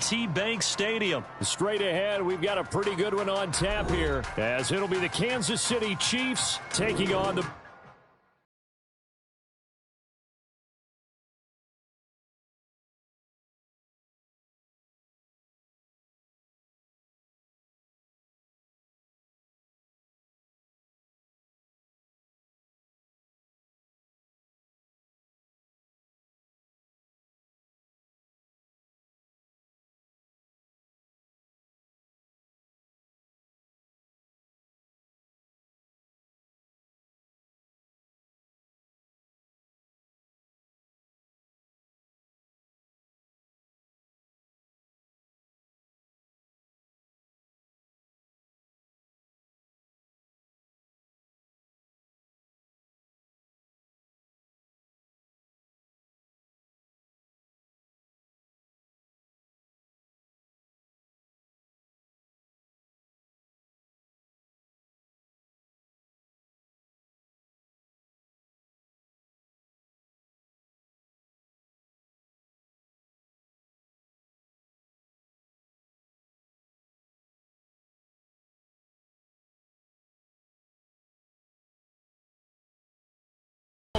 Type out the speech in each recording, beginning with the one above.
T-Bank Stadium. Straight ahead, we've got a pretty good one on tap here, as it'll be the Kansas City Chiefs taking on the...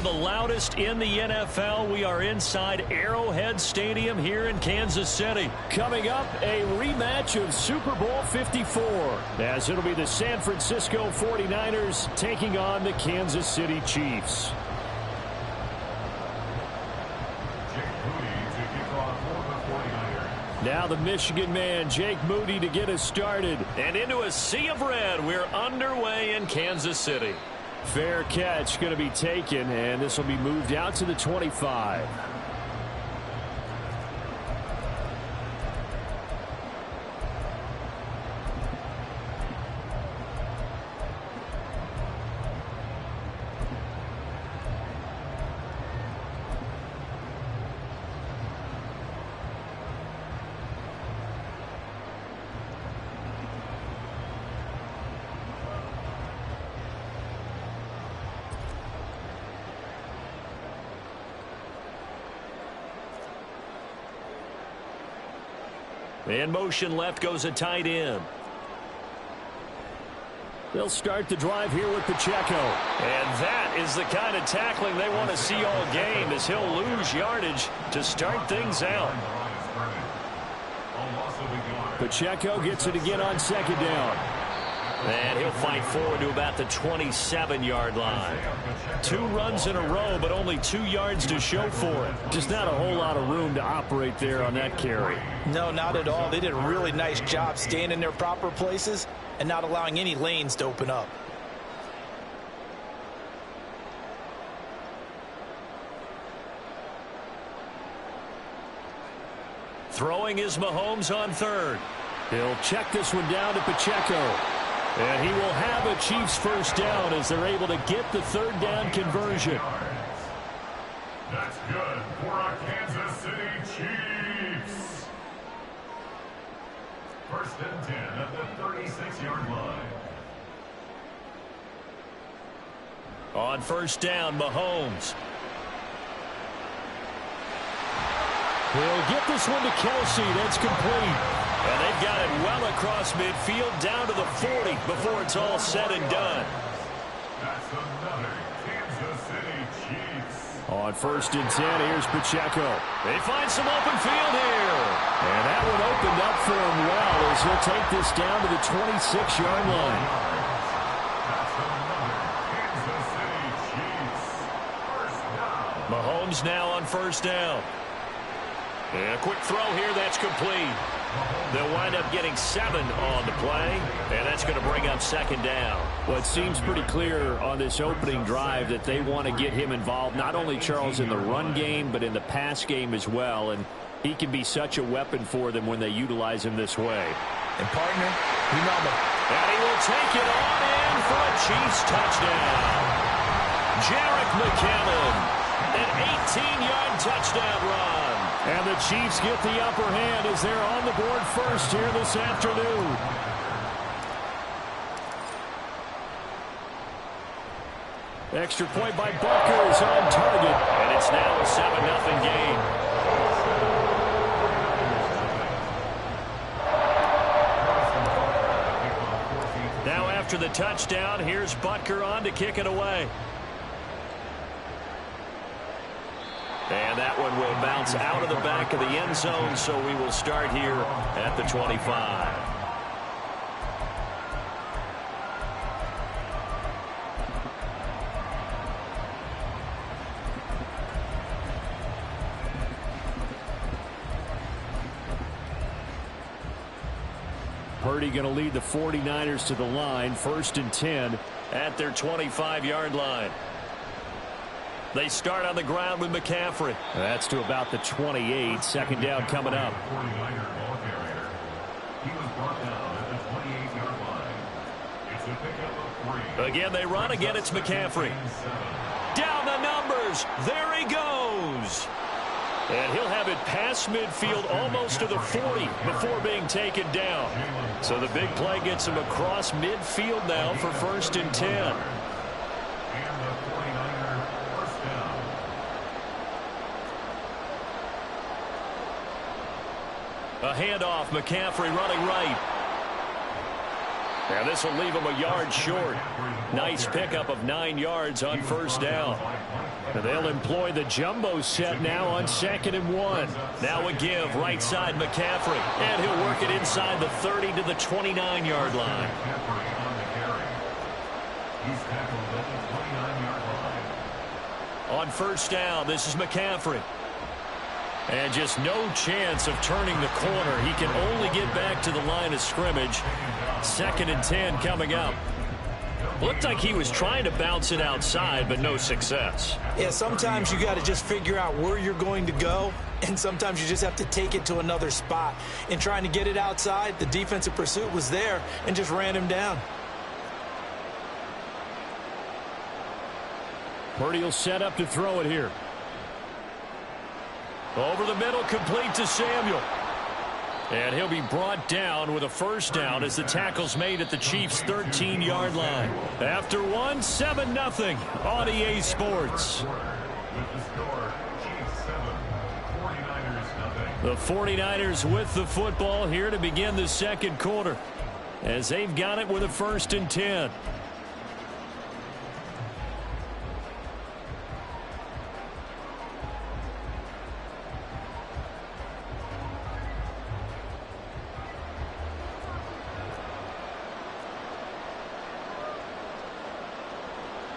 The loudest in the NFL. We are inside Arrowhead Stadium here in Kansas City. Coming up, a rematch of Super Bowl 54, as it'll be the San Francisco 49ers taking on the Kansas City Chiefs. Now the Michigan man, Jake Moody, to get us started. And into a sea of red, we're underway in Kansas City. Fair catch going to be taken, and this will be moved out to the 25. In motion left goes a tight end. They'll start the drive here with Pacheco. And that is the kind of tackling they want to see all game, as he'll lose yardage to start things out. Pacheco gets it again on second down. And he'll fight forward to about the 27-yard line. 2 runs in a row, but only 2 yards to show for it. Just not a whole lot of room to operate there on that carry. No, not at all. They did a really nice job staying in their proper places and not allowing any lanes to open up. Throwing is Mahomes on third. He'll check this one down to Pacheco. And he will have a Chiefs first down as they're able to get the third down conversion. That's good for our Kansas City Chiefs. First and 10 at the 36-yard line. On first down, Mahomes. He'll get this one to Kelsey. That's complete. And they've got it well across midfield down to the 40 before it's all said and done. That's another Kansas City Chiefs. On first and 10, here's Pacheco. They find some open field here. And that one opened up for him well as he'll take this down to the 26-yard line. That's another Kansas City Chiefs. First down. Mahomes now on first down. And a quick throw here, that's complete. They'll wind up getting 7 on the play, and that's going to bring up second down. Well, it seems pretty clear on this opening drive that they want to get him involved, not only, Charles, in the run game, but in the pass game as well. And he can be such a weapon for them when they utilize him this way. And, partner, remember. And he will take it on in for a Chiefs touchdown. Jerick McKinnon, an 18-yard touchdown run. And the Chiefs get the upper hand as they're on the board first here this afternoon. Extra point by Butker is on target. And it's now a 7-0 game. after the touchdown. Here's Butker on to kick it away. And that one will bounce out of the back of the end zone, so we will start here at the 25. Purdy going to lead the 49ers to the line, 1st and 10 at their 25-yard line. They start on the ground with McCaffrey. That's to about the 28. Second down coming up. Again, they run. Again, it's McCaffrey. Down the numbers. There he goes. And he'll have it past midfield almost to the 40 before being taken down. So the big play gets him across midfield now for 1st and 10. A handoff, McCaffrey running right. And this will leave him a yard short. Nice pickup of 9 yards on 1st down. And they'll employ the jumbo set now on 2nd and 1. Now a give, right side McCaffrey. And he'll work it inside the 30 to the 29-yard line. On 1st down, this is McCaffrey. And just no chance of turning the corner. He can only get back to the line of scrimmage. 2nd and 10 coming up. Looked like he was trying to bounce it outside, but no success. Yeah, sometimes you got to just figure out where you're going to go, and sometimes you just have to take it to another spot. In trying to get it outside, the defensive pursuit was there and just ran him down. Purdy will set up to throw it here. Over the middle, complete to Samuel. And he'll be brought down with a 1st down as the tackle's made at the Chiefs' 13-yard line. After 7-0 on EA Sports. The 49ers with the football here to begin the 2nd quarter as they've got it with a 1st and 10.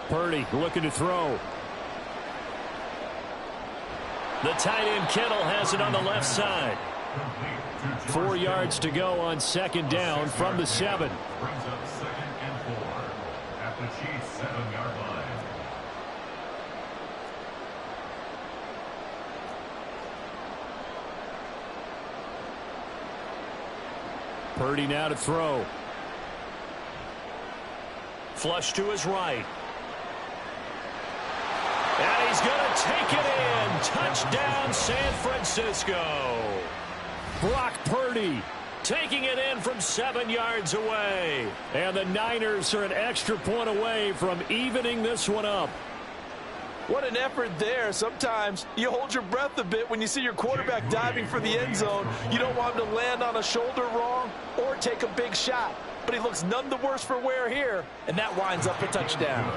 Purdy looking to throw. The tight end Kittle has it on the left side. 4 yards to go on 2nd down from the 7. Brings up 2nd and 4 at the Chiefs' 7-yard line. Purdy now to throw. Flush to his right. And he's going to take it in. Touchdown, San Francisco. Brock Purdy taking it in from 7 yards away. And the Niners are an extra point away from evening this one up. What an effort there. Sometimes you hold your breath a bit when you see your quarterback diving for the end zone. You don't want him to land on a shoulder wrong or take a big shot. But he looks none the worse for wear here, and that winds up a touchdown.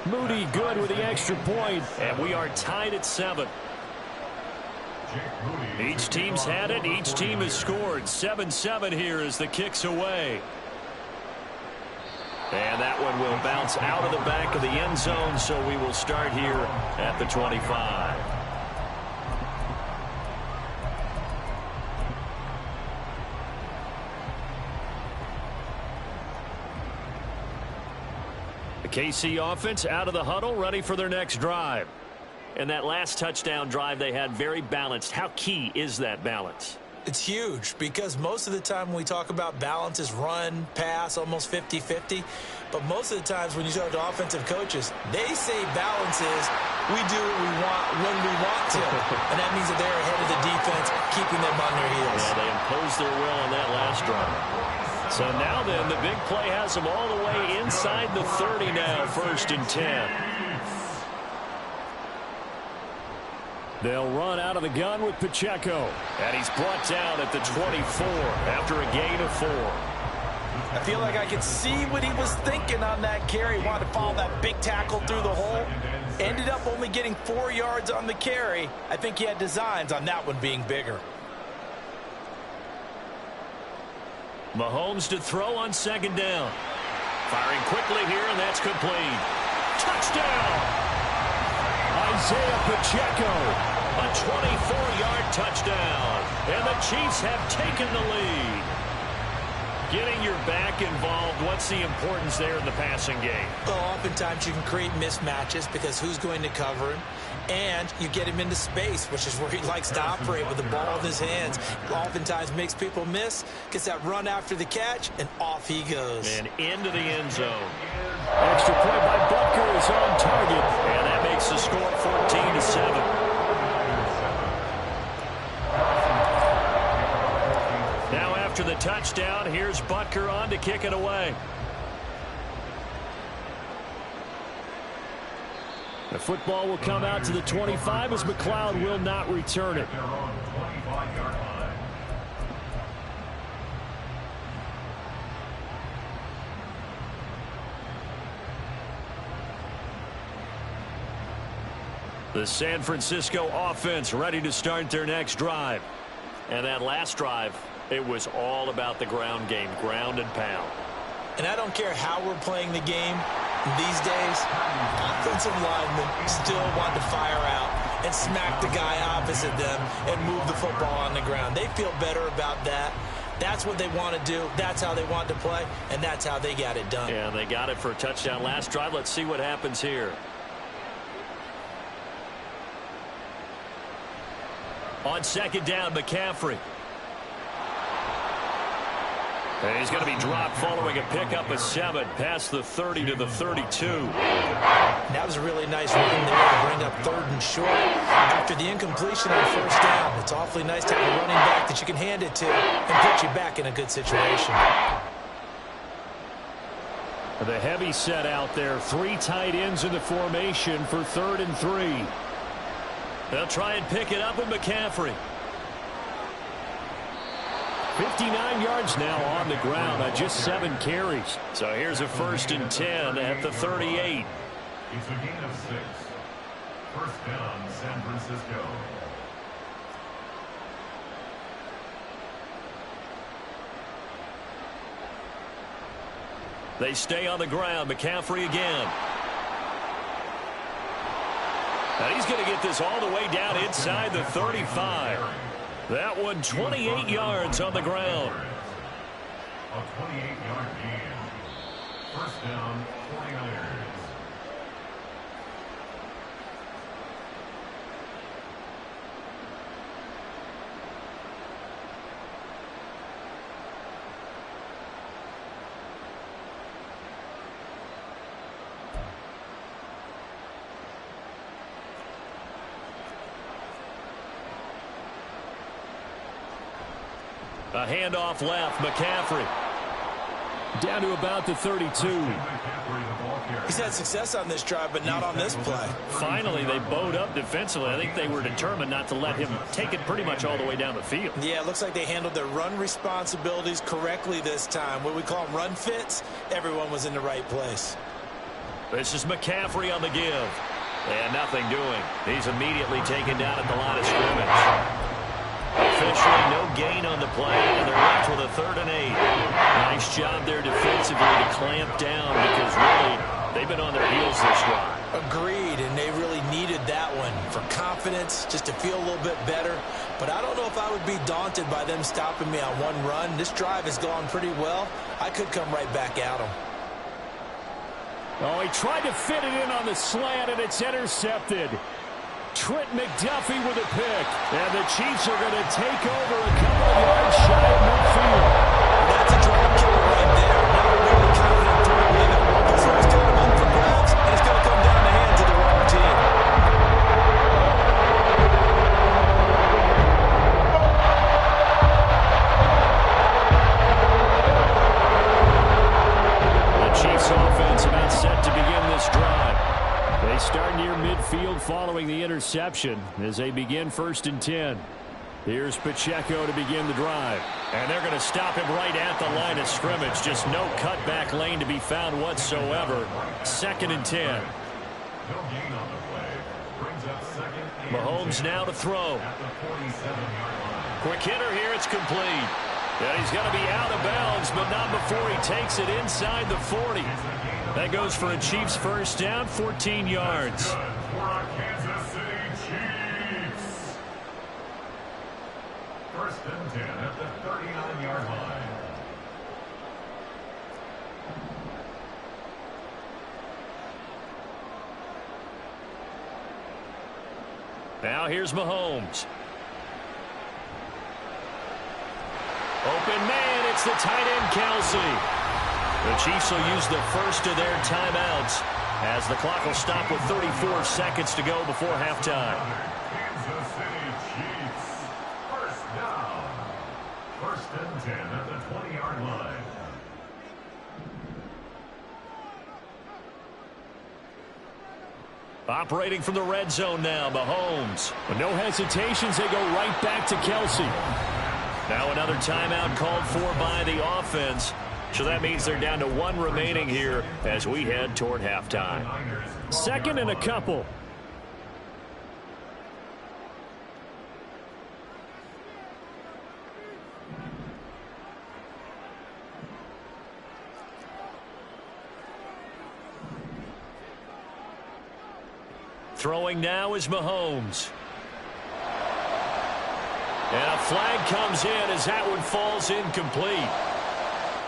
Moody good with the extra point. And we are tied at 7. Each team's had it. Each team has scored. 7-7 here as the kick's away. And that one will bounce out of the back of the end zone, so we will start here at the 25. The KC offense out of the huddle, ready for their next drive. And that last touchdown drive they had very balanced. How key is that balance? It's huge because most of the time when we talk about balance is run, pass, almost 50-50. But most of the times when you talk to offensive coaches, they say balance is we do what we want when we want to. And that means that they're ahead of the defense, keeping them on their heels. Yeah, they imposed their will on that last drive. So now then, the big play has them all the way inside the 30 now, 1st and 10. They'll run out of the gun with Pacheco. And he's brought down at the 24 after a gain of 4. I feel like I could see what he was thinking on that carry. He wanted to follow that big tackle through the hole. Ended up only getting 4 yards on the carry. I think he had designs on that one being bigger. Mahomes to throw on second down. Firing quickly here, and that's complete. Touchdown! Isaiah Pacheco, a 24-yard touchdown. And the Chiefs have taken the lead. Getting your back involved, what's the importance there in the passing game? Well, oftentimes you can create mismatches because who's going to cover him? And you get him into space, which is where he likes to operate with the ball in his hands. Oftentimes makes people miss, gets that run after the catch, and off he goes. And into the end zone. Extra point by Butker is on target. And that makes the score 14-7. Now after the touchdown, here's Butker on to kick it away. The football will come out to the 25 as McLeod will not return it. The San Francisco offense ready to start their next drive. And that last drive, it was all about the ground game, ground and pound. And I don't care how we're playing the game these days, offensive linemen still want to fire out and smack the guy opposite them and move the football on the ground. They feel better about that. That's what they want to do. That's how they want to play, and that's how they got it done. Yeah, and they got it for a touchdown last drive. Let's see what happens here. On second down, McCaffrey. And he's going to be dropped following a pickup of 7 past the 30 to the 32. That was a really nice run there to bring up 3rd and short. After the incompletion on first down, it's awfully nice to have a running back that you can hand it to and put you back in a good situation. The heavy set out there. 3 tight ends in the formation for 3rd and 3. They'll try and pick it up with McCaffrey. 59 yards now on the ground on just 7 carries. So here's a 1st and 10 at the 38. It's a gain of 6. First down, San Francisco. They stay on the ground. McCaffrey again. And he's going to get this all the way down inside the 35. That one 28 yards on the ground. A 28-yard gain. First down, 49ers. A handoff left. McCaffrey. Down to about the 32. He's had success on this drive, but not on this play. Finally, they bowed up defensively. I think they were determined not to let him take it pretty much all the way down the field. Yeah, it looks like they handled their run responsibilities correctly this time. What we call them run fits, everyone was in the right place. This is McCaffrey on the give. And nothing doing. He's immediately taken down at the line of scrimmage. Officially no gain on the play, and they're left with a 3rd and 8. Nice job there defensively to clamp down because really they've been on their heels this drive. Agreed, and they really needed that one for confidence, just to feel a little bit better. But I don't know if I would be daunted by them stopping me on one run. This drive has gone pretty well. I could come right back at them. Oh, he tried to fit it in on the slant, and it's intercepted. Trent McDuffie with a pick. And the Chiefs are going to take over a couple of yards shy of midfield. That's a drive killer right there. Now we're really confident throwing with it. This one's kind of up for grabs, and it's going to come down the hands of the wrong team. The Chiefs offense about set to begin this drive. They start near midfield following the interception as they begin 1st and 10. Here's Pacheco to begin the drive. And they're going to stop him right at the line of scrimmage. Just no cutback lane to be found whatsoever. 2nd and 10. Mahomes now to throw. Quick hitter here. It's complete. And he's going to be out of bounds, but not before he takes it inside the 40. That goes for a Chiefs first down, 14 yards. First and 10 at the 39-yard line. Now here's Mahomes. Open man, it's the tight end, Kelsey. The Chiefs will use the first of their timeouts as the clock will stop with 34 seconds to go before halftime. Kansas City Chiefs. First down. First and 10 at the 20-yard line. Operating from the red zone now, Mahomes. With no hesitations, they go right back to Kelsey. Now another timeout called for by the offense. So that means they're down to 1 remaining here as we head toward halftime. 2nd and a couple. Throwing now is Mahomes. And a flag comes in as that one falls incomplete.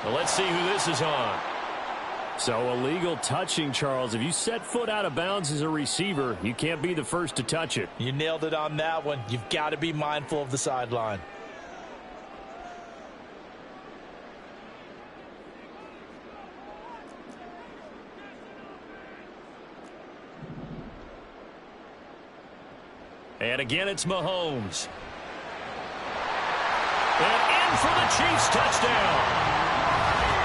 Well, let's see who this is on. So illegal touching, Charles. If you set foot out of bounds as a receiver, you can't be the first to touch it. You nailed it on that one. You've got to be mindful of the sideline. And again, it's Mahomes. And in for the Chiefs touchdown.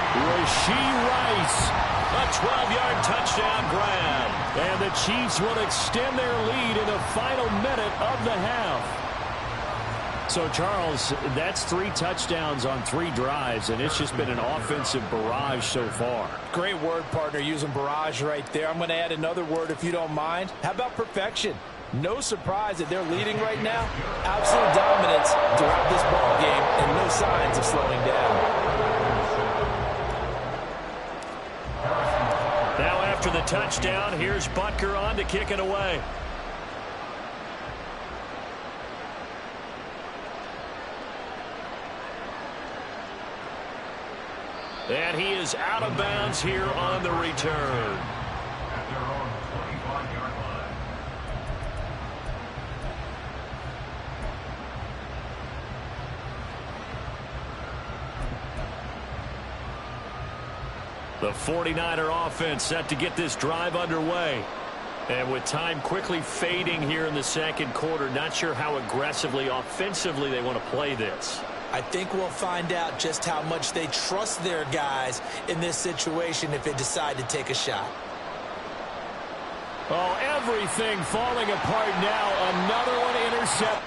Rashee Rice, a 12-yard touchdown grab. And the Chiefs will extend their lead in the final minute of the half. So, Charles, that's 3 touchdowns on 3 drives, and it's just been an offensive barrage so far. Great word, partner, using barrage right there. I'm going to add another word if you don't mind. How about perfection? No surprise that they're leading right now. Absolute dominance throughout this ball game and no signs of slowing down. Now after the touchdown, here's Butker on to kick it away. And he is out of bounds here on the return. At their own 25-yard line. The 49er offense set to get this drive underway. And with time quickly fading here in the second quarter, not sure how aggressively, offensively they want to play this. I think we'll find out just how much they trust their guys in this situation if they decide to take a shot. Oh, everything falling apart now. Another one intercepted.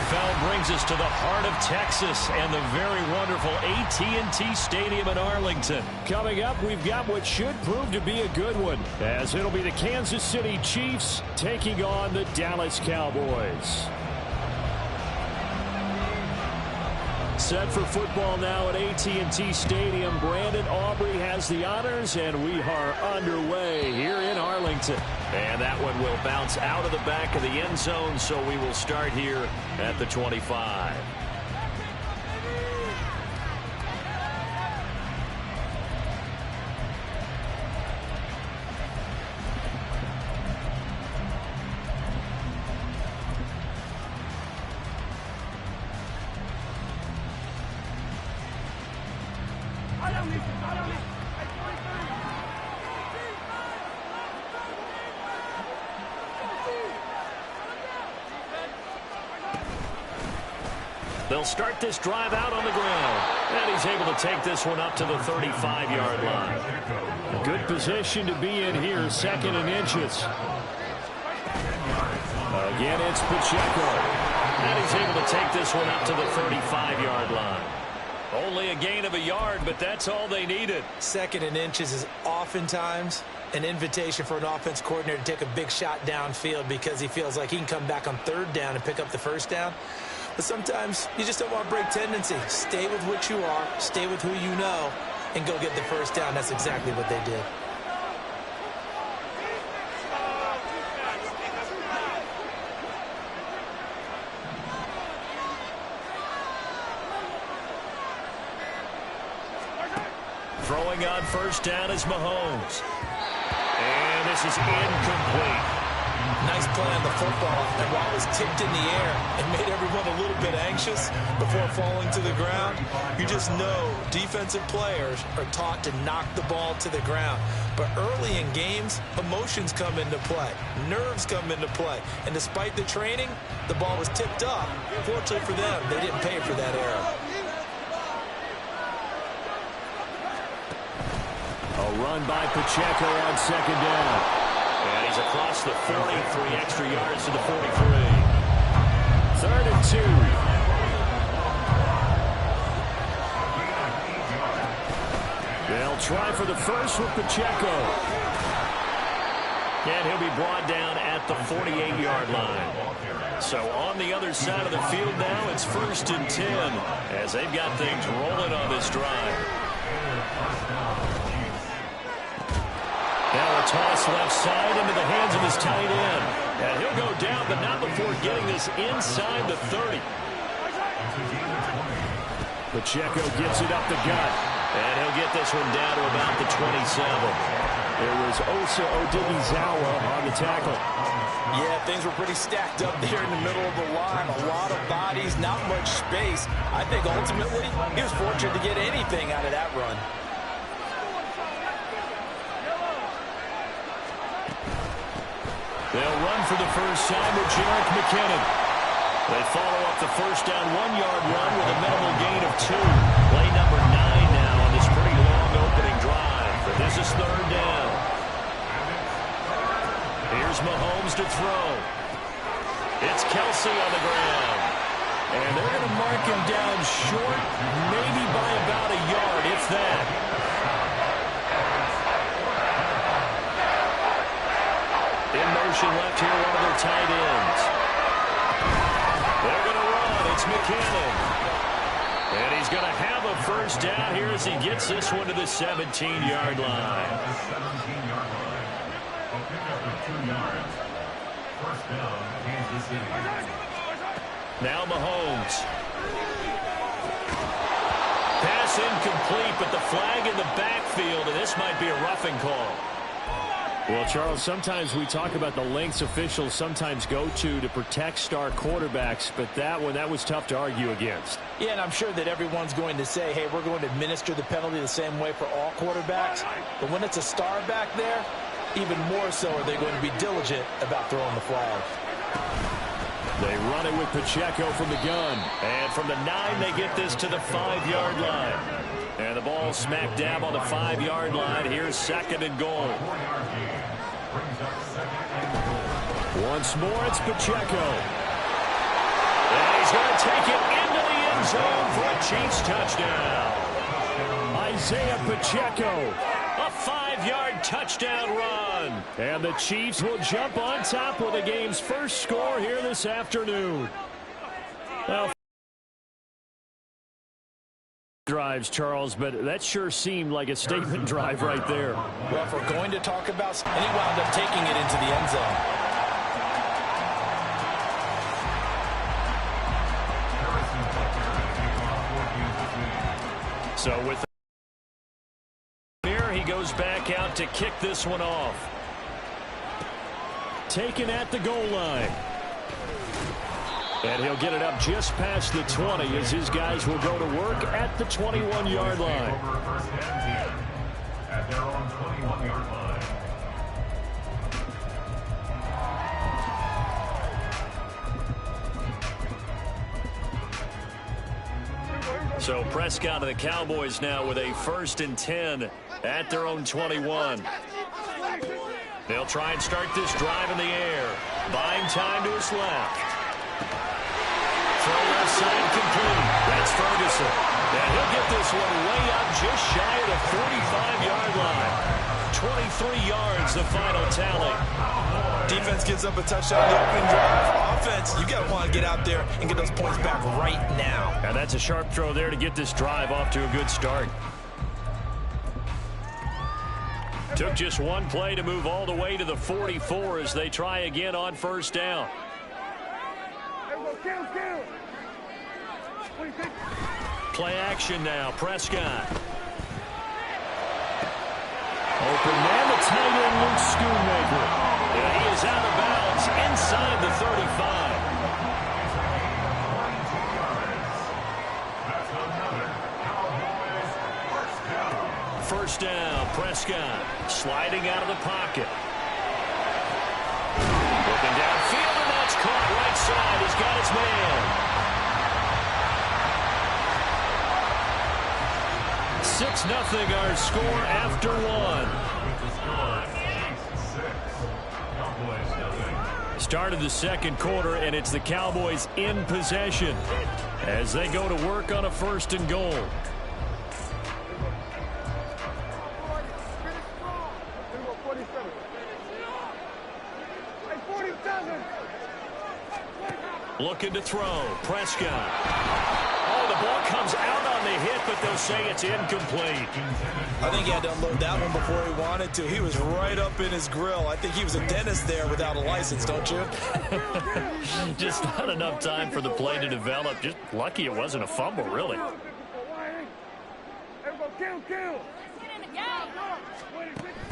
NFL brings us to the heart of Texas and the very wonderful AT&T Stadium in Arlington. Coming up, we've got what should prove to be a good one, as it'll be the Kansas City Chiefs taking on the Dallas Cowboys. Set for football now at AT&T Stadium. Brandon Aubrey has the honors, and we are underway here in Arlington. And that one will bounce out of the back of the end zone, so we will start here at the 25. They'll start this drive out on the ground. And he's able to take this one up to the 35-yard line. A good position to be in here, 2nd and inches. Again, it's Pacheco. And he's able to take this one up to the 35-yard line. Only a gain of a yard, but that's all they needed. 2nd and inches is oftentimes an invitation for an offense coordinator to take a big shot downfield because he feels like he can come back on 3rd down and pick up the 1st down. But sometimes you just don't want to break tendency. Stay with what you are, stay with who you know, and go get the 1st down. That's exactly what they did. Throwing on 1st down is Mahomes. And this is incomplete. Nice play on the football, and while it was tipped in the air, it made everyone a little bit anxious before falling to the ground. You just know defensive players are taught to knock the ball to the ground. But early in games, emotions come into play. Nerves come into play. And despite the training, the ball was tipped up. Fortunately for them, they didn't pay for that error. A run by Pacheco on 2nd down. And he's across the 40, 3 extra yards to the 43. 3rd and 2. They'll try for the first with Pacheco. And he'll be brought down at the 48-yard line. So on the other side of the field now, it's 1st and 10 as they've got things rolling on this drive. Now a toss left side into the hands of his tight end. And he'll go down, but not before getting this inside the 30. Pacheco gets it up the gut. And he'll get this one down to about the 27. There was Osa Odighizuwa on the tackle. Yeah, things were pretty stacked up there in the middle of the line. A lot of bodies, not much space. I think ultimately he was fortunate to get anything out of that run. They'll run for the first time with Jerick McKinnon. They follow up the 1st down 1-yard run with a minimal gain of 2. Play number 9 now on this pretty long opening drive. But this is 3rd down. Here's Mahomes to throw. It's Kelsey on the ground. And they're going to mark him down short, maybe by about a yard, if that. In motion left here, one of their tight ends. They're going to run. It's McKinnon. And he's going to have a 1st down here as he gets this one to the 17-yard line. 17-yard line. He'll pick up the 2 yards. 1st down, Kansas City. Now Mahomes. Pass incomplete, but the flag in the backfield, and this might be a roughing call. Well, Charles, sometimes we talk about the lengths officials sometimes go to protect star quarterbacks, but that was tough to argue against. Yeah, and I'm sure that everyone's going to say, hey, we're going to administer the penalty the same way for all quarterbacks. But when it's a star back there, even more so are they going to be diligent about throwing the flag. They run it with Pacheco from the gun. And from the 9, they get this to the 5-yard line. And the ball smack dab on the 5-yard line. Here's 2nd and goal. Once more, it's Pacheco. And he's he's going to take it into the end zone for a Chiefs touchdown. Isaiah Pacheco, a 5-yard touchdown run. And the Chiefs will jump on top with the game's first score here this afternoon. Well, drives, Charles, but that sure seemed like a statement drive right there. Well, if we're going to talk about, and he wound up taking it into the end zone. So with here, he goes back out to kick this one off. Taken at the goal line. And he'll get it up just past the 20 as his guys will go to work at the 21-yard line. At their own 21-yard line. So Prescott and the Cowboys now with a 1st and 10 at their own 21. They'll try and start this drive in the air. Buying time to his left. Throw left side complete. That's Ferguson. And he'll get this one way up just shy of the 45-yard line. 23 yards the final tally. Defense gives up a touchdown on the opening drive. Offense, you got to want to get out there and get those points back right now. And that's a sharp throw there to get this drive off to a good start. Took just one play to move all the way to the 44 as they try again on 1st down. Play action now. Prescott. Open man, the tight end, Luke Schoonmaker. And he is out of bounds inside the 35. First down, Prescott sliding out of the pocket. Looking downfield, and that's caught right side. He's got his man. 6-0 our score after one. Start of the second quarter, and it's the Cowboys in possession as they go to work on a 1st and goal. Looking to throw. Prescott. Oh, the ball comes out on the hit, but they'll say it's incomplete. I think he had to unload that one before he wanted to. He was right up in his grill. I think he was a dentist there without a license, don't you? Just not enough time for the play to develop. Just lucky it wasn't a fumble, really.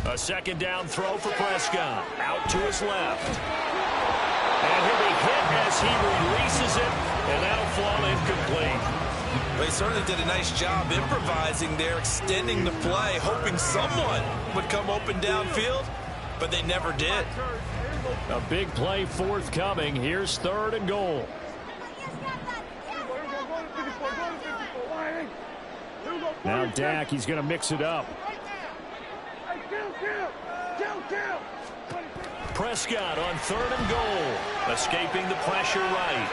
A 2nd down throw for Prescott. Out to his left. And he'll be hit as he releases it, and that'll fall incomplete. Well, he certainly did a nice job improvising there, extending the play, hoping someone would come open downfield, but they never did. A big play forthcoming. Here's 3rd and goal. Now Dak, he's going to mix it up. Prescott on 3rd and goal, escaping the pressure right.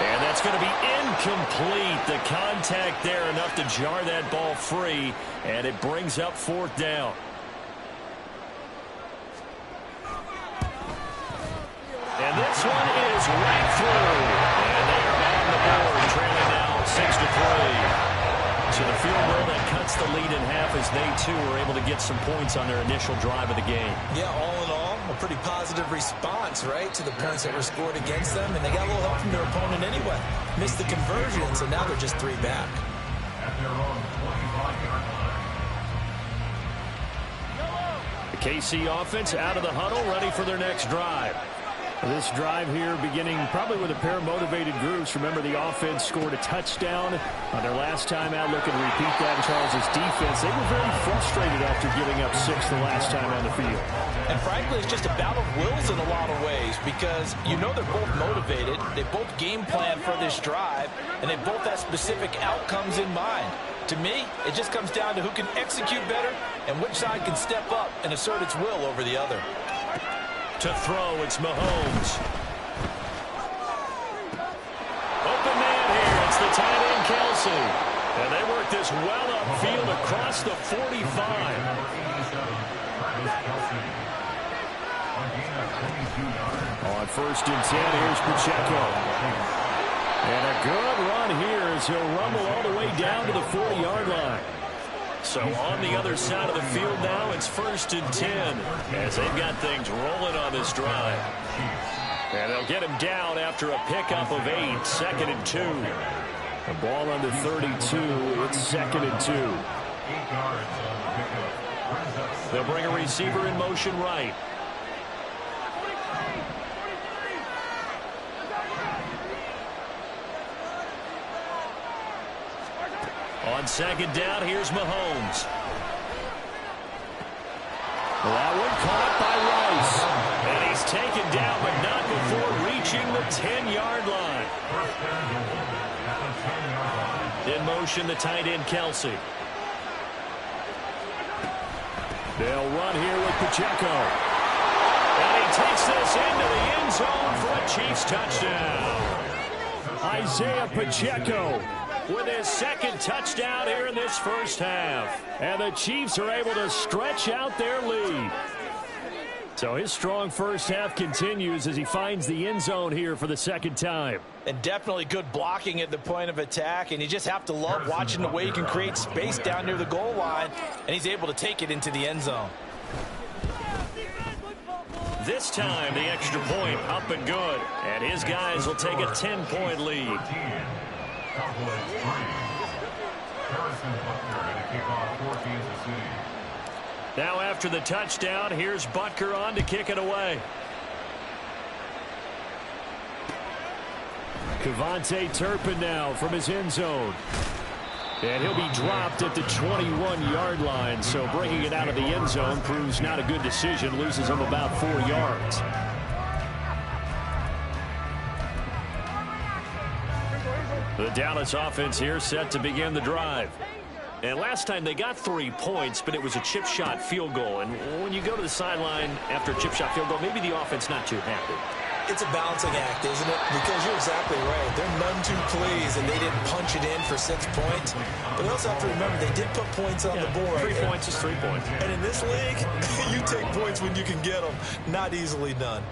And that's going to be incomplete. The contact there enough to jar that ball free, and it brings up 4th down. And this one is right through. And they are on the board, trailing now 6-3. So the field goal that cuts the lead in half as they, too, were able to get some points on their initial drive of the game. Yeah, all in all, a pretty positive response, right, to the points that were scored against them. And they got a little help from their opponent anyway. Missed the conversion, so now they're just 3 back. At their own 25-yard line. The KC offense out of the huddle, ready for their next drive. This drive here beginning probably with a pair of motivated groups. Remember, the offense scored a touchdown on their last time out. Looking to repeat that in Charles's defense. They were very frustrated after giving up 6 the last time on the field. And frankly, it's just a battle of wills in a lot of ways because you know they're both motivated. They both game plan for this drive, and they both have specific outcomes in mind. To me, it just comes down to who can execute better and which side can step up and assert its will over the other. To throw, it's Mahomes. Kelsey. And they work this well upfield across the 45. On 1st and 10, here's Pacheco. And a good run here as he'll rumble all the way down to the 40-yard line. So on the other side of the field now, it's 1st and 10 as they've got things rolling on this drive. And they'll get him down after a pickup of 8, 2nd and 2. The ball under 32, it's 2nd and 2. They'll bring a receiver in motion right. On 2nd down, here's Mahomes. That one caught by Rice. And he's taken down, but not before reaching the 10-yard line. In motion, the tight end, Kelsey. They'll run here with Pacheco. And he takes this into the end zone for a Chiefs touchdown. Isaiah Pacheco with his 2nd touchdown here in this first half. And the Chiefs are able to stretch out their lead. So his strong first half continues as he finds the end zone here for the 2nd time. And definitely good blocking at the point of attack. And you just have to love watching the way he can create space down near the goal line. And he's able to take it into the end zone. This time, the extra point up and good. And his guys will take a 10-point lead. Now after the touchdown, here's Butker on to kick it away. Kevontae Turpin now from his end zone. And he'll be dropped at the 21-yard line. So bringing it out of the end zone proves not a good decision. Loses him about 4 yards. The Dallas offense here set to begin the drive. And last time they got 3 points, but it was a chip shot field goal. And when you go to the sideline after a chip shot field goal, maybe the offense not too happy. It's a balancing act, isn't it? Because you're exactly right. They're none too pleased that they didn't punch it in for 6 points. But you also have to remember they did put points on the board. 3 points is 3 points. And in this league, you take points when you can get them. Not easily done.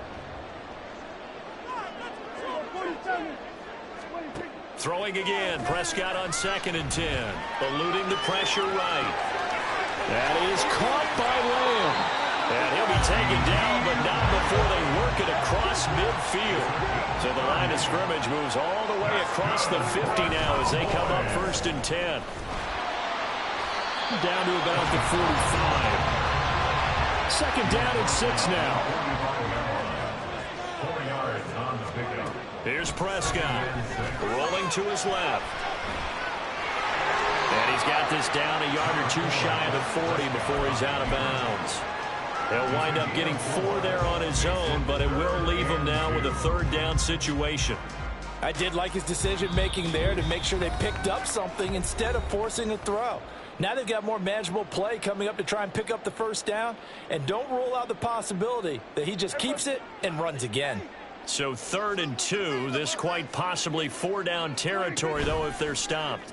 Throwing again. Prescott on 2nd and 10. Eluding the pressure right. That is caught by Lamb. And he'll be taken down, but not before they work it across midfield. So the line of scrimmage moves all the way across the 50 now as they come up 1st and 10. Down to about the 45. 2nd down and 6 now. Here's Prescott rolling to his left. And he's got this down a yard or 2 shy of the 40 before he's out of bounds. He'll wind up getting 4 there on his own, but it will leave him now with a 3rd down situation. I did like his decision-making there to make sure they picked up something instead of forcing a throw. Now they've got more manageable play coming up to try and pick up the 1st down, and don't rule out the possibility that he just keeps it and runs again. So 3rd and 2, this quite possibly 4-down territory, though, if they're stopped.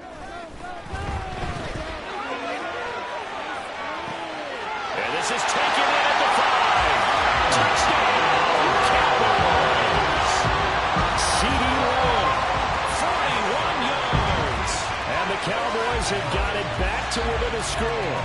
And this is taken in at the 5. Touchdown, Cowboys. CeeDee Lamb. 41 yards. And the Cowboys have got it back to within a score.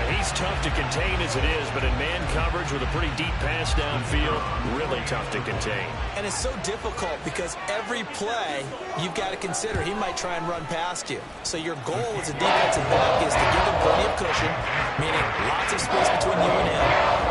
He's tough to contain as it is, but in man coverage with a pretty deep pass downfield, really tough to contain. And it's so difficult because every play you've got to consider he might try and run past you. So your goal as a defensive back is to give him plenty of cushion, meaning lots of space between you and him.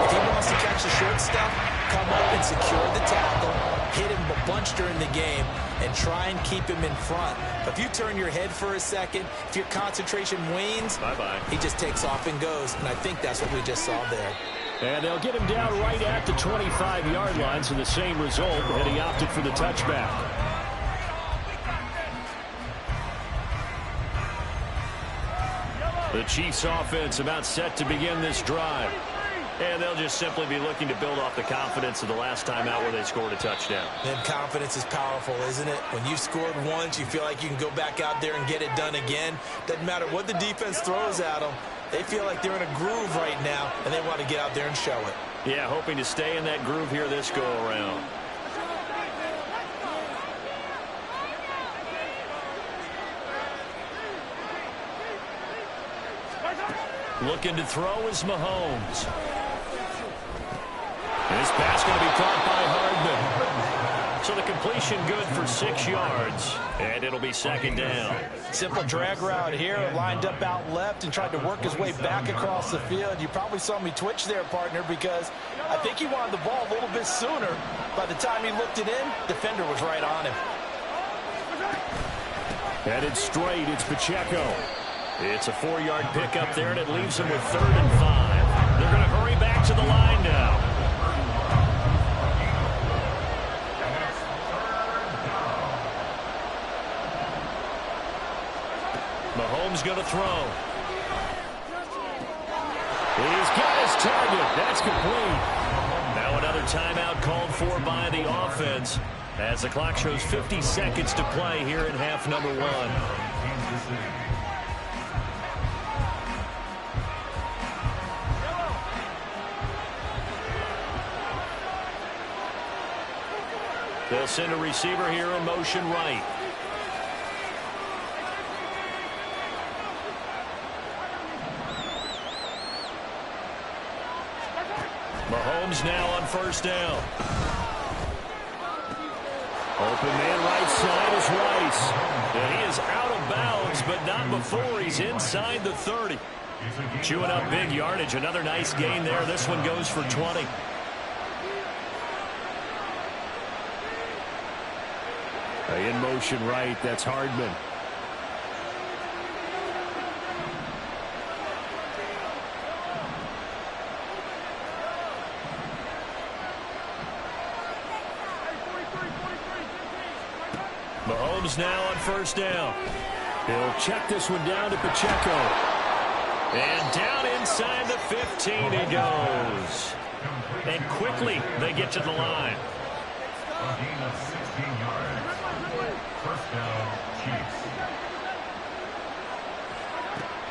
If he wants to catch the short stuff, come up and secure the tackle, hit him a bunch during the game, and try and keep him in front. But if you turn your head for a second, if your concentration wanes, bye-bye. He just takes off and goes, and I think that's what we just saw there. And they'll get him down right at the 25-yard line, so the same result, and he opted for the touchback. The Chiefs offense about set to begin this drive. And they'll just simply be looking to build off the confidence of the last time out where they scored a touchdown. And confidence is powerful, isn't it? When you've scored once, you feel like you can go back out there and get it done again. Doesn't matter what the defense throws at them. They feel like they're in a groove right now, and they want to get out there and show it. Yeah, hoping to stay in that groove here this go-around. Looking to throw is Mahomes. This pass going to be caught by Hardman. So the completion good for 6 yards, and it'll be second down. Simple drag route here, lined up out left and tried to work his way back across the field. You probably saw me twitch there, partner, because I think he wanted the ball a little bit sooner. By the time he looked it in, defender was right on him. Headed straight, it's Pacheco. It's a 4-yard pickup there, and it leaves them with 3rd and 5. They're going to hurry back to the line now. Mahomes going to throw. He's got his target. That's complete. Now another timeout called for by the offense as the clock shows 50 seconds to play here in half number 1. They'll send a receiver here in motion right. Mahomes now on 1st down. Open man right side is Rice. And he is out of bounds, but not before he's inside the 30. Chewing up big yardage. Another nice gain there. This one goes for 20. In motion right, that's Hardman. Mahomes now on 1st down. He'll check this one down to Pacheco. And down inside the 15 he goes. And quickly they get to the line. A gain of 16 yards. 1st down, Chiefs.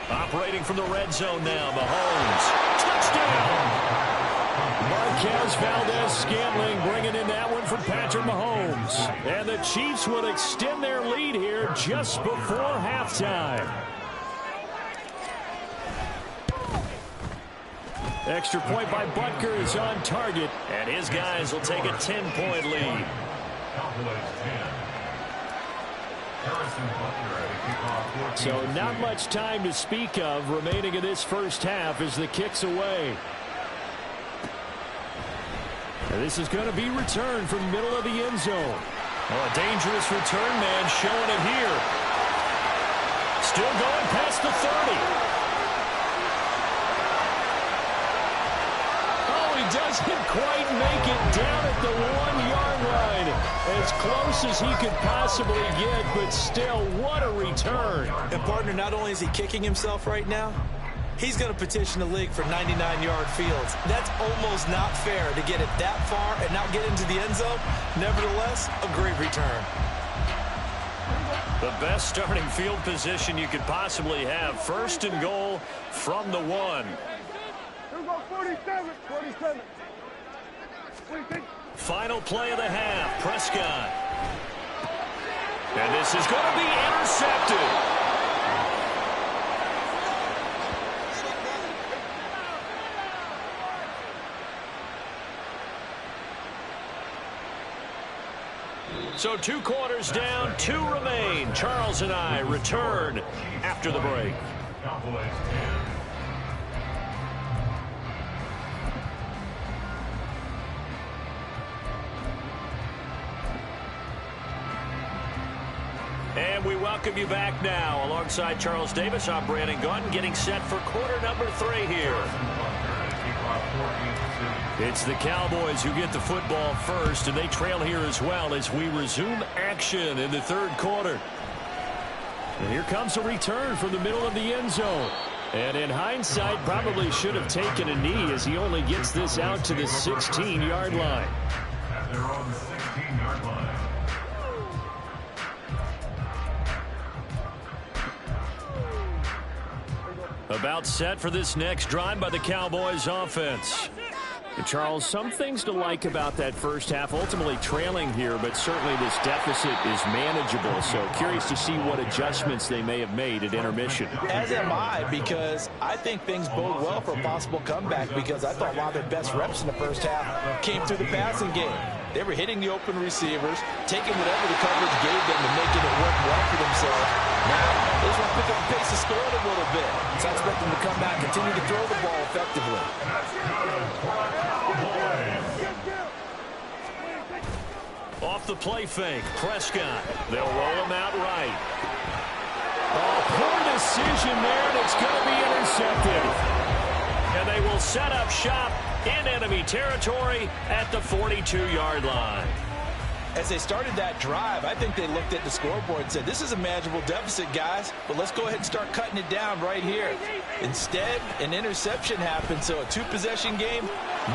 Operating from the red zone now, Mahomes. Touchdown! Marquez Valdez-Scantling bringing in that one from Patrick Mahomes. And the Chiefs will extend their lead here just before halftime. Extra point by Butker is on target. And his guys will take a 10-point lead. Cowboys 10. Harrison Butker at a kickoff. So not much time to speak of remaining in this first half as the kick's away. And this is going to be returned from the middle of the end zone. Well, a dangerous return man showing it here. Still going past the 30. Oh, he doesn't quite make it down at the 1-yard line. As close as he could possibly get, but still, what a return. And, partner, not only is he kicking himself right now, he's going to petition the league for 99-yard fields. That's almost not fair to get it that far and not get into the end zone. Nevertheless, a great return. The best starting field position you could possibly have. 1st and goal from the 1. Final play of the half. Prescott. And this is going to be intercepted. So 2 quarters down, 2 remain. Charles and I return after the break. Cowboys 10. And we welcome you back now. Alongside Charles Davis, I'm Brandon Gunn, getting set for quarter number 3 here. It's the Cowboys who get the football first, and they trail here as well as we resume action in the 3rd quarter. And here comes a return from the middle of the end zone. And in hindsight, probably should have taken a knee as he only gets this out to the 16-yard line. At their own 16-yard line. About set for this next drive by the Cowboys offense. And Charles, some things to like about that first half. Ultimately trailing here, but certainly this deficit is manageable. So curious to see what adjustments they may have made at intermission. As am I, because I think things bode well for a possible comeback, because I thought a lot of their best reps in the first half came through the passing game. They were hitting the open receivers, taking whatever the coverage gave them and making it work well for themselves. Now, they just want to pick up the pace of scoring a little bit. So I expect them to come back and continue to throw the ball effectively. Off the play fake, Prescott. They'll roll him out right. Oh, poor decision there, and it's going to be intercepted. And they will set up shop in enemy territory at the 42-yard line. As they started that drive, I think they looked at the scoreboard and said, this is a manageable deficit, guys, but let's go ahead and start cutting it down right here. Instead, an interception happened, so a two-possession game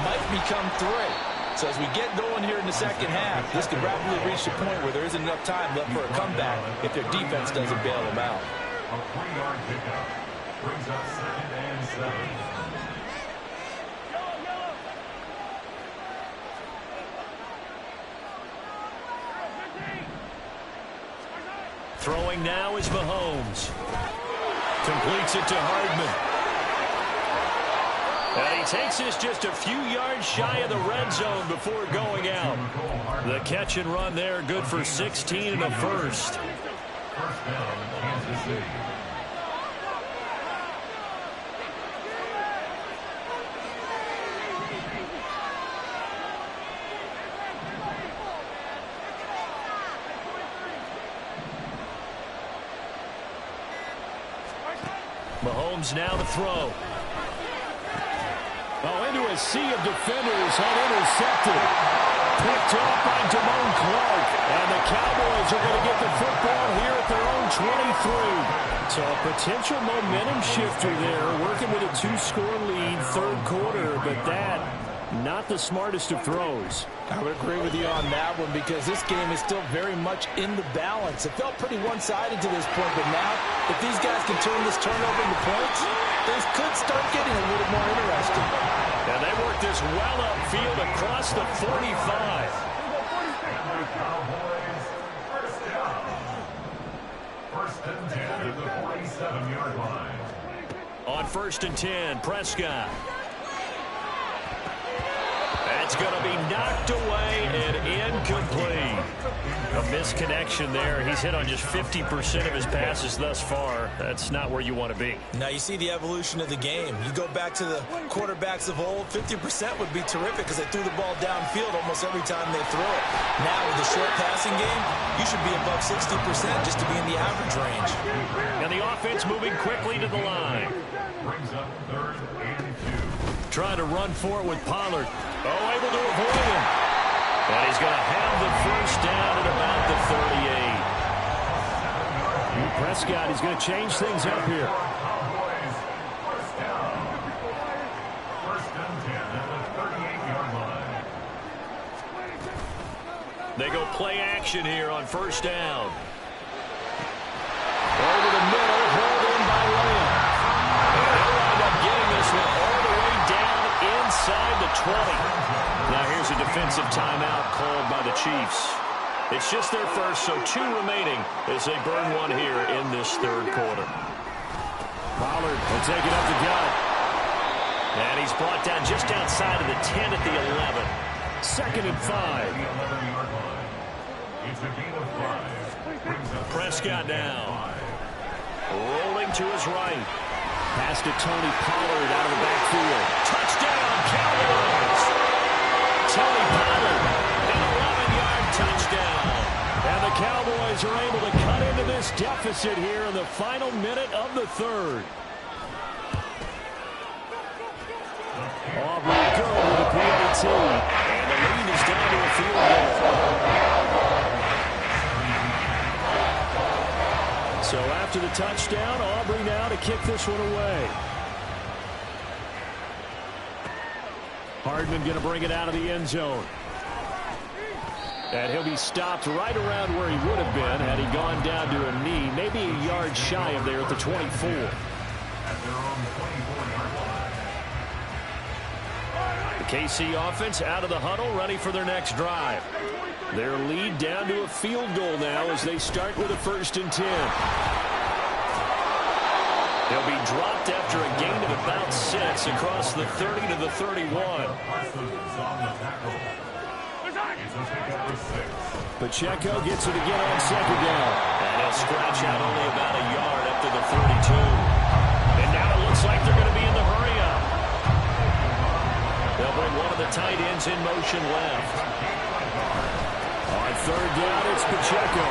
might become three. So as we get going here in the second half, this could rapidly reach the point where there isn't enough time left for a comeback if their defense doesn't bail them out. A 3-yard pickup brings up 2nd and 7. Throwing now is Mahomes. Completes it to Hardman. And he takes this just a few yards shy of the red zone before going out. The catch and run there, good for 16 and a first. First down, Kansas City. Mahomes now to throw. Oh, into a sea of defenders and intercepted. Picked off by Damone Clark. And the Cowboys are going to get the football here at their own 23. So a potential momentum shifter there, working with a 2-score lead, third quarter, but that, not the smartest of throws. I would agree with you on that one, because this game is still very much in the balance. It felt pretty one-sided to this point, but now, if these guys can turn this turnover into points, things could start getting a little more interesting. And they work this well upfield across the 45. Cowboys, first down. First and 10 at the 47-yard line. On 1st and 10, Prescott. That's going to be knocked away and incomplete. A misconnection there. He's hit on just 50% of his passes thus far. That's not where you want to be. Now you see the evolution of the game. You go back to the quarterbacks of old, 50% would be terrific because they threw the ball downfield almost every time they throw it. Now with the short passing game, you should be above 60% just to be in the average range. And the offense moving quickly to the line. Brings up 3rd and 2. Trying to run for it with Pollard. Oh, able to avoid him. And he's going to have the first down at about the 38. Prescott is going to change things up here. Cowboys, first down. First and 10 at the 38-yard line. They go play action here on first down. Over the middle, hauled in by Lamb. And they'll wind up getting this one all the way down inside the 20. Now here's a defensive timeout called by the Chiefs. It's just their first, so 2 remaining as they burn one here in this third quarter. Pollard will take it up the gut. And he's brought down just outside of the 10 at the 11. 2nd and 5. It's a gain of 5. Brings up Prescott now. Rolling to his right. Pass to Tony Pollard out of the backfield. Touchdown, Cowboys! Tony Pollard, an 11-yard touchdown. And the Cowboys are able to cut into this deficit here in the final minute of the third. Aubrey go with the PAT. And the lead is down to a field goal. So after the touchdown, Aubrey now to kick this one away. Hardman going to bring it out of the end zone. And he'll be stopped right around where he would have been had he gone down to a knee, maybe a yard shy of there at the 24. The KC offense out of the huddle, ready for their next drive. Their lead down to a field goal now as they start with a 1st and 10. They'll be dropped after a gain of about 6 across the 30 to the 31. Pacheco gets it again on 2nd down. And he'll scratch out only about a yard up to the 32. And now it looks like they're going to be in the hurry-up. They'll bring one of the tight ends in motion left. On 3rd down, it's Pacheco.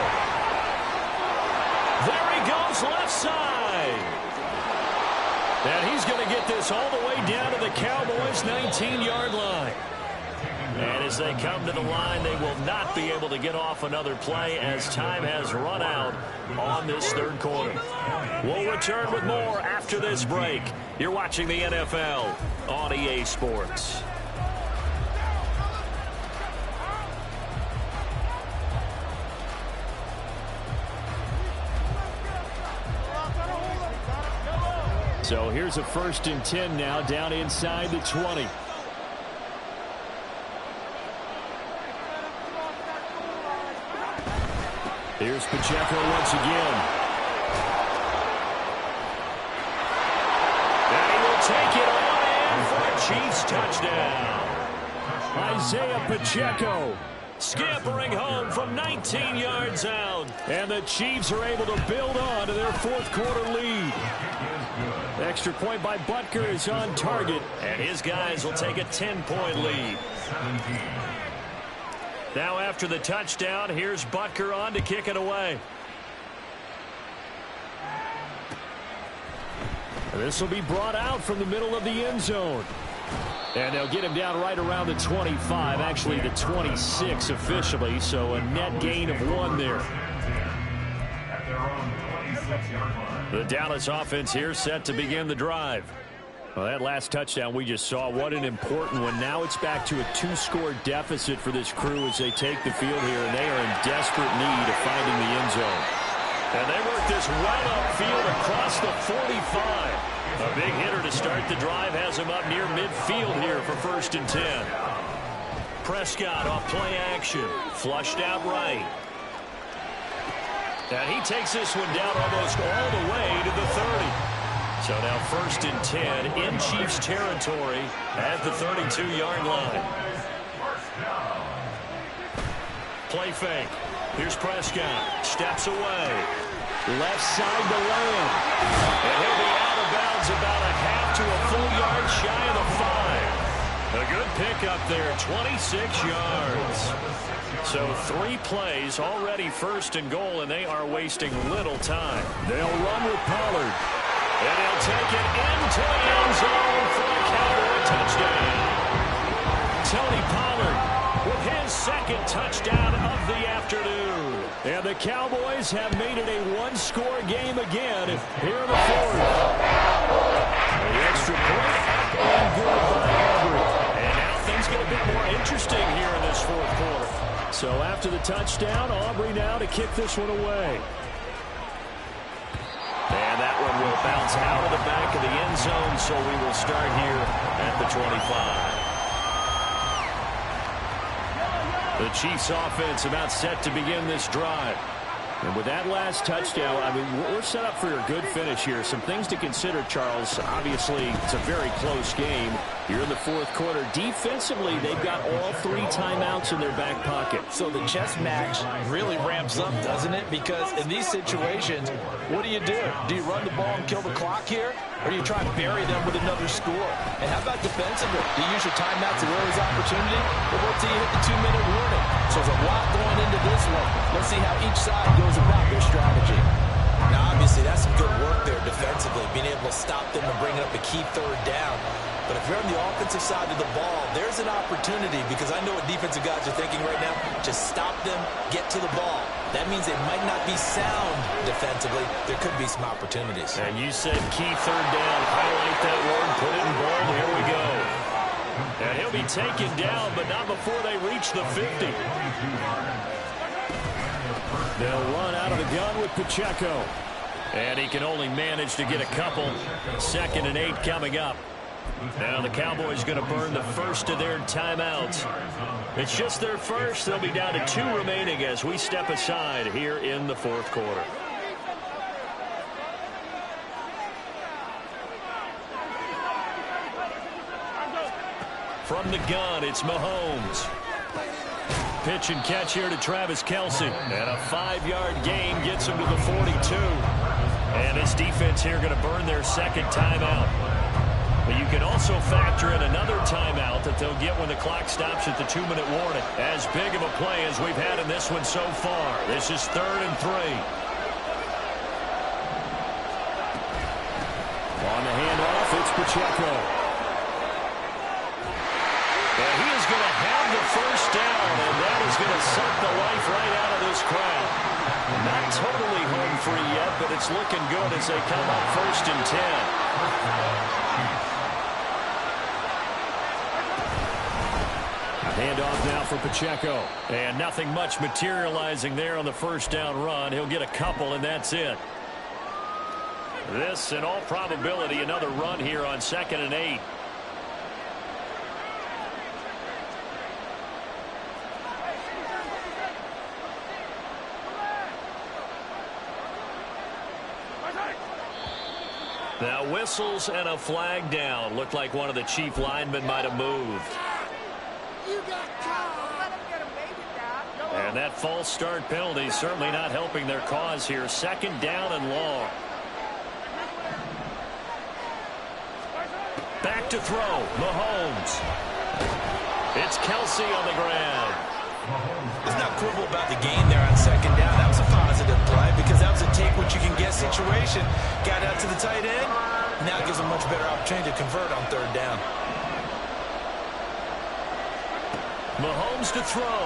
There he goes, left side. And he's going to get this all the way down to the Cowboys' 19-yard line. And as they come to the line, they will not be able to get off another play as time has run out on this 3rd quarter. We'll return with more after this break. You're watching the NFL on EA Sports. So here's a 1st and 10 now down inside the 20. Here's Pacheco once again. And he will take it on in for a Chiefs touchdown. Isaiah Pacheco Scampering home from 19 yards out. And the Chiefs are able to build on to their 4th quarter lead. Extra point by Butker is on target. And his guys will take a 10-point lead. Now after the touchdown, here's Butker on to kick it away. And this will be brought out from the middle of the end zone. And they'll get him down right around the 25, actually the 26 officially, so a net gain of 1 there. The Dallas offense here set to begin the drive. Well, that last touchdown we just saw, what an important one. Now it's back to a 2-score deficit for this crew as they take the field here, and they are in desperate need of finding the end zone. And they work this right upfield across the 45. A big hitter to start the drive has him up near midfield here for 1st and 10. Prescott off play action. Flushed out right. And he takes this one down almost all the way to the 30. So now 1st and 10 in Chiefs territory at the 32-yard line. Play fake. Here's Prescott. Steps away. Left side to Lamb. And he'll be out of bounds about a half to a full yard shy of the 5. A good pickup there, 26 yards. So 3 plays, already 1st and goal, and they are wasting little time. They'll run with Pollard. And he'll take it into the end zone for a Cowboy touchdown. Tony Pollard with his 2nd touchdown of the afternoon. And the Cowboys have made it a 1-score game again here in the 4th. The extra point up and good by Aubrey. And now things get a bit more interesting here in this 4th quarter. So after the touchdown, Aubrey now to kick this one away. And that one will bounce out of the back of the end zone, so we will start here at the 25. The Chiefs offense about set to begin this drive. And with that last touchdown, I mean, we're set up for a good finish here. Some things to consider, Charles. Obviously, it's a very close game. You're in the 4th quarter. Defensively, they've got all 3 timeouts in their back pocket. So the chess match really ramps up, doesn't it? Because in these situations, what do? Do you run the ball and kill the clock here? Or do you try and bury them with another score? And how about defensively? Do you use your timeouts to where there's opportunity? Or wait till you hit the 2-minute warning? So there's a lot going into this one. Let's see how each side goes about their strategy. Now, obviously, that's some good work there defensively, being able to stop them and bring up a key third down. But if you're on the offensive side of the ball, there's an opportunity, because I know what defensive guys are thinking right now. Just stop them, get to the ball. That means they might not be sound defensively. There could be some opportunities. And you said key third down. Highlight that word, put it in bold. Here we go. And he'll be taken down, but not before they reach the 50. They'll run out of the gun with Pacheco. And he can only manage to get a couple. 2nd and 8 coming up. Now the Cowboys going to burn the first of their timeouts. It's just their first. They'll be down to 2 remaining as we step aside here in the 4th quarter. From the gun, it's Mahomes. Pitch and catch here to Travis Kelce. And a 5-yard gain gets him to the 42. And this defense here going to burn their 2nd timeout. But you can also factor in another timeout that they'll get when the clock stops at the 2-minute warning. As big of a play as we've had in this one so far. This is 3rd and 3. On the handoff, it's Pacheco. And he is going to have the first down, and that is going to suck the life right out of this crowd. Not totally home free yet, but it's looking good as they come up 1st and 10. Handoff now for Pacheco. And nothing much materializing there on the first down run. He'll get a couple, and that's it. This, in all probability, another run here on 2nd and 8. Now whistles and a flag down. Looked like one of the chief linemen might have moved. And that false start penalty certainly not helping their cause here. 2nd down and long. Back to throw. Mahomes. It's Kelce on the ground. Let's not quibble about the gain there on 2nd down. That was a positive play because that was a take-what-you-can-get situation. Got out to the tight end. Now it gives them a much better opportunity to convert on 3rd down. Mahomes to throw.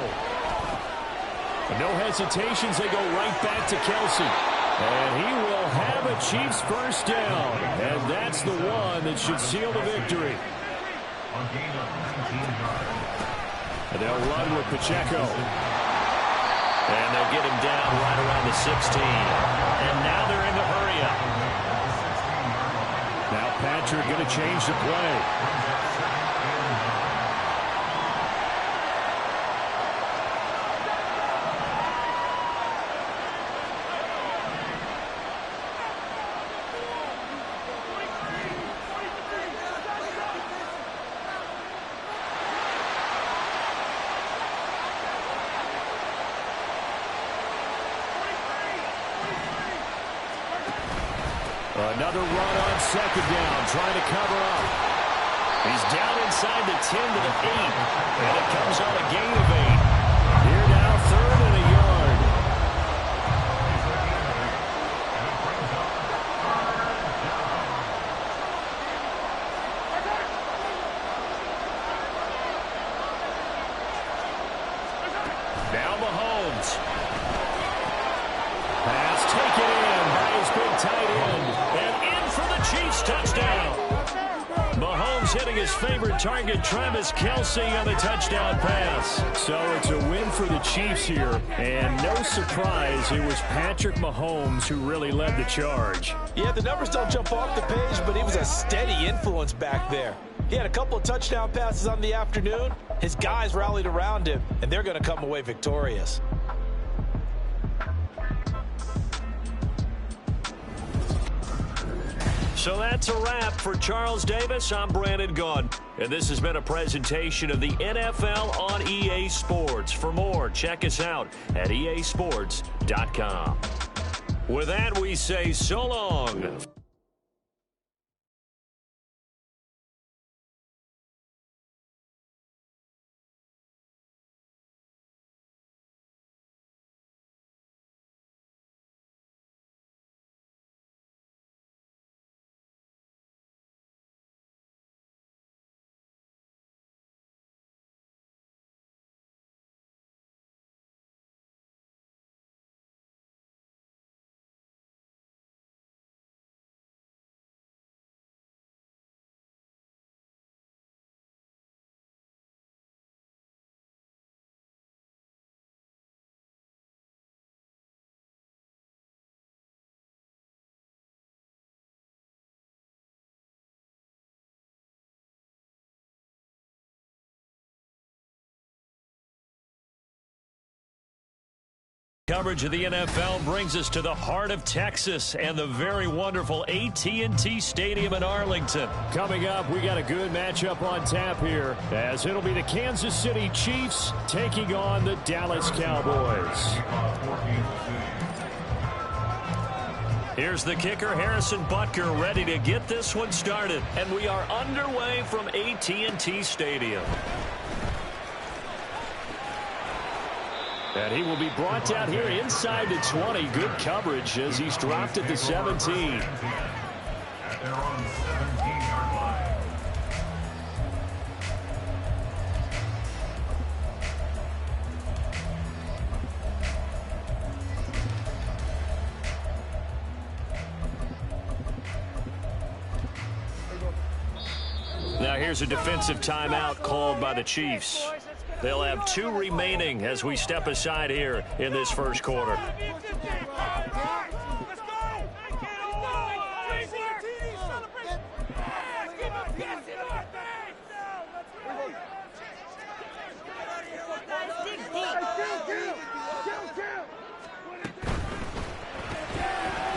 No hesitations. They go right back to Kelce. And he will have a Chiefs first down. And that's the one that should seal the victory. And they'll run with Pacheco. And they'll get him down right around the 16. And now they're in the hurry up. Now Patrick going to change the play. Another run on 2nd down, trying to cover up. He's down inside the 10 to the 8. And it comes on a gain of 8. Here now, 3rd and a yard. Now Mahomes. Pass taken in by his big tight end. And in for the Chiefs touchdown. Mahomes hitting his favorite target, Travis Kelce, on the touchdown pass. So it's a win for the Chiefs here. And no surprise, it was Patrick Mahomes who really led the charge. Yeah, the numbers don't jump off the page, but he was a steady influence back there. He had a couple of touchdown passes on the afternoon. His guys rallied around him, and they're going to come away victorious. So that's a wrap for Charles Davis. I'm Brandon Gaudin, and this has been a presentation of the NFL on EA Sports. For more, check us out at easports.com. With that, we say so long. Coverage of the NFL brings us to the heart of Texas and the very wonderful AT&T Stadium in Arlington. Coming up, we got a good matchup on tap here, as it'll be the Kansas City Chiefs taking on the Dallas Cowboys. Here's the kicker, Harrison Butker, ready to get this one started. And we are underway from AT&T Stadium. And he will be brought down here inside the 20. Good coverage as he's dropped at the 17. At their own 17-yard line. Now here's a defensive timeout called by the Chiefs. They'll have 2 remaining as we step aside here in this first quarter.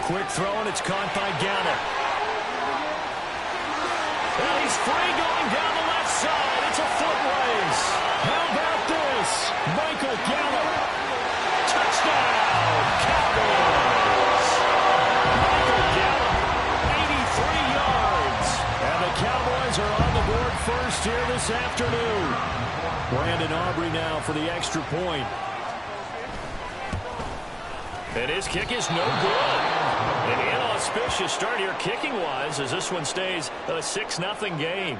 Quick throw, and it's caught by Gallup. And he's free going down the left side. It's a foot race. How about this? Michael Gallup. Touchdown, Cowboys. Michael Gallup, 83 yards. And the Cowboys are on the board first here this afternoon. Brandon Aubrey now for the extra point. And his kick is no good. An inauspicious start here kicking-wise as this one stays a 6-0 game.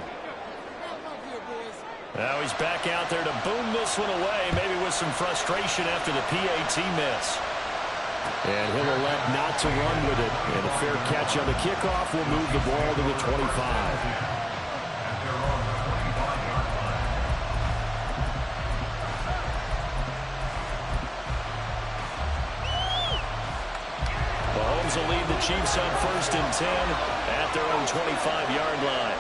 Now he's back out there to boom this one away, maybe with some frustration after the PAT miss. And he'll elect not to run with it. And a fair catch on the kickoff will move the ball to the 25. Mahomes will lead the Chiefs on 1st and 10 at their own 25-yard line.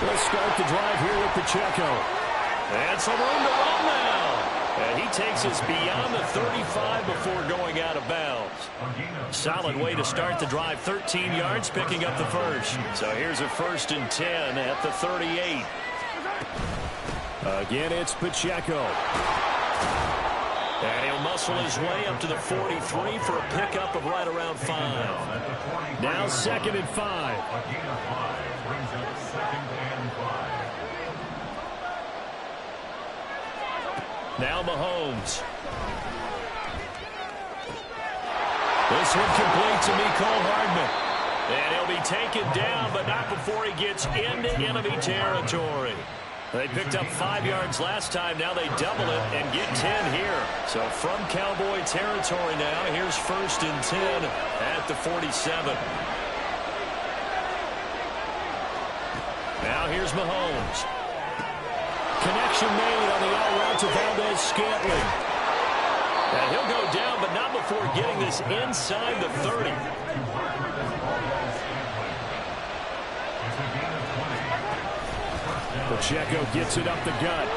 Let's start the drive here with Pacheco. And some room to run now. And he takes us beyond the 35 before going out of bounds. Solid way to start the drive. 13 yards, picking up the first. So here's a 1st and 10 at the 38. Again, it's Pacheco. And he'll muscle his way up to the 43 for a pickup of right around 5. Now 2nd and 5. Now Mahomes. This one complete to Mecole Hardman. And he'll be taken down, but not before he gets into enemy territory. They picked up 5 yards last time. Now they double it and get 10 here. So from Cowboy territory now, here's 1st and 10 at the 47. Now here's Mahomes. Connection made on the out route to Valdez-Scantling. And he'll go down, but not before getting this inside the 30. Pacheco gets it up the gut.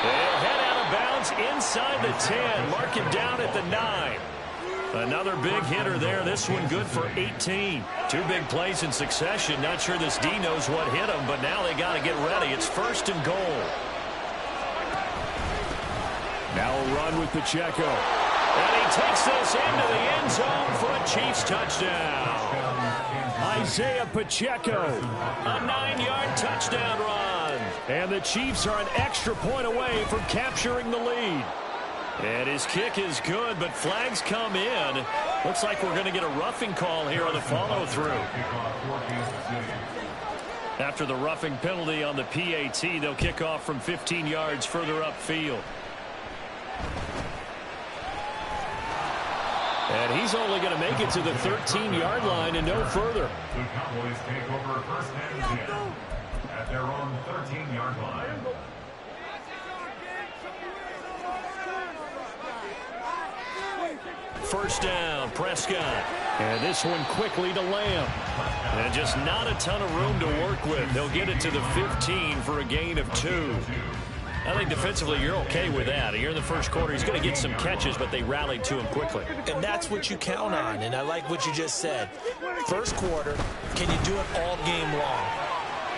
He'll head out of bounds inside the 10. Mark him down at the 9. Another big hitter there. This one good for 18. 2 big plays in succession. Not sure this D knows what hit him, but now they got to get ready. It's 1st and goal. Now a run with Pacheco. And he takes this into the end zone for a Chiefs touchdown. Isaiah Pacheco. A 9-yard touchdown run. And the Chiefs are an extra point away from capturing the lead. And his kick is good, but flags come in. Looks like we're going to get a roughing call here on the follow-through. After the roughing penalty on the PAT, they'll kick off from 15 yards further upfield. And he's only going to make it to the 13-yard line and no further. The Cowboys take over 1st and 10 at their own 13-yard line. First down, Prescott. And this one quickly to Lamb. And just not a ton of room to work with. He'll get it to the 15 for a gain of 2. I think defensively you're okay with that. Here in the first quarter, he's going to get some catches, but they rallied to him quickly. And that's what you count on, and I like what you just said. First quarter, can you do it all game long?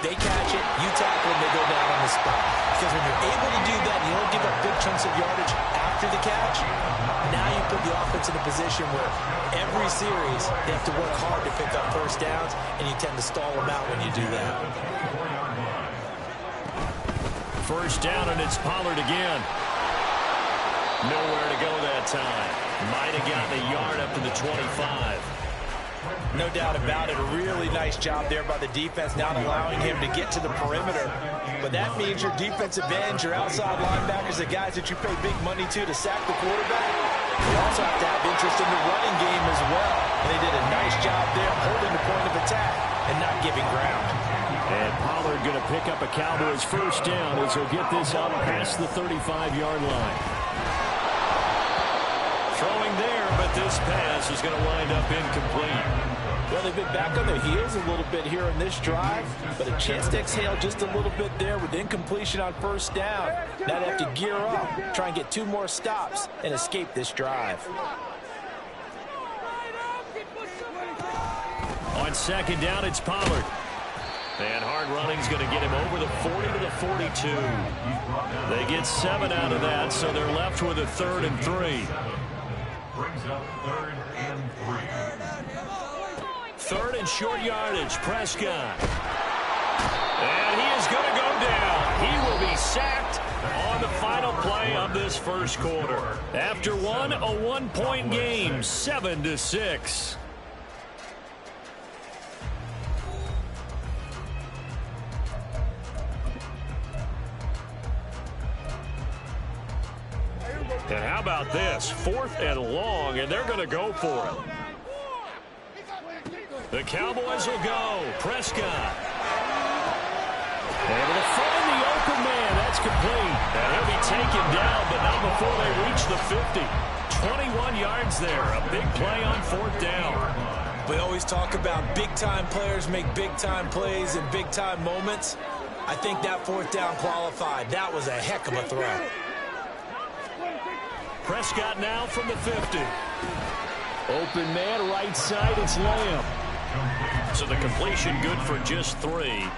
They catch it, you tackle them, they go down on the spot. Because when you're able to do that, and you don't give up big chunks of yardage after the catch, now you put the offense in a position where every series they have to work hard to pick up first downs, and you tend to stall them out when you do that. First down, and it's Pollard again. Nowhere to go that time. Might have gotten a yard up to the 25. No doubt about it. A really nice job there by the defense, not allowing him to get to the perimeter. But that means your defensive ends, your outside linebackers, the guys that you pay big money to sack the quarterback, they also have to have interest in the running game as well. And they did a nice job there holding the point of attack and not giving ground. And Pollard going to pick up a Cowboys first down as he'll get this up past the 35-yard line. Throwing there, but this pass is going to wind up incomplete. Well, they've been back on their heels a little bit here in this drive, but a chance to exhale just a little bit there with incompletion on first down. Now they have to gear up, try and get 2 more stops, and escape this drive. On second down, it's Pollard. And hard running is going to get him over the 40 to the 42. They get 7 out of that, so they're left with a 3rd and 3. Brings up 3rd and 3. 3rd and short yardage, Prescott. And he is going to go down. He will be sacked on the final play of this first quarter. After one, a 1-point game, 7-6. And how about this? 4th and long, and they're going to go for it. The Cowboys will go. Prescott. Able to find the open man. That's complete. And he'll be taken down, but not before they reach the 50. 21 yards there. A big play on 4th down. We always talk about big-time players make big-time plays in big-time moments. I think that 4th down qualified. That was a heck of a throw. Prescott now from the 50. Open man, right side, it's Lamb. So the completion good for just 3.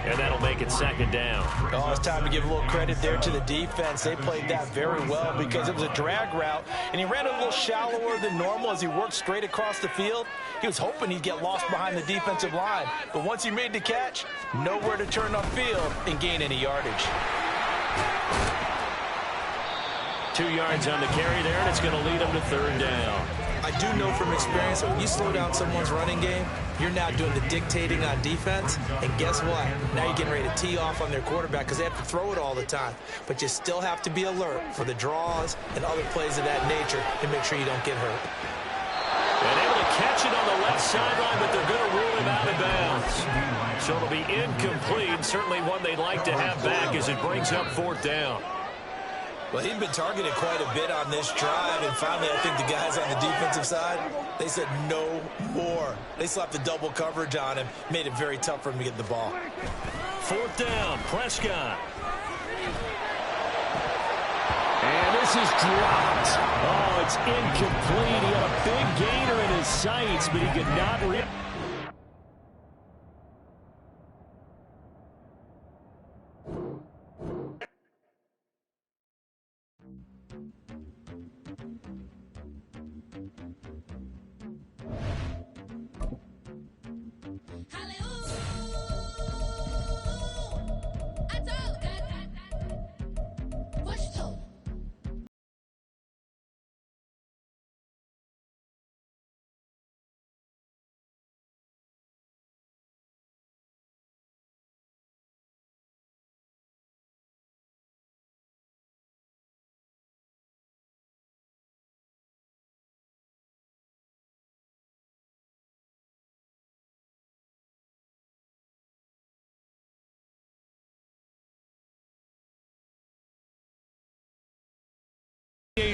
And that'll make it 2nd down. Oh, it's time to give a little credit there to the defense. They played that very well because it was a drag route, and he ran a little shallower than normal as he worked straight across the field. He was hoping he'd get lost behind the defensive line, but once he made the catch, nowhere to turn upfield and gain any yardage. 2 yards on the carry there, and it's going to lead them to 3rd down. I do know from experience that when you slow down someone's running game, you're now doing the dictating on defense. And guess what? Now you're getting ready to tee off on their quarterback because they have to throw it all the time. But you still have to be alert for the draws and other plays of that nature to make sure you don't get hurt. And able to catch it on the left sideline, but they're going to rule him out of bounds. So it'll be incomplete. Certainly one they'd like to have back as it brings up 4th down. Well, he'd been targeted quite a bit on this drive, and finally I think the guys on the defensive side, they said no more. They slapped the double coverage on him, made it very tough for him to get the ball. 4th down, Prescott. And this is dropped. Oh, it's incomplete. He had a big gainer in his sights, but he could not reach.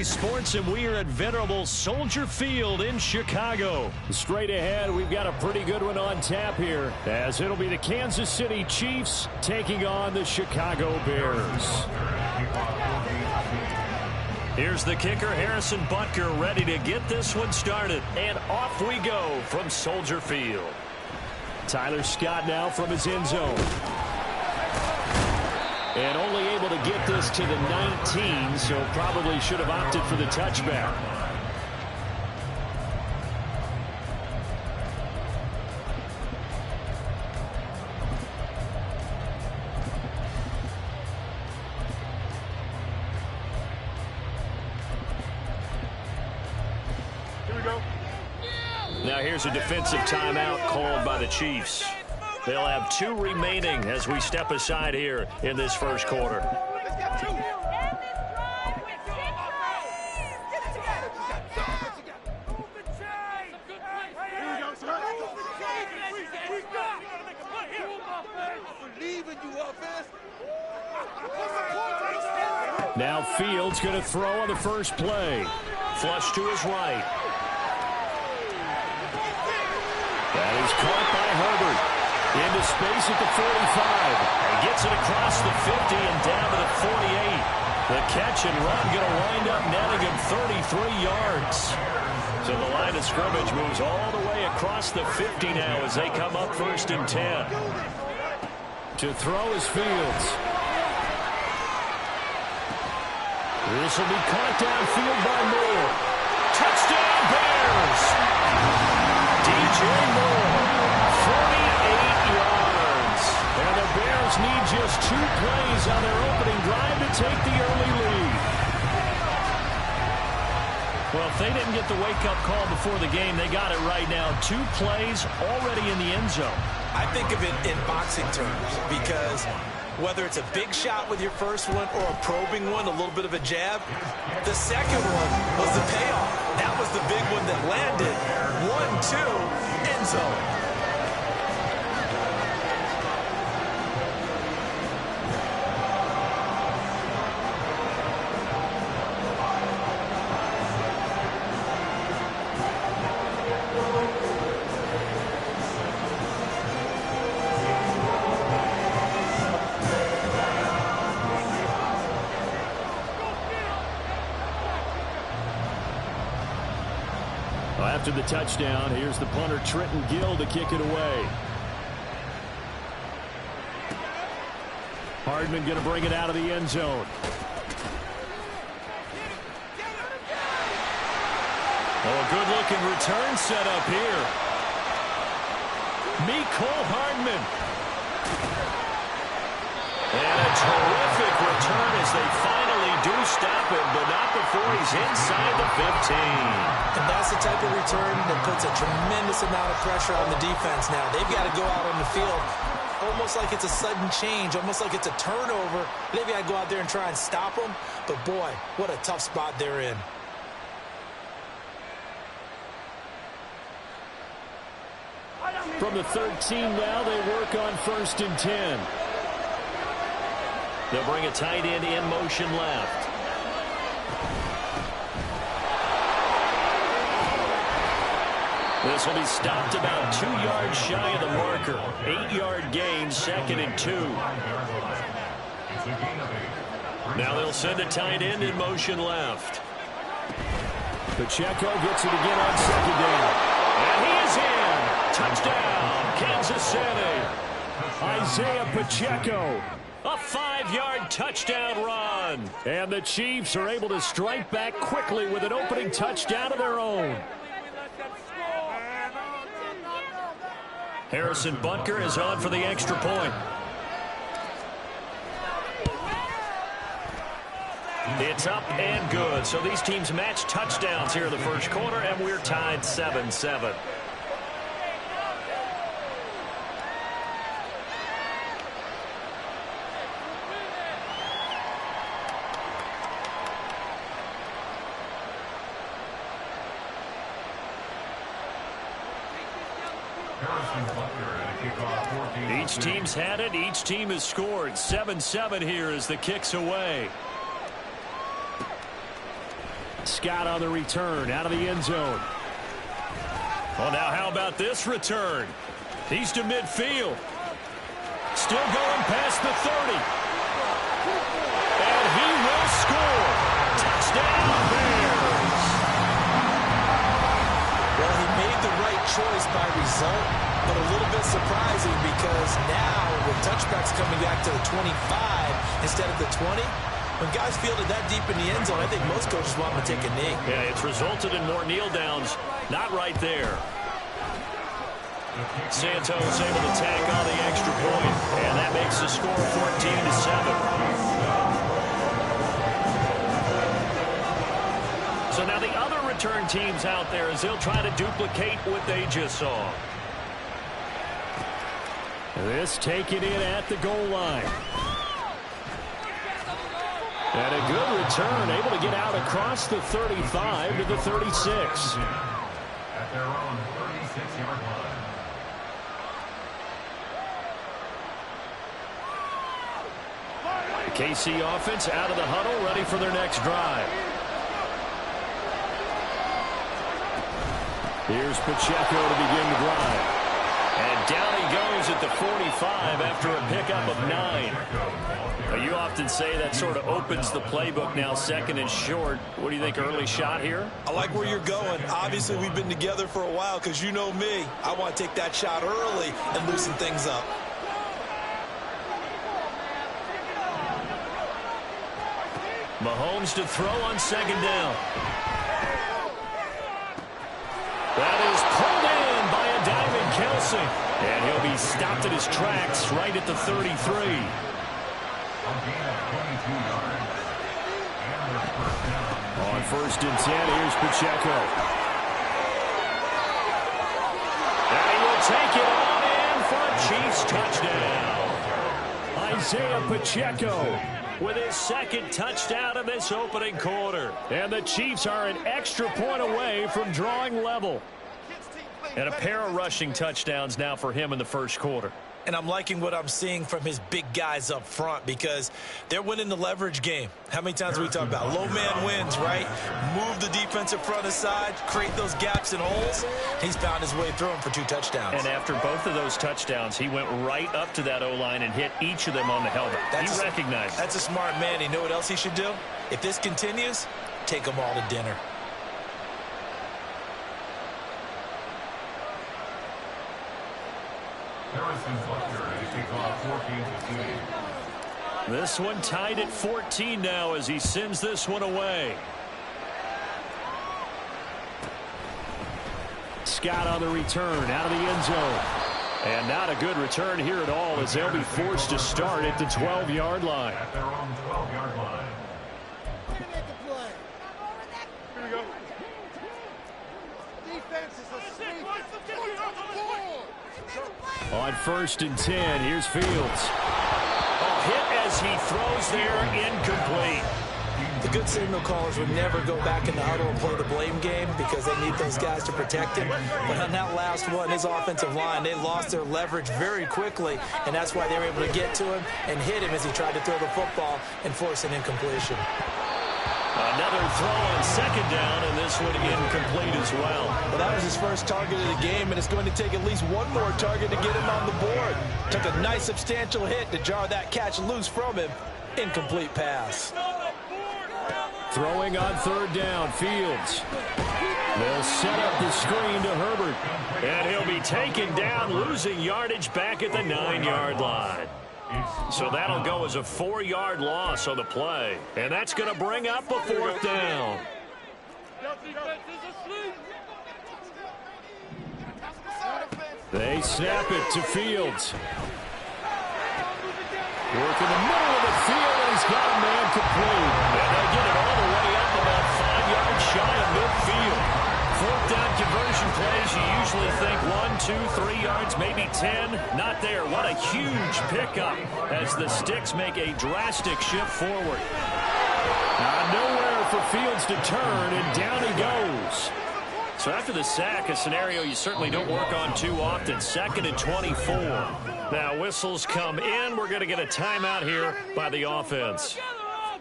Sports, and we are at venerable Soldier Field in Chicago. Straight ahead, we've got a pretty good one on tap here, as it'll be the Kansas City Chiefs taking on the Chicago Bears. Here's the kicker, Harrison Butker, ready to get this one started. And off we go from Soldier Field. Tyler Scott now from his end zone. And only able to get this to the 19, so probably should have opted for the touchback. Here we go. Now here's a defensive timeout called by the Chiefs. They'll have 2 remaining as we step aside here in this first quarter. Now Fields going to throw on the first play. Flush to his right. That is caught by Herbert. Into space at the 45. And gets it across the 50 and down to the 48. The catch and run going to wind up netting him 33 yards. So the line of scrimmage moves all the way across the 50 now as they come up 1st and 10. To throw is Fields. This will be caught downfield by Moore. Touchdown Bears! DJ Moore, 48 yards. And the Bears need just 2 plays on their opening drive to take the early lead. Well, if they didn't get the wake-up call before the game, they got it right now. 2 plays already in the end zone. I think of it in boxing terms because whether it's a big shot with your first one or a probing one, a little bit of a jab, the second one was the payoff. That was the big one that landed. 1-2, end zone. After the touchdown, here's the punter Trenton Gill to kick it away. Hardman going to bring it out of the end zone. Oh, a good-looking return set up here. Mecole Hardman. And a terrific return as they finally do stop him, but not before he's inside the 15. And that's the type of return that puts a tremendous amount of pressure on the defense now. They've got to go out on the field almost like it's a sudden change, almost like it's a turnover. They've got to go out there and try and stop them. But, boy, what a tough spot they're in. From the 13 now, they work on 1st and 10. They'll bring a tight end in motion left. This will be stopped about 2 yards shy of the marker. 8-yard gain, 2nd and 2. Now they'll send a tight end in motion left. Pacheco gets it again on 2nd down. And he is in. Touchdown, Kansas City. Isaiah Pacheco. A 5-yard touchdown run. And the Chiefs are able to strike back quickly with an opening touchdown of their own. Harrison Butker is on for the extra point. It's up and good. So these teams match touchdowns here in the first quarter, and we're tied 7-7. Each team's had it. Each team has scored. 7-7 here as the kick's away. Scott on the return out of the end zone. Well, now how about this return? He's to midfield. Still going past the 30. And he will score. Touchdown, Bears. Well, he made the right choice by result, but a little bit surprising because now with touchbacks coming back to the 25 instead of the 20, when guys field it that deep in the end zone, I think most coaches want them to take a knee. Yeah, it's resulted in more kneel downs. Not right there. Santos able to tack on the extra point, and that makes the score 14-7. So now the other return teams out there as they'll try to duplicate what they just saw. This taken in at the goal line. And a good return, able to get out across the 35 to the 36. At their own 36-yard line. KC offense out of the huddle, ready for their next drive. Here's Pacheco to begin the drive. And down he goes at the 45 after a pickup of 9. Now, you often say that sort of opens the playbook now, second and short. What do you think, early shot here? I like where you're going. Obviously, we've been together for a while because you know me. I want to take that shot early and loosen things up. Mahomes to throw on second down. That is pulled in by a diving Kelsey. And he'll be stopped at his tracks right at the 33. On first and 10, here's Pacheco. And he will take it on in for a Chiefs touchdown. Isaiah Pacheco With his second touchdown in this opening quarter. And the Chiefs are an extra point away from drawing level. And a pair of rushing touchdowns now for him in the first quarter. And I'm liking what I'm seeing from his big guys up front because they're winning the leverage game. How many times do we talk about low man wins, right? Move the defensive front aside, create those gaps and holes. He's found his way through them for 2 touchdowns. And after both of those touchdowns, he went right up to that O-line and hit each of them on the helmet. He recognized. That's a smart man. You know what else he should do? If this continues, take them all to dinner. This one tied at 14 now as he sends this one away. Scott on the return out of the end zone. And not a good return here at all as they'll be forced to start at the 12-yard line. At their own 12-yard line. On first and 10, here's Fields. Hit as he throws there, incomplete. The good signal callers would never go back in the huddle and play the blame game because they need those guys to protect him. But on that last one, his offensive line, they lost their leverage very quickly, and that's why they were able to get to him and hit him as he tried to throw the football and force an incompletion. Another throw on second down, and this one incomplete as well. Well, that was his first target of the game, and it's going to take at least one more target to get him on the board. Took a nice substantial hit to jar that catch loose from him. Incomplete pass. Throwing on third down, Fields. They'll set up the screen to Herbert. And he'll be taken down, losing yardage back at the 9-yard line. So that'll go as a 4-yard loss on the play. And that's going to bring up a 4th down. They snap it to Fields. Work in the middle of the field, and he's got a man complete. And they get it all the way up about 5 yards shy of midfield. 4th down conversion plays, you usually think 1, 2, 3 yards, maybe 10. Not there. What a huge pickup as the Sticks make a drastic shift forward. Nowhere for Fields to turn, and down he goes. So after the sack, a scenario you certainly don't work on too often. 2nd and 24. Now whistles come in. We're going to get a timeout here by the offense.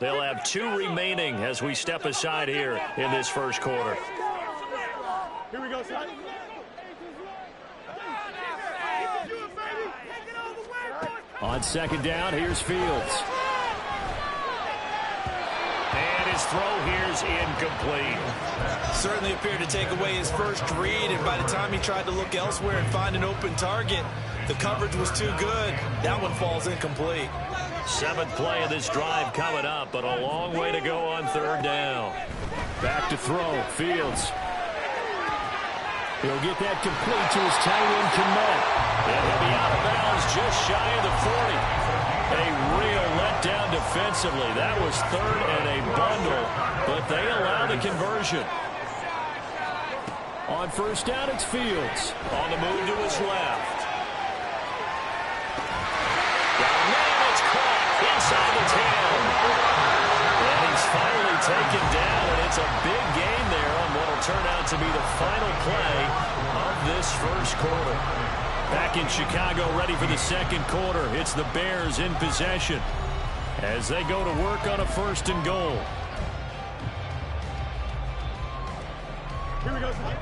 They'll have 2 remaining as we step aside here in this first quarter. Here we go, son. On second down, here's Fields. And his throw here's incomplete. Certainly appeared to take away his first read, and by the time he tried to look elsewhere and find an open target, the coverage was too good. That one falls incomplete. 7th play of this drive coming up, but a long way to go on 3rd down. Back to throw, Fields. He'll get that complete to his tight end, Kmet. And he'll be out of bounds just shy of the 40. A real letdown defensively. That was 3rd and a bundle, but they allow the conversion. On first down, it's Fields. On the move to his left. And it's caught inside the 10. And he's finally taken down, and it's a big gain there on what will turn out to be the final play of this first quarter. Back in Chicago, ready for the second quarter. It's the Bears in possession as they go to work on a 1st and goal. Here we go, son.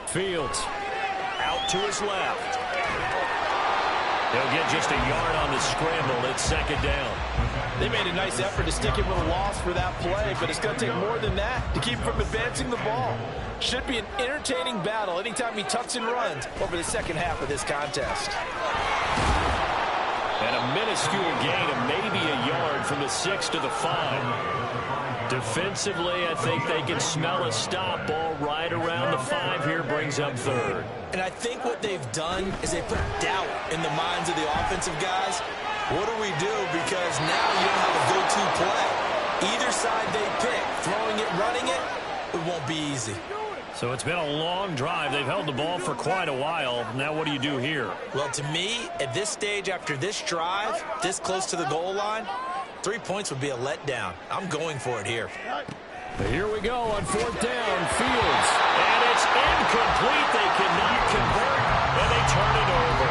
Fields out to his left. He'll get just a yard on the scramble. It's 2nd down. They made a nice effort to stick him with a loss for that play, but it's going to take more than that to keep him from advancing the ball. Should be an entertaining battle anytime he tucks and runs over the second half of this contest. And a minuscule gain of maybe a yard from the 6 to the 5. Defensively, I think they can smell a stop ball right around the 5 here, brings up 3rd. And I think what they've done is they put doubt in the minds of the offensive guys. What do we do? Because now you don't have a go-to play. Either side they pick, throwing it, running it, it won't be easy. So it's been a long drive. They've held the ball for quite a while. Now what do you do here? Well, to me, at this stage after this drive, this close to the goal line, 3 points would be a letdown. I'm going for it here. Here we go on 4th down, Fields. And it's incomplete. They cannot convert, and they turn it over.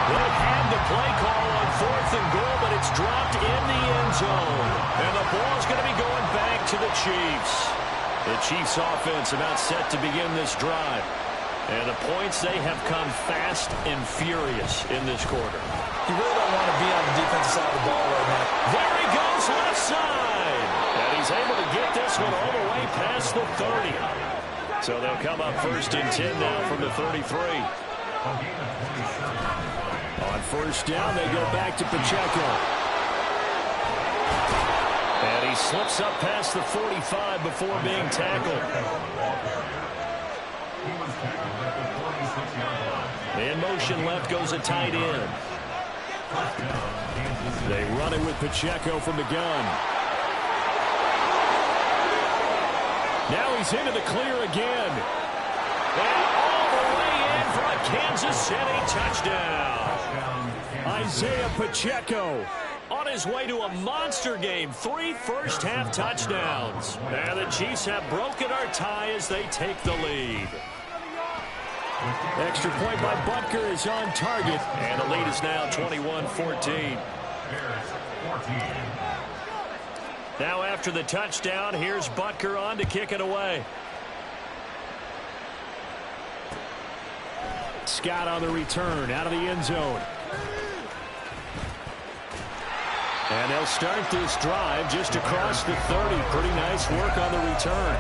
They had the play call on 4th and goal, but it's dropped in the end zone. And the ball's going to be going back to the Chiefs. The Chiefs offense about set to begin this drive. And the points, they have come fast and furious in this quarter. You really don't want to be on the defensive side of the ball right now. There he goes, left side. And he's able to get this one all the way past the 30. So they'll come up 1st and 10 now from the 33. On 1st down, they go back to Pacheco. And he slips up past the 45 before being tackled. In motion left goes a tight end. They run it with Pacheco from the gun. Now he's into the clear again. And all the way in for a Kansas City touchdown. Isaiah Pacheco on his way to a monster game. 3 first-half touchdowns. And the Chiefs have broken our tie as they take the lead. Extra point by Butker is on target. And the lead is now 21-14. Now after the touchdown, here's Butker on to kick it away. Scott on the return out of the end zone. And they'll start this drive just across the 30. Pretty nice work on the return.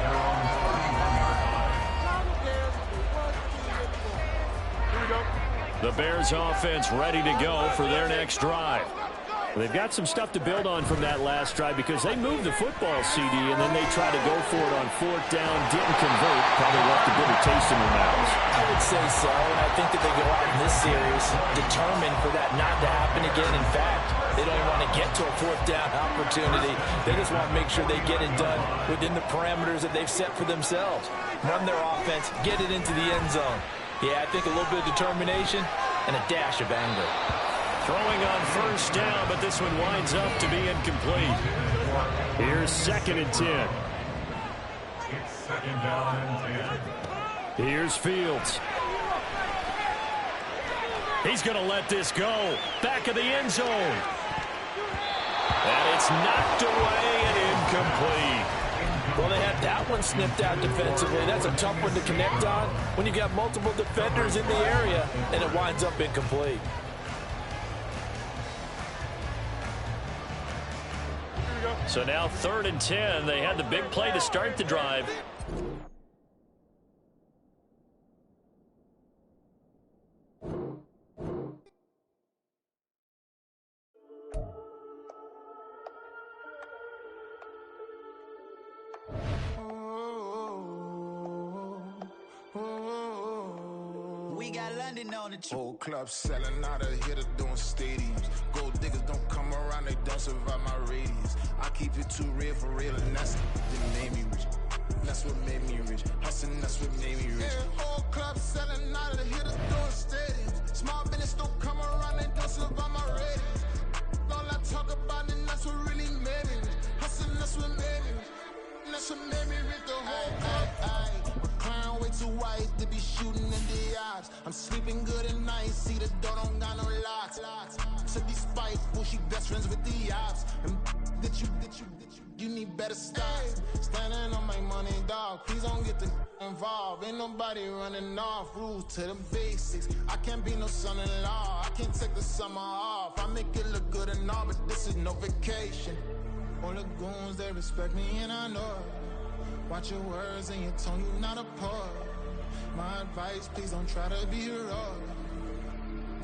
The Bears offense ready to go for their next drive. They've got some stuff to build on from that last drive because they moved the football, CD, and then they tried to go for it on 4th down, didn't convert, probably left a bitter taste in their mouths. I would say so, and I think that they go out in this series determined for that not to happen again. In fact, they don't even want to get to a 4th down opportunity. They just want to make sure they get it done within the parameters that they've set for themselves. Run their offense, get it into the end zone. Yeah, I think a little bit of determination and a dash of anger. Throwing on 1st down, but this one winds up to be incomplete. Here's 2nd and 10. It's 2nd down and 10. Here's Fields. He's going to let this go. Back of the end zone. And it's knocked away and incomplete. Well, they had that one snipped out defensively. That's a tough one to connect on when you got multiple defenders in the area, and it winds up incomplete. So now 3rd and 10. They had the big play to start the drive. We got London on the whole club selling out of hitter doing stadiums. Gold diggers don't come around, they don't survive my radius. I keep it too real for real, and that's what made me rich. That's what made me rich. Hustling, that's what made me rich. Yeah, whole club selling out of hitters doing stadiums. Small business don't come around, they don't survive my radius. All I talk about, and that's what really made me rich. Hustling, that's what made me rich. That's what made me rich. The whole club. McLaren way too white to be shooting in the odds. I'm sleeping good at night, see the door don't got no locks. To be spiteful, she best friends with the ops. And you need better stop. Standing on my money, dog. Please don't get the involved. Ain't nobody running off. Rules to the basics. I can't be no son-in-law. I can't take the summer off. I make it look good and all, but this is no vacation. All the goons, they respect me and I know it. Watch your words and your tone, you not a poet. My advice, please don't try to be heroic.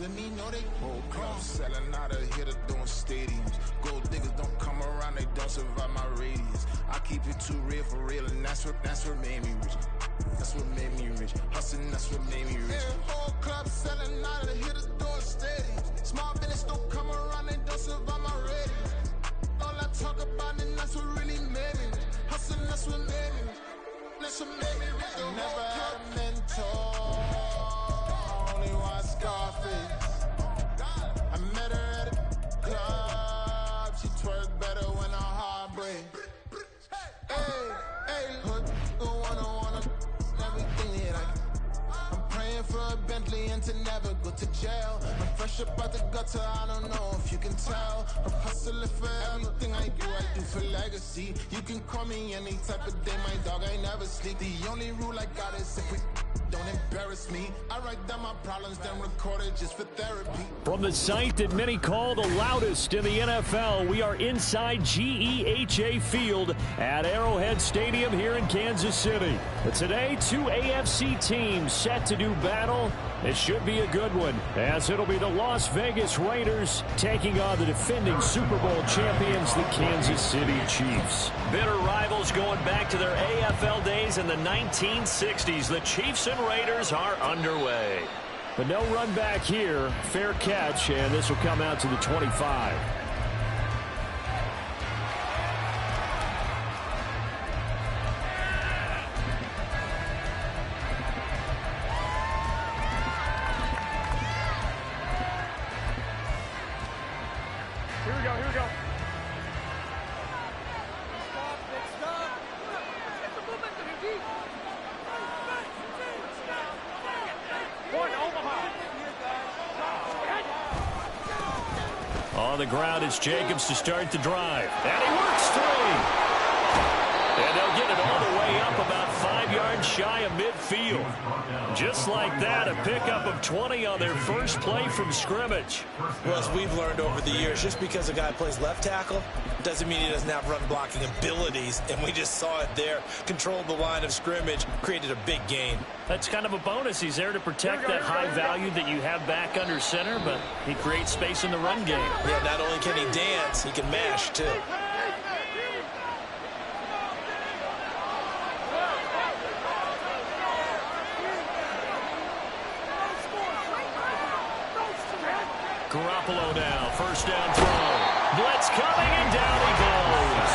Let me know they whole club selling out of hitter doing stadiums. Gold diggers don't come around, they don't survive my radius. I keep it too real for real, and that's what made me rich. That's what made me rich. Hustling, that's what made me rich. Yeah, whole club selling out of hitters doing stadiums. Small business don't come around, they don't survive my radius. All I talk about, and that's what really made me rich. Hustling, that's what made me rich. That's what made me rich. I never had a mentor. Only watch Scarface. I met her at a club. She twerk better when her heart breaks. Hey, hood wanna everything that I'm praying for a Bentley and to never go to jail. I'm fresh up out the gutter, I don't know if you can tell. I'm hustling for everything I do for legacy. You can call me any type of day, my dog, I never sleep. The only rule I got is if we don't embarrass me. I write down my problems, then record it just for therapy. From the site that many call the loudest in the NFL, we are inside GEHA Field at Arrowhead Stadium here in Kansas City. But today, two AFC teams set to do battle. It should be a good one, as it'll be the Las Vegas Raiders taking on the defending Super Bowl champions, the Kansas City Chiefs. Bitter rivals going back to their AFL days in the 1960s. The Chiefs and Raiders are underway. But no run back here. Fair catch, and this will come out to the 25. Here we go. On the ground, it's Jacobs to start the drive. And he works three. And they'll get it all the way up about 5 yards shy of midfield. Just like that, a pickup of 20 on their first play from scrimmage. Well, as we've learned over the years, just because a guy plays left tackle doesn't mean he doesn't have run blocking abilities. And we just saw it there. Controlled the line of scrimmage, created a big gain. That's kind of a bonus. He's there to protect that high value that you have back under center, but he creates space in the run game. Yeah, not only can he dance, he can mash, too. Garoppolo now, first down throw. Blitz coming, and down he goes.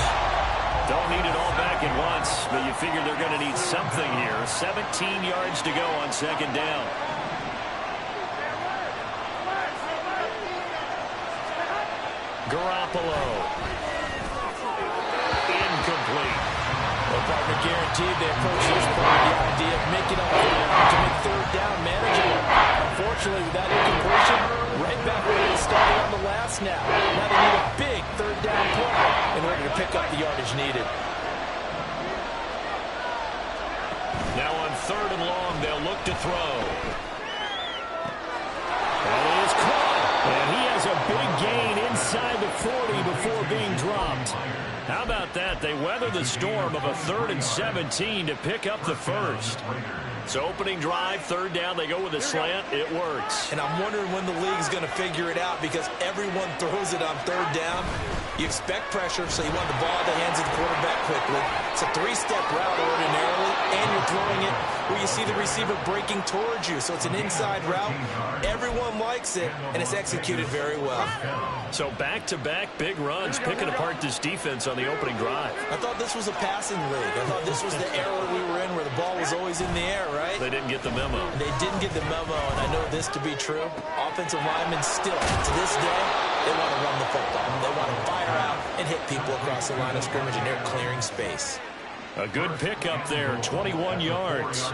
Don't need it all back at once, but you figure they're going to need something here. 17 yards to go on second down. Garoppolo. Incomplete. Well, partner, guaranteed they approach this part with the idea of making up ground to make third down manageable. Unfortunately, with that incompletion, right back where they started on the last snap. Now they need a big third down play in order to pick up the yardage needed. Now on 3rd and long, they'll look to throw. That is caught. And he has a big gain inside the 40 before being dropped. How about that? They weather the storm of a 3rd and 17 to pick up the first. So opening drive, 3rd down, they go with a slant. It works. And I'm wondering when the league's going to figure it out because everyone throws it on 3rd down. You expect pressure, so you want the ball in the hands of the quarterback quickly. It's a 3-step route ordinarily, and you're throwing it where you see the receiver breaking towards you. So it's an inside route. Everyone likes it, and it's executed very well. So back-to-back big runs, picking apart this defense on the opening drive. I thought this was a passing league. I thought this was the era we were in where the ball was always in the air, right? They didn't get the memo. They didn't get the memo, and I know this to be true. Offensive linemen still, to this day, they want to run the football. They want to fire out and hit people across the line of scrimmage, and they're clearing space. A good pickup there, 21 yards.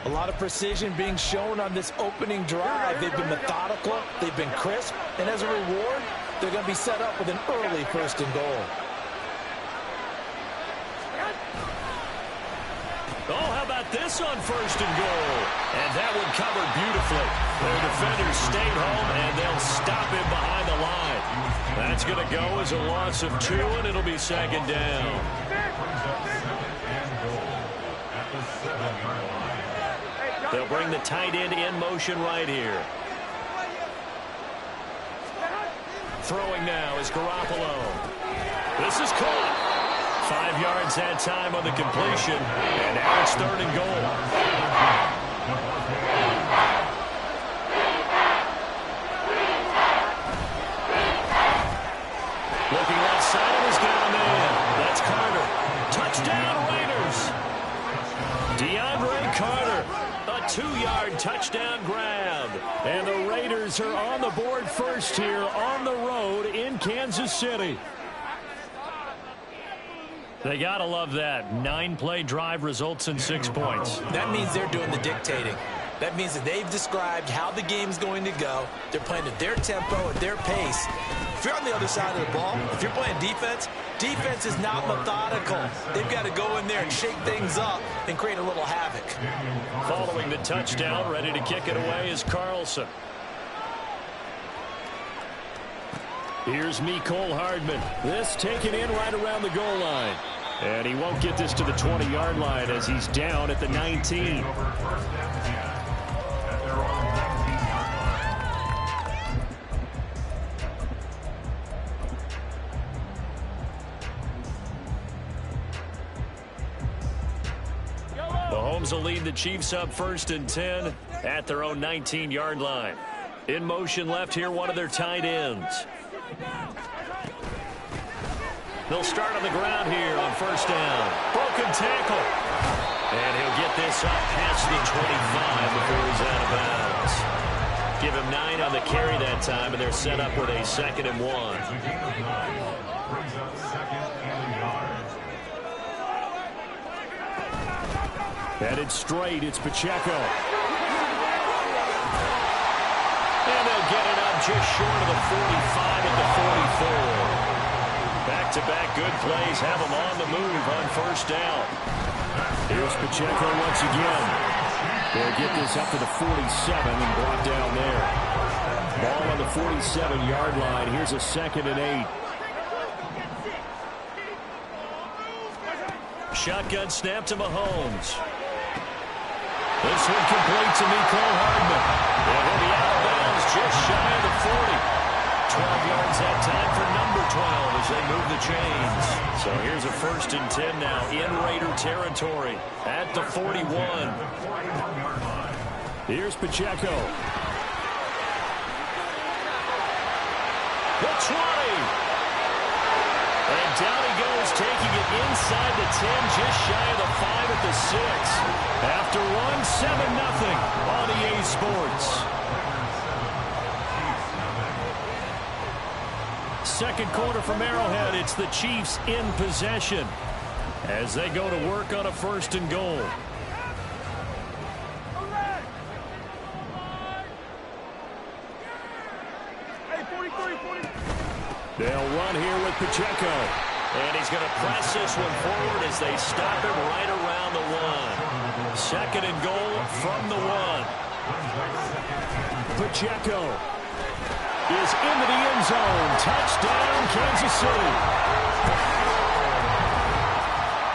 A lot of precision being shown on this opening drive. They've been methodical, they've been crisp, and as a reward, they're going to be set up with an early 1st and goal. Oh, how about this on 1st and goal? And that one covered beautifully. Their defenders stayed home, and they'll stop him behind the line. That's going to go as a loss of 2, and it'll be 2nd down. They'll bring the tight end in motion right here. Throwing now is Garoppolo. This is caught. 5 yards that time on the completion. And now it's 3rd and goal. Looking left side of his got a man. That's Carter. Touchdown Raiders. DeAndre Carter. A 2-yard touchdown grab. And the Raiders are on the board first here on the road in Kansas City. They got to love that. 9-play drive results in 6 points. That means they're doing the dictating. That means that they've described how the game's going to go. They're playing at their tempo, at their pace. If you're on the other side of the ball, if you're playing defense, defense is not methodical. They've got to go in there and shake things up and create a little havoc. Following the touchdown, ready to kick it away is Carlson. Here's Mecole Hardman. This taken in right around the goal line. And he won't get this to the 20-yard line as he's down at the 19. Mahomes will lead the Chiefs up 1st and 10 at their own 19-yard line. In motion left here, one of their tight ends. They'll start on the ground here on 1st down. Broken tackle. And he'll get this up past the 25 before he's out of bounds. Give him 9 on the carry that time, and they're set up with a 2nd and 1. Headed straight, it's Pacheco. And they'll get it up just short of the 45 at the 44. Back-to-back good plays have them on the move on 1st down. Here's Pacheco once again. They'll get this up to the 47 and brought down there. Ball on the 47-yard line. Here's a 2nd and 8. Shotgun snap to Mahomes. This one complete to Mecole Hardman. And he'll be out of bounds just shy of the 40. 12 yards that time for number 12 as they move the chains. So here's a 1st and 10 now in Raider territory at the 41. Here's Pacheco. The 20. And down he goes, taking it inside the 10, just shy of the 5 at the 6. After one, 7-0 on EA Sports. Second quarter from Arrowhead, it's the Chiefs in possession as they go to work on a 1st and goal. They'll run here with Pacheco. And he's going to press this one forward as they stop him right around the 1. Second and goal from the 1. Pacheco is into the end zone. Touchdown, Kansas City.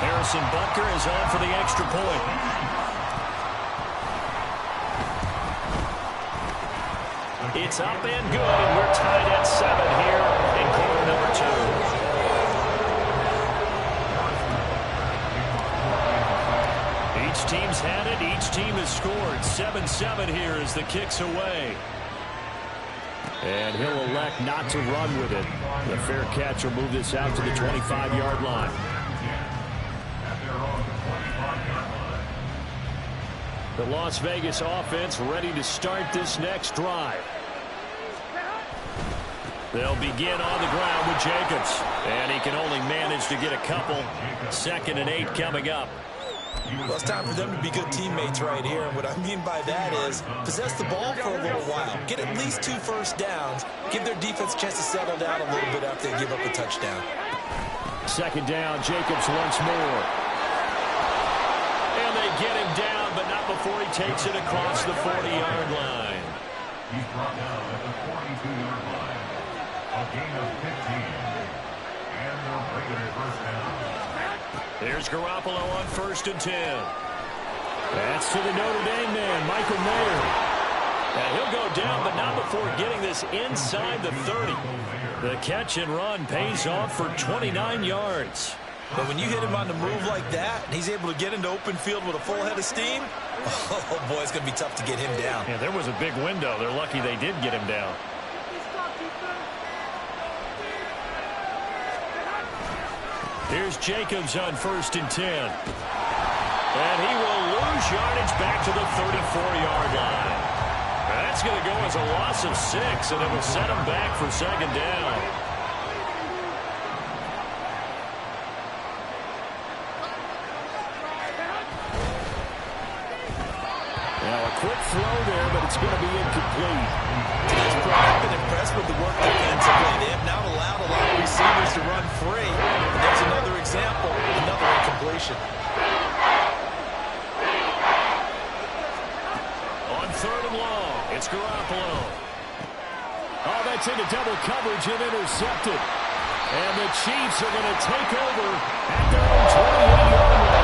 Harrison Butker is on for the extra point. It's up and good, and we're tied at 7 here in quarter number 2. Each team's had it. Each team has scored. 7-7 here as the kick's away. And he'll elect not to run with it. The fair catch will move this out to the 25-yard line. The Las Vegas offense ready to start this next drive. They'll begin on the ground with Jacobs. And he can only manage to get a couple. 2nd and 8 coming up. Well, it's time for them to be good teammates right here. And what I mean by that is possess the ball for a little while. Get at least 2 first downs. Give their defense a chance to settle down a little bit after they give up a touchdown. 2nd down, Jacobs once more. And they get him down, but not before he takes it across the 40-yard line. He's brought down at the 42-yard line. A gain of 15. And they'll bring it at first down. Here's Garoppolo on 1st and 10. That's to the Notre Dame man, Michael Mayer. And he'll go down, but not before getting this inside the 30. The catch and run pays off for 29 yards. But when you hit him on the move like that, and he's able to get into open field with a full head of steam, oh boy, it's going to be tough to get him down. Yeah, there was a big window. They're lucky they did get him down. Here's Jacobs on 1st and 10. And he will lose yardage back to the 34-yard line. That's going to go as a loss of 6, and it will set him back for 2nd down. Now a quick throw there, but it's going to be incomplete. I've been impressed with the work defensively. They have now allowed a lot of receivers to run free. There's another example, another incompletion. On 3rd and long, it's Garoppolo. Oh, that's into double coverage and intercepted. And the Chiefs are going to take over at their own 28-yard line.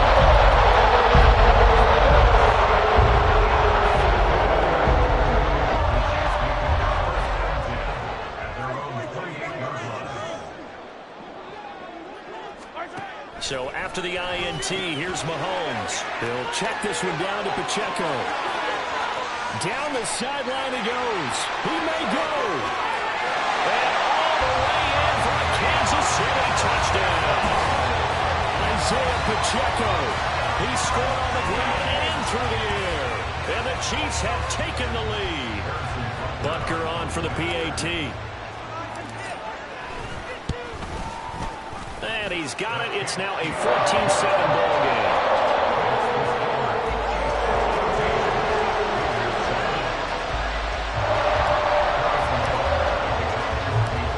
So after the INT, here's Mahomes. He'll check this one down to Pacheco. Down the sideline he goes. He may go. And all the way in for a Kansas City touchdown. Isaiah Pacheco. He scored on the ground and through the air. And the Chiefs have taken the lead. Butker on for the PAT. And he's got it. It's now a 14-7 ball game.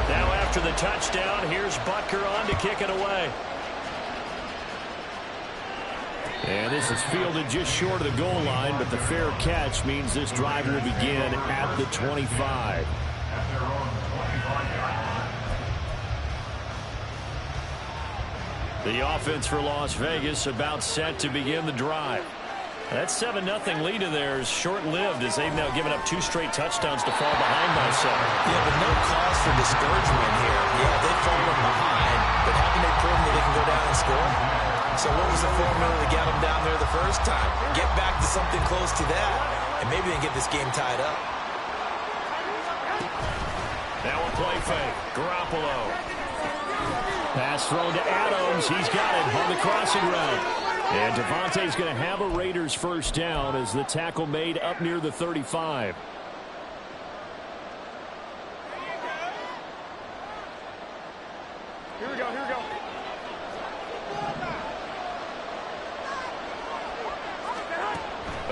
Now after the touchdown, here's Butker on to kick it away. And this is fielded just short of the goal line, but the fair catch means this drive will begin at the 25. The offense for Las Vegas about set to begin the drive. That 7-0 lead of theirs short-lived as they've now given up 2 straight touchdowns to fall behind by 7. Yeah, but no cause for discouragement here. Yeah, they've fallen behind, but haven't they proven that they can go down and score? So what was the formula to get them down there the first time? Get back to something close to that, and maybe they get this game tied up. Now a play fake. Garoppolo. Pass thrown to Adams. He's got it on the crossing route. And Devontae's going to have a Raiders first down as the tackle made up near the 35. Here we go, here we go.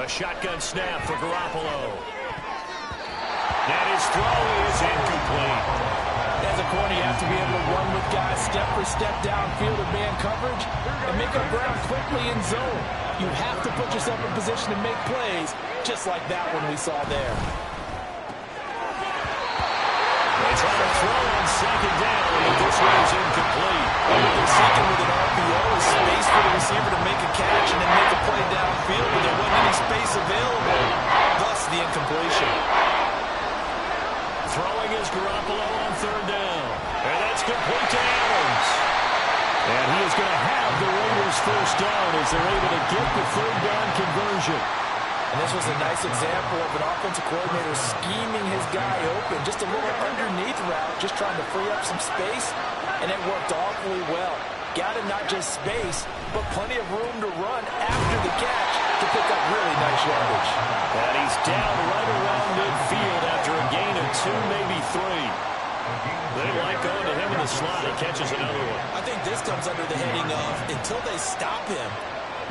A shotgun snap for Garoppolo. And his throw is incomplete. As a corner, you have to be able to run with guys step for step downfield in man coverage and make up ground quickly in zone. You have to put yourself in position to make plays, just like that one we saw there. They try to throw on second down, but this one is incomplete. What they're seeking with an RPO is space for the receiver to make a catch and then make a play downfield, but there wasn't any space available, thus the incompletion. Throwing is Garoppolo on third down. And that's complete to Adams. And he is going to have the Raiders first down as they're able to get the third down conversion. And this was a nice example of an offensive coordinator scheming his guy open. Just a little underneath route, just trying to free up some space. And it worked awfully well. Got him not just space, but plenty of room to run after the catch to pick up really nice yardage. And he's down right around midfield after a gain of 2, maybe 3. They like going to him in the slot. He catches another one. I think this comes under the heading of until they stop him,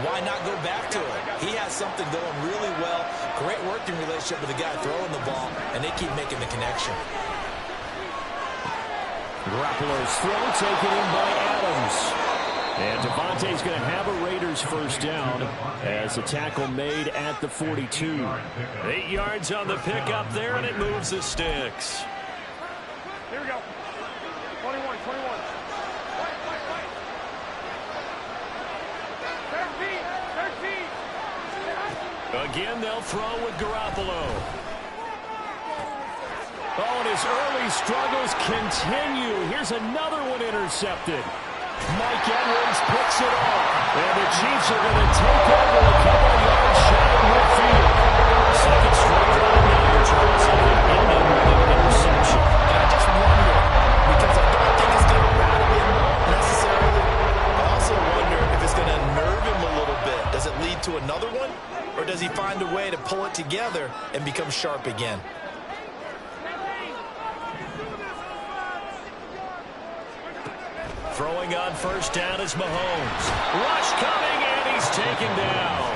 why not go back to it? He has something going really well. Great working relationship with the guy throwing the ball, and they keep making the connection. Garoppolo's throw taken in by Adams. And Devontae's going to have a Raiders first down as a tackle made at the 42. 8 yards on the pickup there, and it moves the sticks. Here we go. 21, 21. Wait. 13 feet. Again, they'll throw with Garoppolo. Oh, and his early struggles continue. Here's another one intercepted. Mike Edwards picks it off. And the Chiefs are going to take over a couple of yards shy of midfield. Second straight drive now, Charles. Ending with an interception. And I just wonder, because I don't think it's going to rattle him necessarily, I also wonder if it's going to nerve him a little bit. Does it lead to another one? Or does he find a way to pull it together and become sharp again? Throwing on first down is Mahomes. Rush coming, and he's taken down.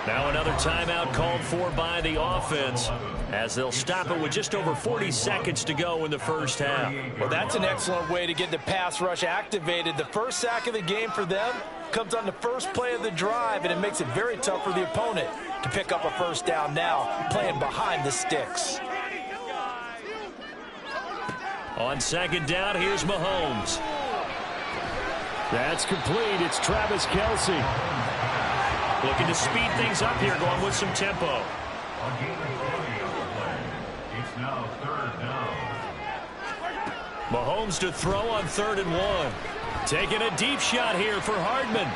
Now another timeout called for by the offense as they'll stop it with just over 40 seconds to go in the first half. Well, that's an excellent way to get the pass rush activated. The first sack of the game for them comes on the first play of the drive, and it makes it very tough for the opponent to pick up a first down now, playing behind the sticks. On second down, here's Mahomes. That's complete. It's Travis Kelce. Looking to speed things up here, going with some tempo. It's now third down. Mahomes to throw on 3rd and 1. Taking a deep shot here for Hardman.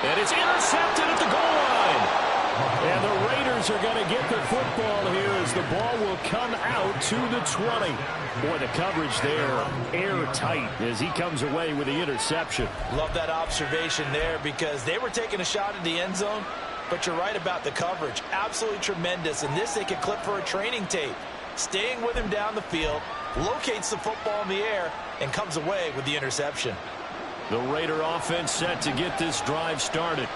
And it's intercepted at the goal line. And the Raiders are going to get the football here as the ball will come out to the 20. Boy, the coverage there airtight as he comes away with the interception. Love that observation there because they were taking a shot at the end zone, but you're right about the coverage. Absolutely tremendous. And this they could clip for a training tape. Staying with him down the field, locates the football in the air, and comes away with the interception. The Raider offense set to get this drive started.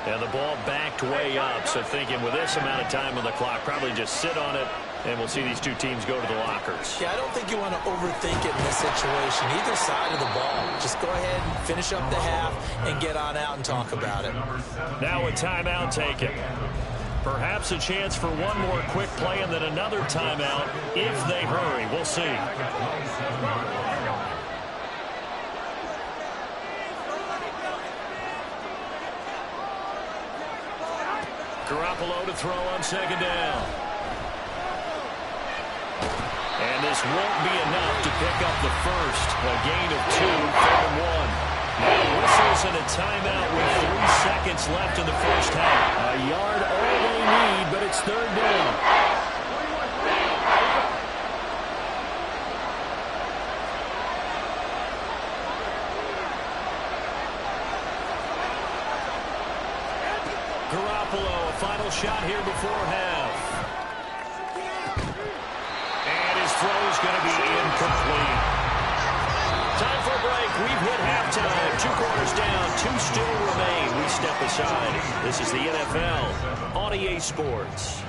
And the ball backed way up, so thinking with this amount of time on the clock, probably just sit on it, and we'll see these two teams go to the lockers. Yeah, I don't think you want to overthink it in this situation. Either side of the ball. Just go ahead and finish up the half and get on out and talk about it. Now a timeout taken. Perhaps a chance for one more quick play and then another timeout if they hurry. We'll see. Garoppolo to throw on second down. And this won't be enough to pick up the first. A gain of 2, 3rd and 1. Now whistles and a timeout with 3 seconds left in the first half. A yard all they need, but it's 3rd down. Garoppolo, a final shot here before half. And his throw is going to be incomplete. Time for a break. We've hit halftime. 2 quarters down, 2 still remain. We step aside. This is the NFL on EA Sports.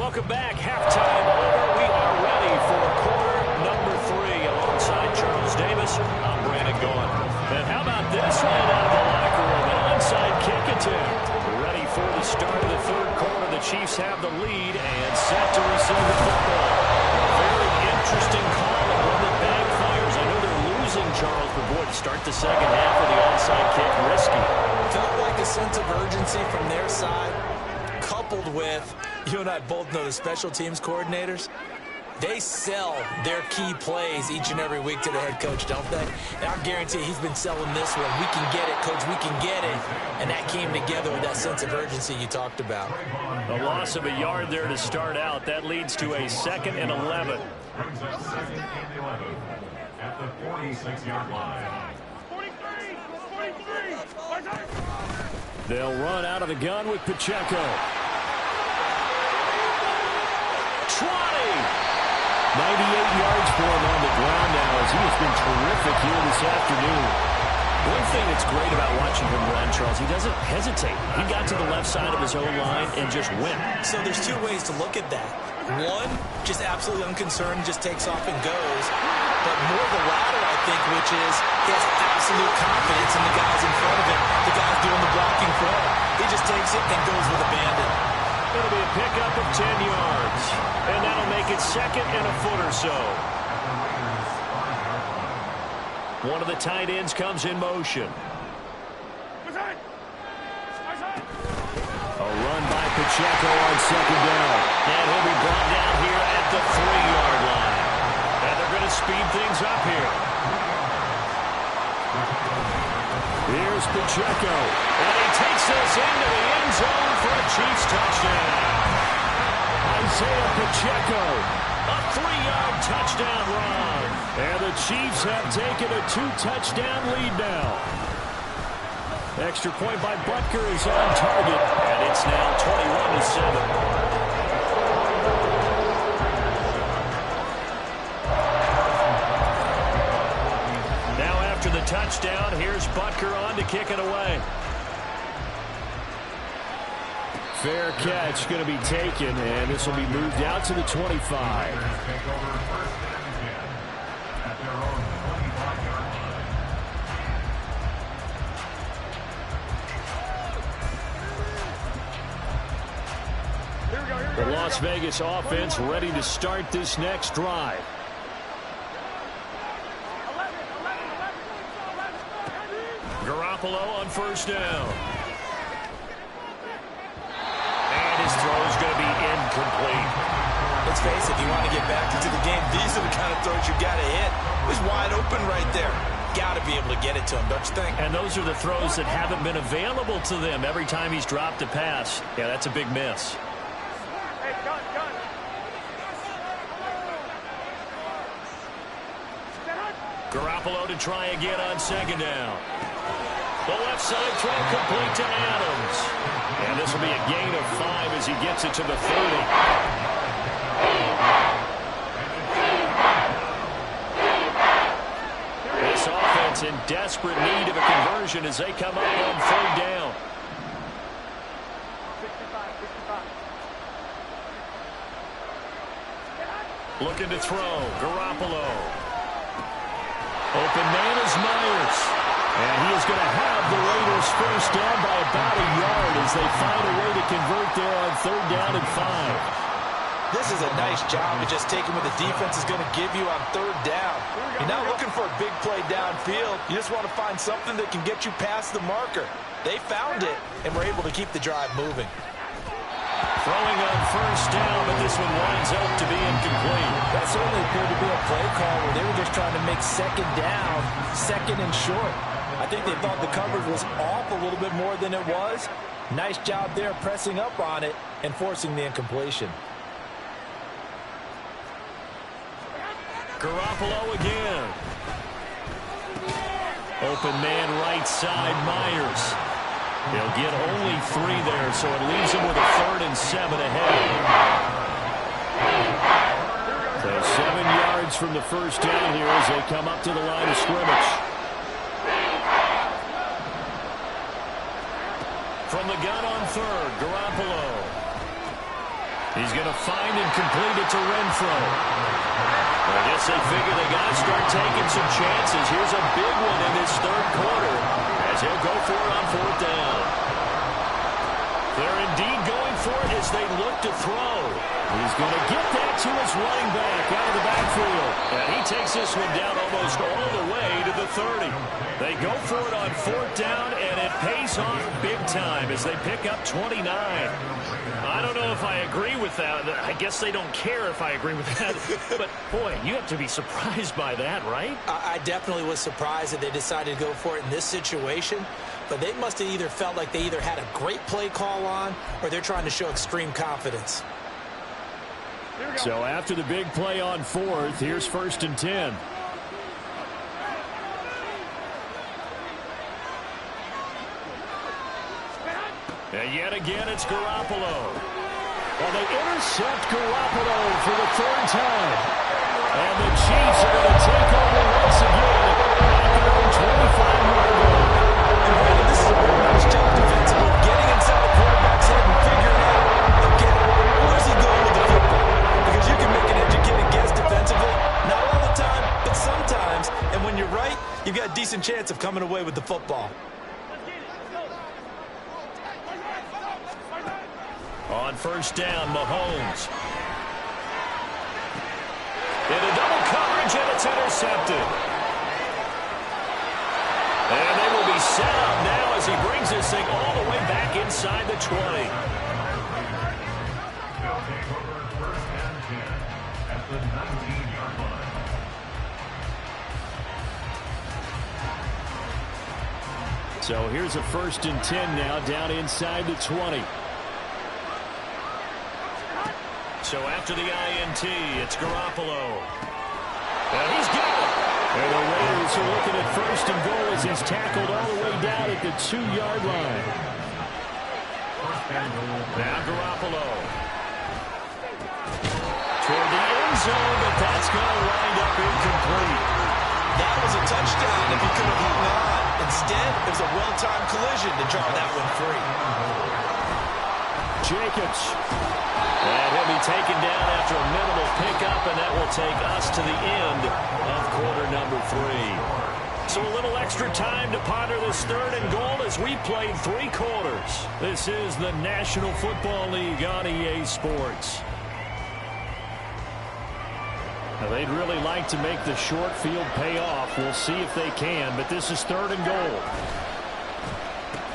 Welcome back. Halftime over. We are ready for quarter number 3. Alongside Charles Davis, I'm Brandon Gaughan. And how about this right out of the locker room? An onside kick attempt. Ready for the start of the third quarter. The Chiefs have the lead and set to receive the football. Very interesting call and one that backfires. I know they're losing, Charles, but boy, to start the second half of the onside kick, risky. Felt like a sense of urgency from their side, coupled with, you and I both know the special teams coordinators, they sell their key plays each and every week to the head coach, don't they? And I guarantee he's been selling this one. We can get it, coach, we can get it. And that came together with that sense of urgency you talked about. A loss of a yard there to start out. That leads to a 2nd and 11. Brings up 2nd and 11 at the 46-yard line. 43! They'll run out of the gun with Pacheco. 20! 98 yards for him on the ground now as he has been terrific here this afternoon. One thing that's great about watching him run, Charles, he doesn't hesitate. He got to the left side of his own line and just went. So there's two ways to look at that. One, just absolutely unconcerned, just takes off and goes. But more the latter, I think, which is he has absolute confidence in the guys in front of him, the guys doing the blocking for him. He just takes it and goes with abandon. It'll be a pickup of 10 yards. And that'll make it 2nd and a foot or so. One of the tight ends comes in motion. A run by Pacheco on 2nd down. And he'll be brought down here at the 3-yard line. And they're going to speed things up here. Here's Pacheco. And he takes this into the end zone for a Chiefs touchdown. Isaiah Pacheco, a 3-yard touchdown run. And the Chiefs have taken a 2-touchdown lead now. Extra point by Butker is on target, and it's now 21-7. Now after the touchdown, here's Butker on to kick it away. Fair catch going to be taken, and this will be moved out to the 25. The Las Vegas offense ready to start this next drive. Garoppolo on 1st down. And his throw is going to be incomplete. Let's face it, if you want to get back into the game, these are the kind of throws you got to hit. He's wide open right there. Got to be able to get it to him, don't you think? And those are the throws that haven't been available to them every time he's dropped a pass. Yeah, that's a big miss. Garoppolo to try again on 2nd down. The left side throw complete to Adams. And this will be a gain of 5 as he gets it to the 30. This offense in desperate need of a conversion as they come up on 3rd down. 65. Looking to throw. Garoppolo. Open man is Myers. And he is going to have the Raiders first down by about a yard as they find a way to convert there on 3rd down and 5. This is a nice job of just taking what the defense is going to give you on 3rd down. You're not looking for a big play downfield. You just want to find something that can get you past the marker. They found it and were able to keep the drive moving. Throwing on 1st down, but this one winds up to be incomplete. That certainly appeared to be a play call where they were just trying to make 2nd down, 2nd and short. I think they thought the coverage was off a little bit more than it was. Nice job there pressing up on it and forcing the incompletion. Garoppolo again. Open man right side, Myers. He'll get only 3 there, so it leaves him with a 3rd and 7 ahead. So 7 yards from the first down here as they come up to the line of scrimmage. From the gun on 3rd, Garoppolo. He's going to find and complete it to Renfro. I guess they figure they got to start taking some chances. Here's a big one in this third quarter as he'll go for it on fourth down. They're indeed going for it as they look to throw. He's going to get that to his running back out of the backfield. And he takes this one down almost all the way to the 30. They go for it on fourth down, and it pays off big time as they pick up 29. I don't know if I agree with that. I guess they don't care if I agree with that. But, boy, you have to be surprised by that, right? I definitely was surprised that they decided to go for it in this situation. But they must have either felt like they either had a great play call on or they're trying to show extreme confidence. So after the big play on fourth, here's 1st and 10. And yet again, it's Garoppolo. Well, they intercept Garoppolo for the third time. And the Chiefs are going to take over once again at their own 25-yard line. And Brandon, this is a very nice job defensively, getting inside the quarterback's head and figuring out, okay, where's he going with the football? Because you can make an educated guess defensively, not all the time, but sometimes. And when you're right, you've got a decent chance of coming away with the football. On first down, Mahomes. Into double coverage, and it's intercepted. And they will be set up now as he brings this thing all the way back inside the 20. They'll take over 1st and 10 at the 19-yard line. So here's a 1st and 10 now down inside the 20. So after the INT, it's Garoppolo. And he's got it. And the Raiders are looking at 1st and goal as he's tackled all the way down at the 2-yard line. Now Garoppolo. Toward the end zone, but that's going to wind up incomplete. That was a touchdown if he could have hung on. Instead, it was a well-timed collision to draw that one free. Jacobs. And he'll be taken down after a minimal pickup, and that will take us to the end of quarter number 3. So a little extra time to ponder this 3rd and goal as we played 3 quarters. This is the National Football League on EA Sports. Now they'd really like to make the short field pay off. We'll see if they can, but this is 3rd and goal.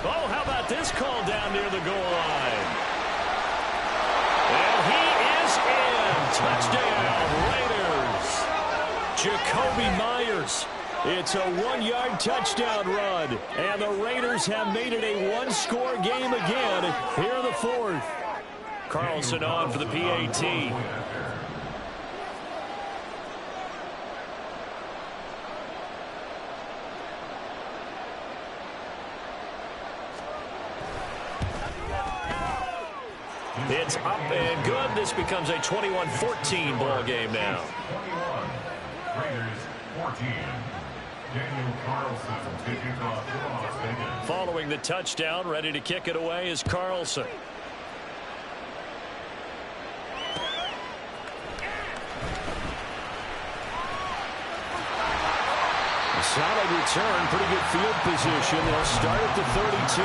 Oh, how about this call down near the goal line? And he is in. Touchdown, Raiders. Jacoby Myers. It's a 1-yard touchdown run. And the Raiders have made it a 1-score game again here in the 4th. Carlson on for the PAT. It's up and good. This becomes a 21-14 ball game now. 21, Raiders 14. Daniel Carlson to kick off for Las Vegas. Following the touchdown, ready to kick it away is Carlson. A solid return, pretty good field position. They'll start at the 32.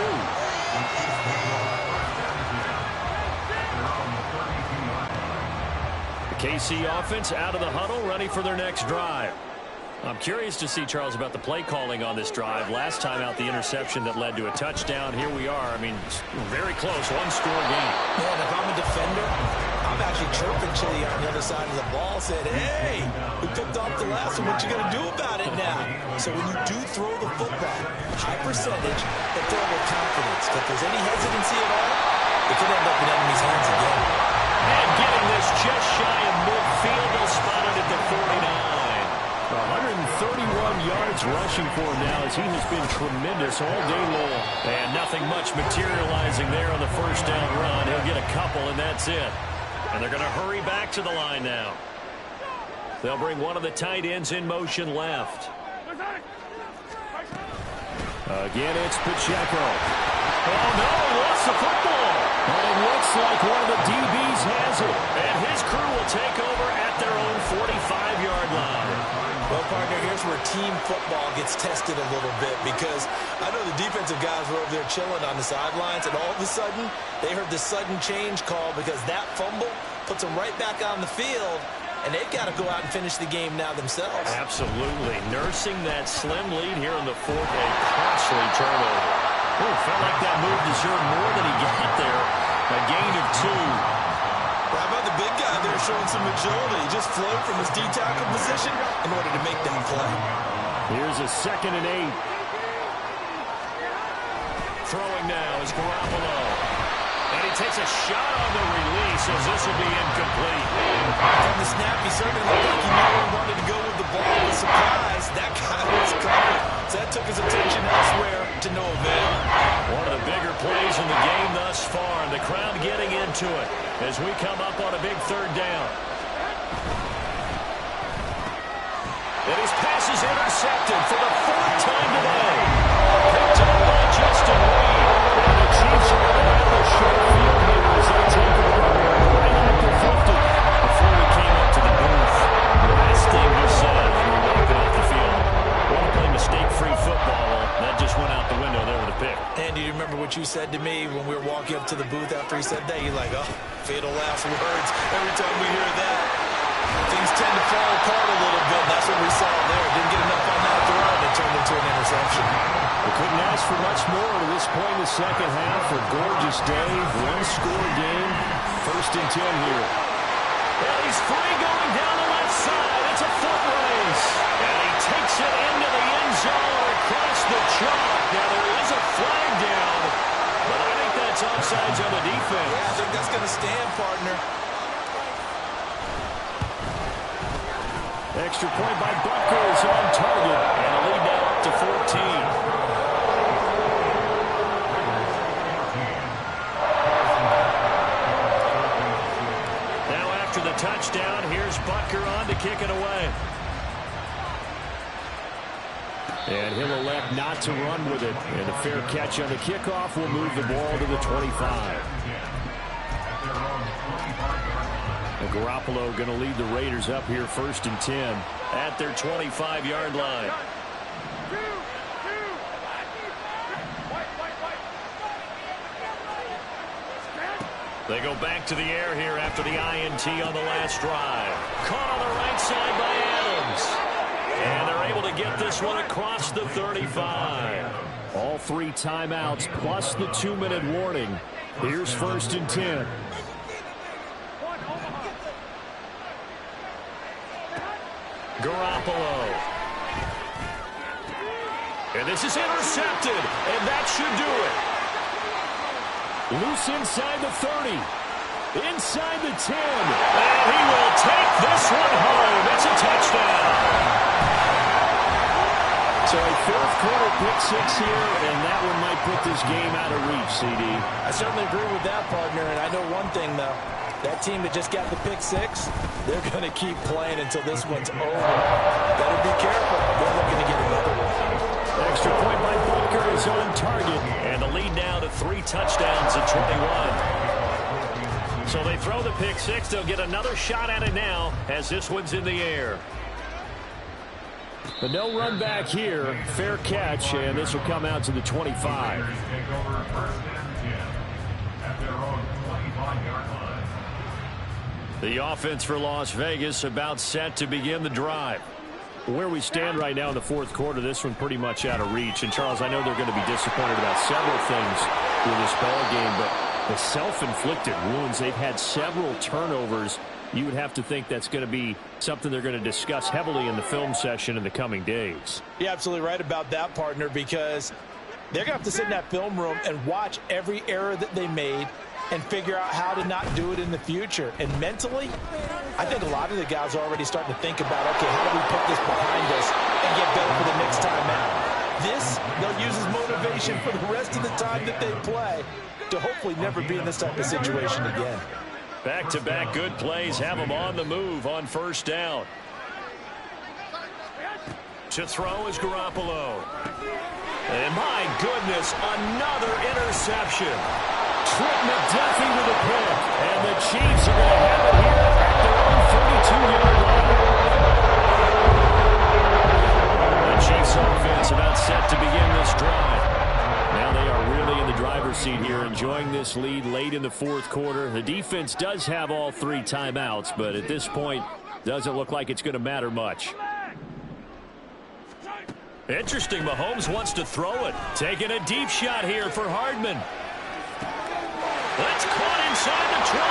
KC offense out of the huddle, ready for their next drive. I'm curious to see, Charles, about the play calling on this drive. Last time out, the interception that led to a touchdown. Here we are. I mean, very close, 1-score game. Man, if I'm a defender, I'm actually chirping Chili on the other side of the ball, said, hey, we picked off the last one. What you going to do about it now? So when you do throw the football, high percentage, but throw with confidence. If there's any hesitancy at all, it could end up in enemy's hands again. And getting this just shy of midfield, they'll spot it at the 49. 131 yards rushing for him now as he has been tremendous all day long. And nothing much materializing there on the first down run. He'll get a couple, and that's it. And they're going to hurry back to the line now. They'll bring one of the tight ends in motion left. Again, it's Pacheco. Oh, no, he lost the football. And it looks like one of the DBs has it. football gets tested a little bit because I know the defensive guys were over there chilling on the sidelines, and all of a sudden, they heard the sudden change call because that fumble puts them right back on the field, and they've got to go out and finish the game now themselves. Absolutely. Nursing that slim lead here in the fourth, a costly turnover. Oh, felt like that move deserved more than he got there. A gain of 2. How about the big guy there showing some agility? He just flowed from his D-tackle position in order to make that play. Here's a 2nd and 8. Throwing now is Garoppolo. And he takes a shot on the release as this will be incomplete. From the snap, he certainly looked like he knew he wanted to go with the ball. With surprise, that guy was covered. So that took his attention elsewhere to no avail. One of the bigger plays in the game thus far, and the crowd getting into it as we come up on a big 3rd down. And his pass is intercepted for the 4th time today. Picked up by Justin Reed. And the Chiefs are around the short field here as they take it right at the 50 before we came up to the booth. The last thing he said as we were walking off the field, want to play mistake-free football. Well, that just went out the window there with a pick. Andy, do you remember what you said to me when we were walking up to the booth after he said that? You're like, oh, fatal last words. Every time we hear that, things tend to fall apart a little bit. That's what we saw there. Didn't get enough on that throw, and it turned into an interception. We couldn't ask for much more to this point in the second half. A gorgeous day, 1-score game. 1st and 10 here. Well, he's free going down the left side. It's a foot race. And he takes it into the end zone across the chalk. Now, there is a flag down, but I think that's offsides on the defense. Yeah, I think that's going to stand, partner. Extra point by Butker is on target. And a lead now up to 14. Now after the touchdown, here's Butker on to kick it away. And he'll elect not to run with it. And a fair catch on the kickoff will move the ball to the 25. And Garoppolo going to lead the Raiders up here 1st and 10. At their 25-yard line. They go back to the air here after the INT on the last drive. Caught on the right side by Adams. And they're able to get this one across the 35. All 3 timeouts plus the 2-minute warning. Here's 1st and 10. Garoppolo. And this is intercepted, and that should do it. Loose inside the 30. Inside the 10. And he will take this one home. It's a touchdown. So a 4th quarter pick 6 here, and that one might put this game out of reach, CD. I certainly agree with that, partner, and I know one thing, though. That team that just got the pick 6, they're going to keep playing until this one's over. Better be careful. They're looking to get another one. Extra point by Butker is on target. And the lead now to 3 touchdowns at 21. So they throw the pick 6. They'll get another shot at it now as this one's in the air. But no run back here. Fair catch, and this will come out to the 25. The offense for Las Vegas about set to begin the drive. Where we stand right now in the 4th quarter, this one pretty much out of reach. And, Charles, I know they're going to be disappointed about several things with this ball game, but the self-inflicted wounds, they've had several turnovers. You would have to think that's going to be something they're going to discuss heavily in the film session in the coming days. You're absolutely right about that, partner, because they're going to have to sit in that film room and watch every error that they made and figure out how to not do it in the future. And mentally, I think a lot of the guys are already starting to think about, okay, how do we put this behind us and get better for the next time out? This, they'll use as motivation for the rest of the time that they play to hopefully never be in this type of situation again. Back-to-back good plays have them on the move on 1st down. To throw is Garoppolo. And my goodness, another interception. Trent McDuffie with a pick. And the Chiefs are going to have it here at their own 32-yard line. The Chiefs the fourth quarter. The defense does have all 3 timeouts, but at this point, doesn't look like it's going to matter much. Interesting, Mahomes wants to throw it. Taking a deep shot here for Hardman. That's caught inside the 20.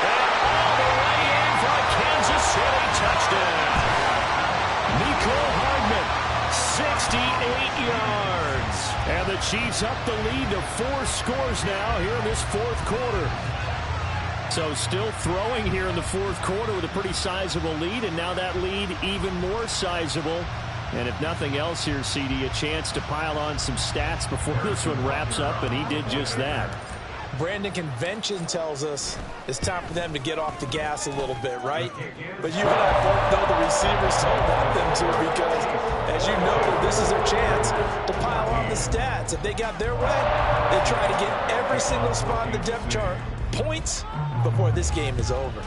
And all the way in for a Kansas City touchdown. Mecole Hardman, 68 yards. And the Chiefs up the lead to 4 scores now here in this fourth quarter. So still throwing here in the fourth quarter with a pretty sizable lead, and now that lead even more sizable. And if nothing else here, CD, a chance to pile on some stats before this one wraps up, and he did just that. Brandon, convention tells us it's time for them to get off the gas a little bit, right? But you and I both know the receivers don't want them to, because, as you know, this is their chance to pile on the stats. If they got their way, they try to get every single spot in the depth chart points before this game is over.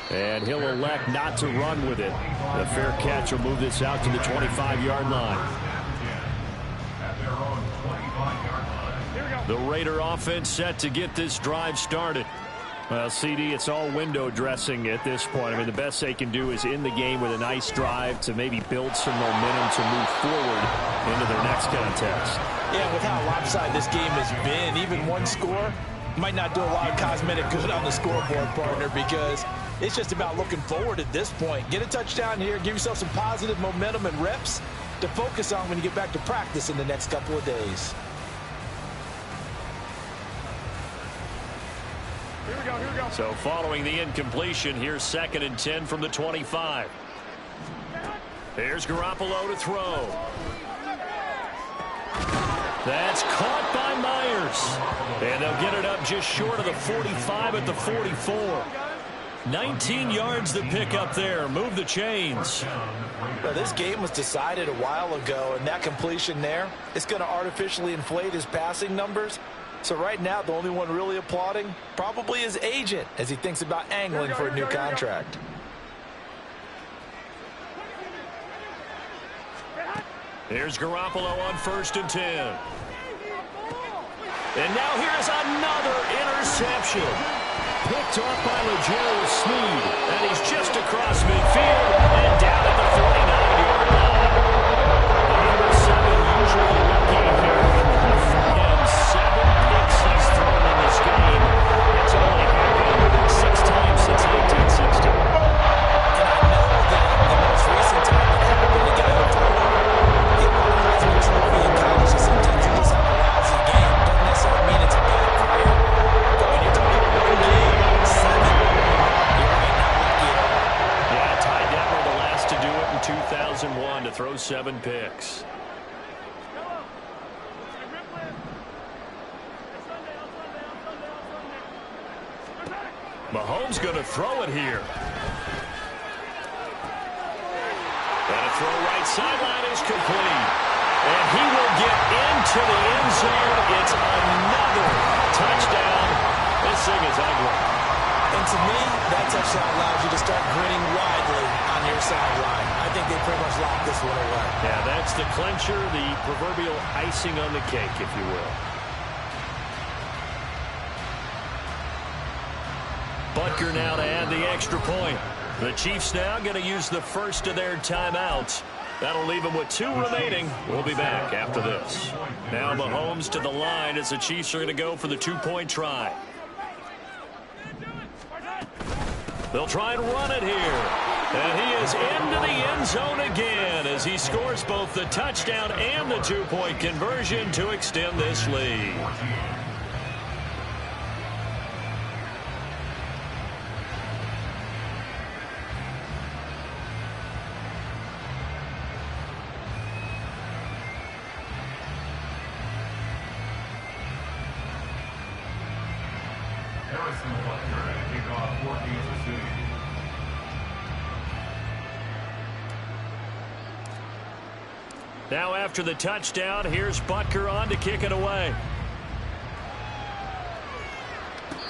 And he'll elect not to run with it. The fair catch will move this out to the 25-yard line. The Raider offense set to get this drive started. Well, CD, it's all window dressing at this point. I mean, the best they can do is end the game with a nice drive to maybe build some momentum to move forward into their next contest. Yeah, with how lopsided this game has been, even one score might not do a lot of cosmetic good on the scoreboard, partner, because it's just about looking forward at this point. Get a touchdown here, give yourself some positive momentum and reps to focus on when you get back to practice in the next couple of days. Here we go, here we go. So following the incompletion, here's 2nd and 10 from the 25. Here's Garoppolo to throw. That's caught by Myers. And they'll get it up just short of the 45 at the 44. 19 yards to pick up there. Move the chains. Well, this game was decided a while ago, and that completion there is going to artificially inflate his passing numbers. So right now, the only one really applauding probably his agent as he thinks about angling for a new contract. Here's Garoppolo on 1st and 10. And now here's another interception. Picked off by L'Jarius Sneed. And he's just across midfield and down at the 49-yard line. Number 7 usually lucky here. And 7 picks he's thrown in this game. It's only happened 6 times since 1960. And I know that the most recent time it happened, the guy who threw it won a Heisman Trophy in college, so sometimes you just have a lousy game. Doesn't necessarily mean it's a bad career. But when you're talking about one game, 7, you're right, not lucky at all. Yeah, Ty Detmer the last to do it in 2001 to throw 7 picks. Mahomes going to throw it here. And a throw right sideline is complete. And he will get into the end zone. It's another touchdown. This thing is ugly. And to me, that touchdown allows you to start grinning widely on your sideline. I think they pretty much locked this one away. Yeah, that's the clincher, the proverbial icing on the cake, if you will. Butker now to add the extra point. The Chiefs now going to use the first of their timeouts. That'll leave them with 2 remaining. We'll be back after this. Now Mahomes to the line as the Chiefs are going to go for the 2-point try. They'll try and run it here. And he is into the end zone again as he scores both the touchdown and the 2-point conversion to extend this lead. Now after the touchdown, here's Butker on to kick it away.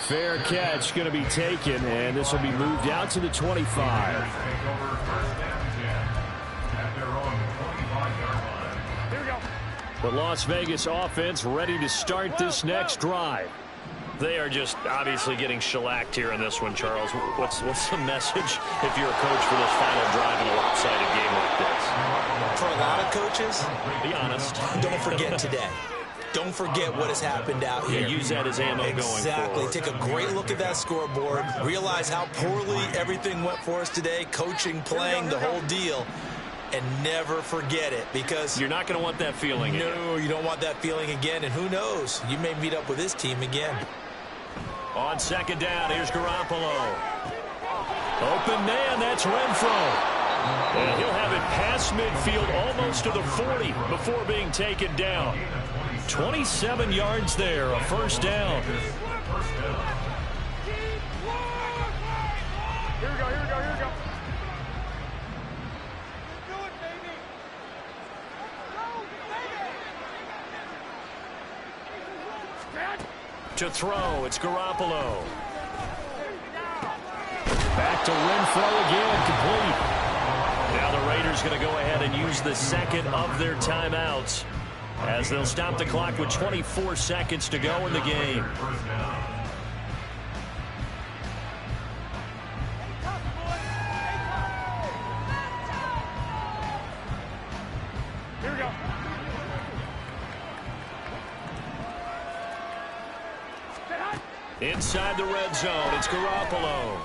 Fair catch going to be taken, and this will be moved out to the 25. Here we go. The Las Vegas offense ready to start this next drive. They are just obviously getting shellacked here in this one, Charles. What's the message if you're a coach for this final drive in a lopsided game like this? For a lot of coaches, be honest. Don't forget today. Don't forget what has happened out here. Yeah, use that as ammo going forward. Exactly. Take a great look at that scoreboard. Realize how poorly everything went for us today. Coaching, playing, the whole deal. And never forget it, because you're not going to want that feeling again. No, you don't want that feeling again. And who knows? You may meet up with this team again. On second down, here's Garoppolo. Open man, that's Renfro. And he'll have it past midfield, almost to the 40 before being taken down. 27 yards there, a first down. Here we go, here we go, here we go. Do it, baby. To throw, it's Garoppolo. Back to Renfro again, complete. Now the Raiders going to go ahead and use the second of their timeouts, as they'll stop the clock with 24 seconds to go in the game. Here we go. Inside the red zone, it's Garoppolo.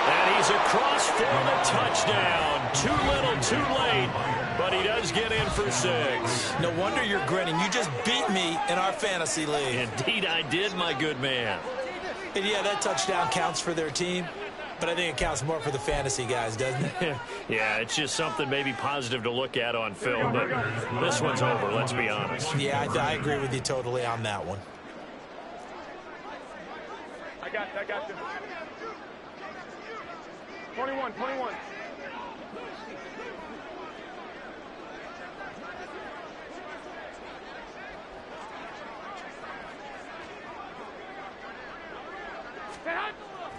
And he's across for the touchdown. Too little, too late, but he does get in for 6. No wonder you're grinning. You just beat me in our fantasy league. Indeed I did, my good man. And yeah, that touchdown counts for their team, but I think it counts more for the fantasy guys, doesn't it? Yeah, it's just something maybe positive to look at on film, but this one's over, let's be honest. Yeah, I agree with you totally on that one. I got this. 21.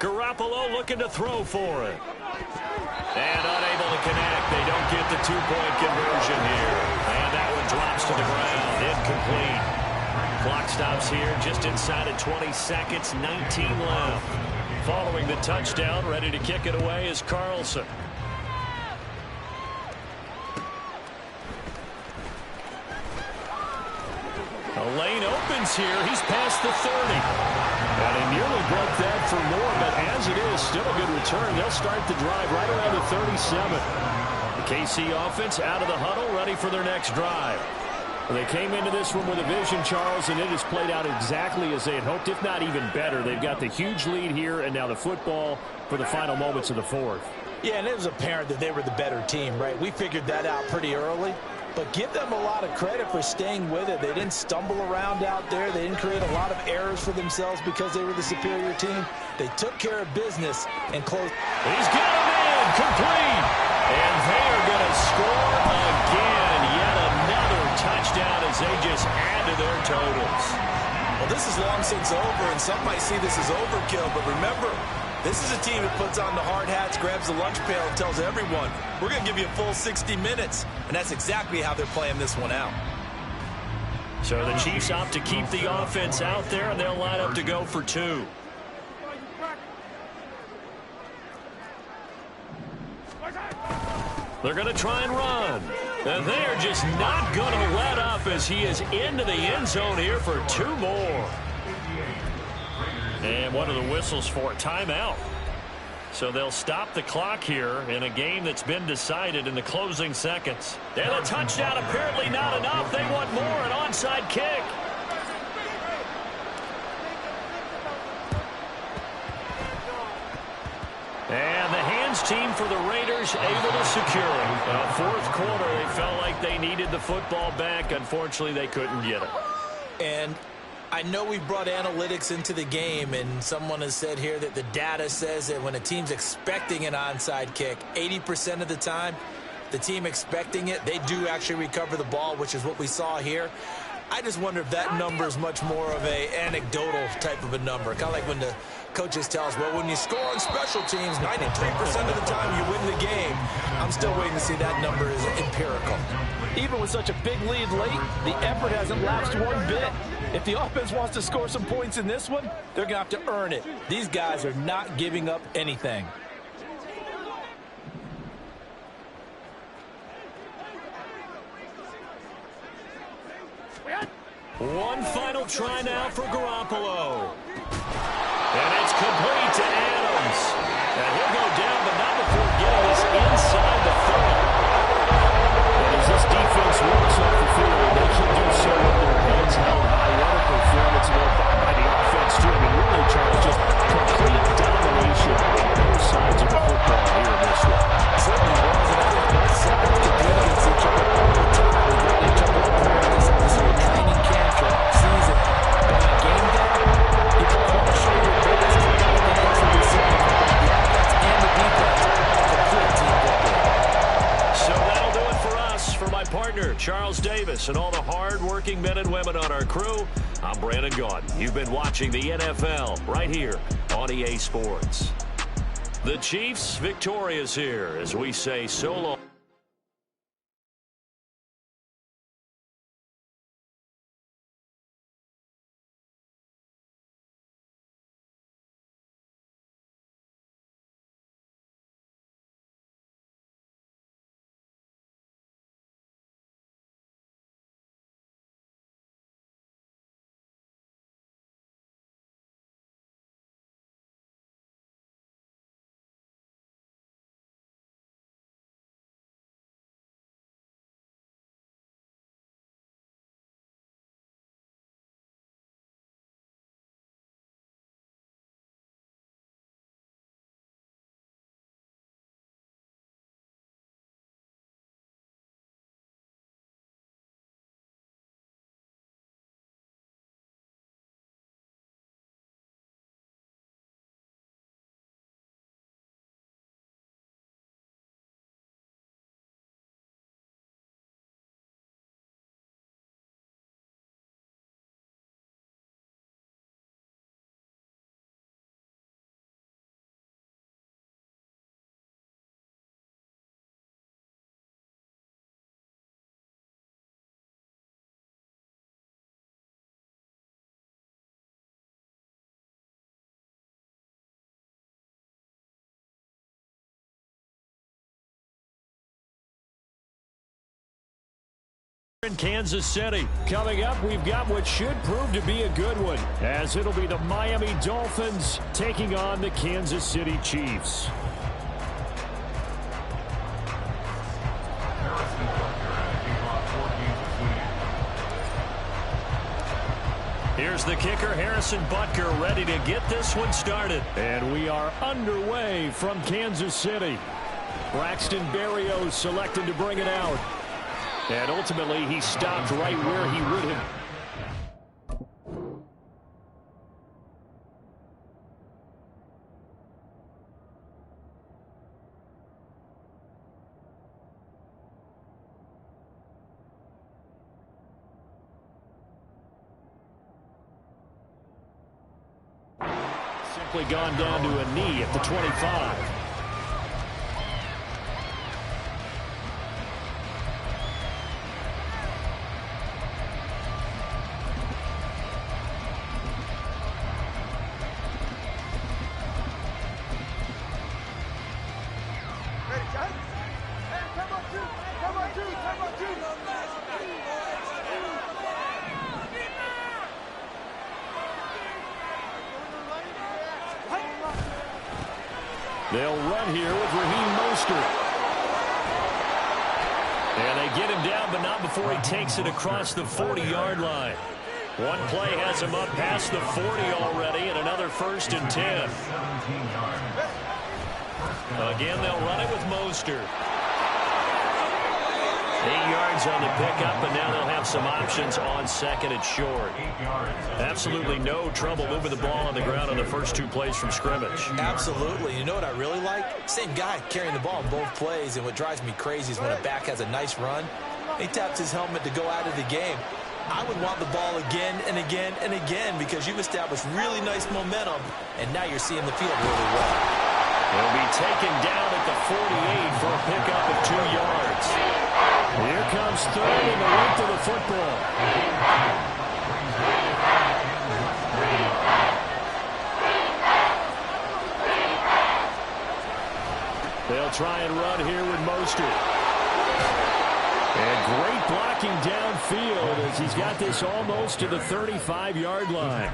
Garoppolo looking to throw for it. And unable to connect. They don't get the 2-point conversion here. And that one drops to the ground. Incomplete. Clock stops here just inside of 20 seconds. 19 left. Following the touchdown, ready to kick it away is Carlson. A lane opens here. He's past the 30. And he nearly broke that for more, but as it is, still a good return. They'll start the drive right around the 37. The KC offense out of the huddle, ready for their next drive. Well, they came into this one with a vision, Charles, and it has played out exactly as they had hoped, if not even better. They've got the huge lead here, and now the football for the final moments of the fourth. Yeah, and it was apparent that they were the better team, right? We figured that out pretty early. But give them a lot of credit for staying with it. They didn't stumble around out there. They didn't create a lot of errors for themselves because they were the superior team. They took care of business and closed. He's got him in, complete. And they are going to score again. Yet another touchdown as they just add to their totals. Well, this is long since over, and some might see this as overkill. But remember, this is a team that puts on the hard hats, grabs the lunch pail, and tells everyone, we're going to give you a full 60 minutes. And that's exactly how they're playing this one out. So the Chiefs opt to keep the offense out there, and they'll line up to go for 2. They're going to try and run. And they're just not going to let up as he is into the end zone here for 2 more. And one of the whistles for a timeout. So they'll stop the clock here in a game that's been decided in the closing seconds. And a touchdown apparently not enough. They want more, an onside kick. And the hands team for the Raiders able to secure it. Fourth quarter, they felt like they needed the football back. Unfortunately, they couldn't get it. And I know we brought analytics into the game, and someone has said here that the data says that when a team's expecting an onside kick, 80% of the time, the team expecting it, they do actually recover the ball, which is what we saw here. I just wonder if that number is much more of a anecdotal type of a number. Kind of like when the coaches tell us, well, when you score on special teams, 93% of the time you win the game. I'm still waiting to see that number is empirical. Even with such a big lead late, the effort hasn't lapsed one bit. If the offense wants to score some points in this one, they're going to have to earn it. These guys are not giving up anything. One final try now for Garoppolo. And it's complete to Adams. And he'll go down, but not before getting this inside the 30. And as this defense walks off the field, they can do so with their heads held high. What a performance by the offense, too. I mean, really, Charles, just complete domination on both sides of the football here in this one. Certainly was. And I think both sides compete against each other all the time. They got each other in practice, obviously a training camp, during season. But on game day, you both want to show your best. I think that's what we saw from both the offense and the defense. Complete team victory. So that'll do it for us. For my partner, Charles Davis, and all the hard-working men and women on our crew, I'm Brandon Gaudin. You've been watching the NFL right here on EA Sports. The Chiefs victorious here as we say so long. In Kansas City. Coming up, we've got what should prove to be a good one, as it'll be the Miami Dolphins taking on the Kansas City Chiefs. Here's the kicker, Harrison Butker, ready to get this one started. And we are underway from Kansas City. Braxton Berrios selected to bring it out. And ultimately, he stopped right where he would have. Simply gone down to a knee at the 25. They'll run here with Raheem Mostert. And they get him down, but not before he takes it across the 40-yard line. One play has him up past the 40 already, and another 1st and 10. Again, they'll run it with Mostert. 8 yards on the pickup, and now they'll have some options on 2nd and short. Absolutely no trouble moving the ball on the ground on the first 2 plays from scrimmage. Absolutely. You know what I really like? Same guy carrying the ball in both plays, and what drives me crazy is when a back has a nice run, he taps his helmet to go out of the game. I would want the ball again and again and again because you've established really nice momentum, and now you're seeing the field really well. He'll be taken down at the 48 for a pickup of 2 yards. Here comes third and the length of the football. They'll try and run here with Mostert. And great blocking downfield as he's got this almost to the 35-yard line.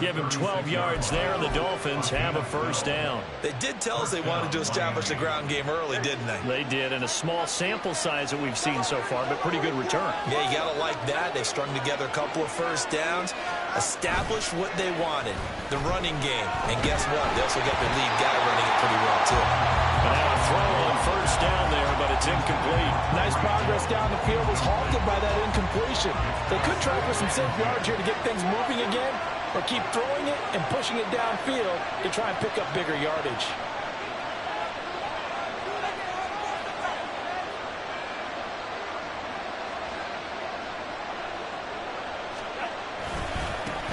Give him 12 yards there, and the Dolphins have a first down. They did tell us they wanted to establish the ground game early, didn't they? They did, and a small sample size that we've seen so far, but pretty good return. Yeah, you got to like that. They strung together a couple of first downs, established what they wanted, the running game. And guess what? They also got their lead guy running it pretty well, too. And now a throw on first down there, but it's incomplete. Nice progress down the field, was halted by that incompletion. They could try for some safe yards here to get things moving again, or keep throwing it and pushing it downfield to try and pick up bigger yardage.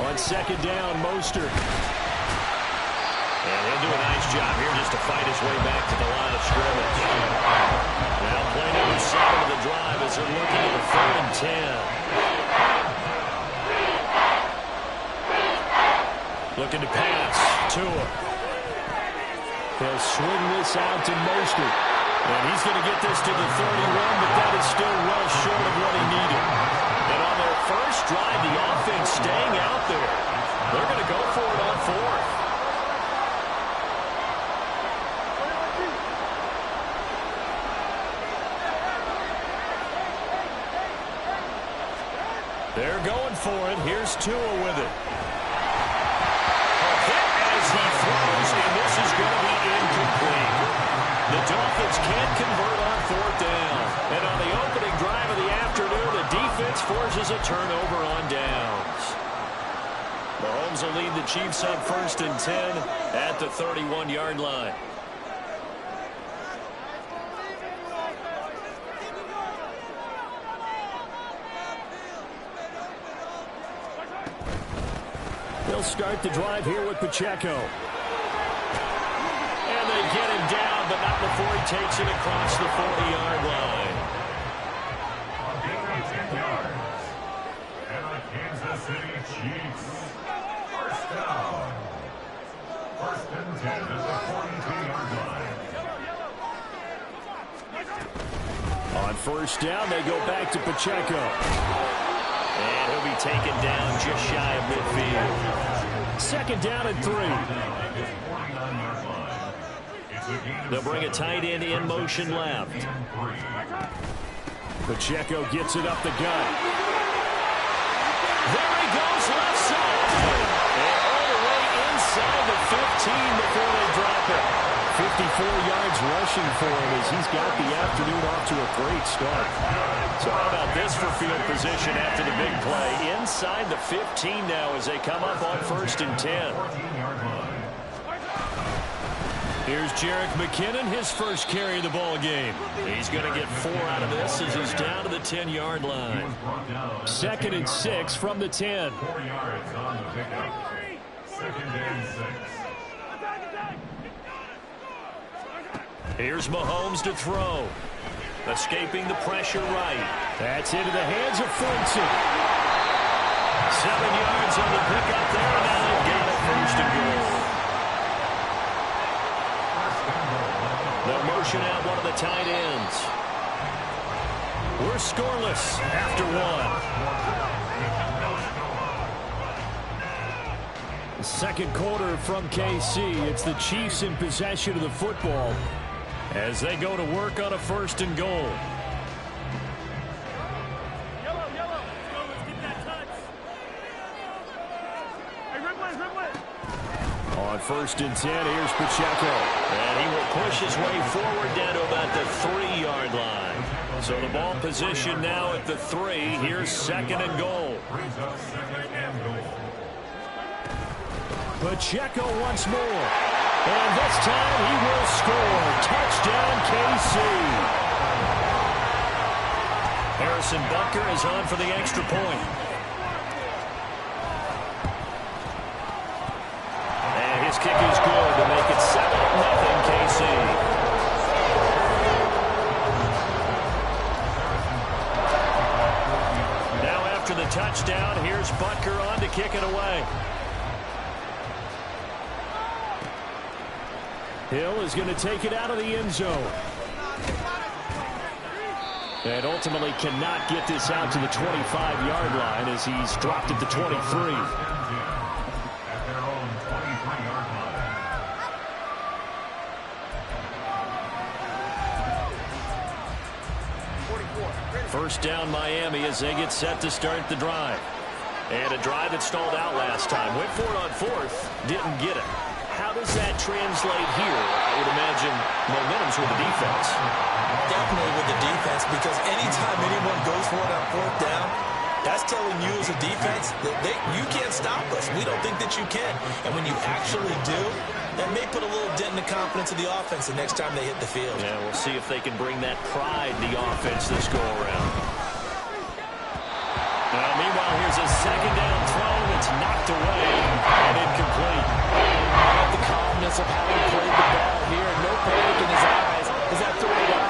On second down, Mostert. And he'll do a nice job here just to fight his way back to the line of scrimmage. Now play number 7 of the drive as they're looking at a 3rd and 10. Looking to pass. Tua. He'll swing this out to Mostert. And he's going to get this to the 31, but that is still well short of what he needed. And on their first drive, the offense staying out there. They're going to go for it on 4th. They're going for it. Here's Tua with it. A hit as he throws, and this is going to be incomplete. The Dolphins can't convert on 4th down. And on the opening drive of the afternoon, the defense forces a turnover on downs. Mahomes will lead the Chiefs on 1st and 10 at the 31-yard line. They'll start the drive here with Pacheco. And they get him down, but not before he takes it across the 40-yard line. Gain of 10 yards. And the Kansas City Chiefs. First down. 1st and 10 at the 42-yard line. On first down, they go back to Pacheco. And he'll be taken down just shy of midfield. Second down and 3. They'll bring a tight end in motion left. Pacheco gets it up the gut. There he goes left side. And all the way inside the 15 before they drop it. 54 yards rushing for him as he's got the afternoon off to a great start. So how about this for field position after the big play? Inside the 15 now as they come up on 1st and 10. Here's Jerick McKinnon, his first carry of the ball game. He's going to get 4 out of this as he's down to the 10-yard line. 2nd and 6 from the 10. 4 yards on the pickup. 2nd and 6. Here's Mahomes to throw. Escaping the pressure right. That's into the hands of Fulton. 7 yards on the pickup there. Now they've got it 1st and goal. They'll motion out one of the tight ends. We're scoreless after 1. Second quarter from KC. It's the Chiefs in possession of the football as they go to work on a 1st and goal. Yellow. Let's go. Let's get that touch. Hey, Ripley. On 1st and 10, here's Pacheco. And he will push his way forward down to about the 3-yard line. So the ball position now at the 3. Here's 2nd and goal. Pacheco once more. And this time he will score. Touchdown, KC. Harrison Butker is on for the extra point. And his kick is good to make it 7-0 KC. kick it away. Hill is going to take it out of the end zone. And ultimately cannot get this out to the 25-yard line as he's dropped at the 23. At their own 23-yard line. First down Miami as they get set to start the drive. And a drive that stalled out last time. Went for it on fourth, didn't get it. How does that translate here? I would imagine momentum's with the defense. Definitely with the defense, because anytime anyone goes for it on fourth down, that's telling you as a defense that you can't stop us. We don't think that you can. And when you actually do, that may put a little dent in the confidence of the offense the next time they hit the field. Yeah, we'll see if they can bring that pride in the offense this go-around. Meanwhile, here's a second down throw that's knocked away and incomplete. The calmness of how he played the ball here. No panic in his eyes as that throw down.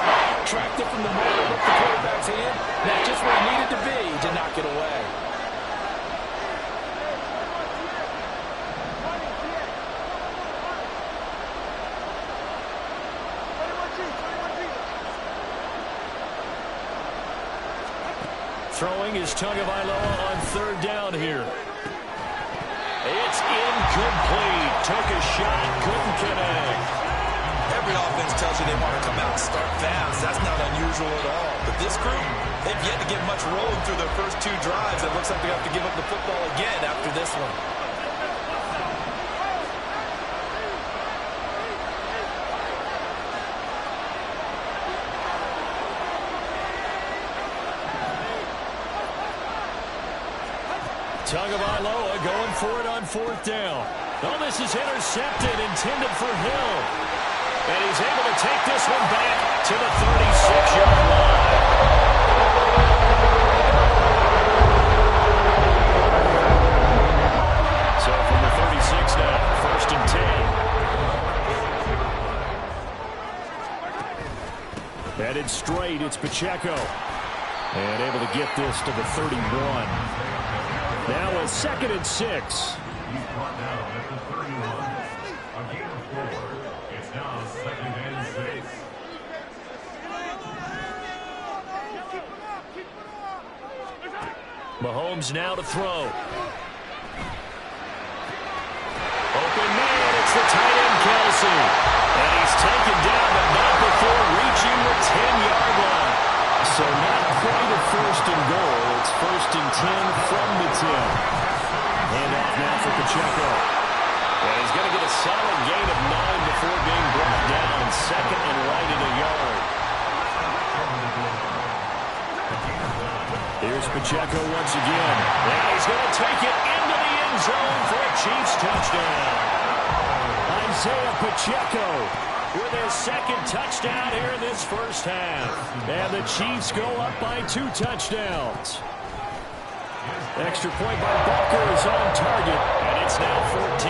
Tracked it from the middle with the quarterback's hand. That's just where he needed to be to knock it away. Throwing is Tagovailoa on third down here. It's incomplete. Took a shot, couldn't connect. Every offense tells you they want to come out and start fast. That's not unusual at all. But this group, they've yet to get much rolling through their first two drives. It looks like they have to give up the football again after this one. Tagovailoa going for it on fourth down. Oh, this is intercepted, intended for Hill. And he's able to take this one back to the 36-yard line. So from the 36 now, first and 10. Headed straight, it's Pacheco. And able to get this to the 31. Now a second and 6. He's brought down at the 31. A gain of 4. It's now second and 6. Mahomes now to throw. Open man, it's the tight end Kelsey. And he's taken down, but not before reaching the 10-yard line. So not quite a first and goal. It's first and 10 from the 10. Hand off now for Pacheco. And he's going to get a solid gain of 9 before being brought down. Second and right in a yard. Here's Pacheco once again. Now he's going to take it into the end zone for a Chiefs touchdown. Isaiah Pacheco with his second touchdown here in this first half. And the Chiefs go up by 2 touchdowns. Extra point by Butker is on target, and it's now 14-0.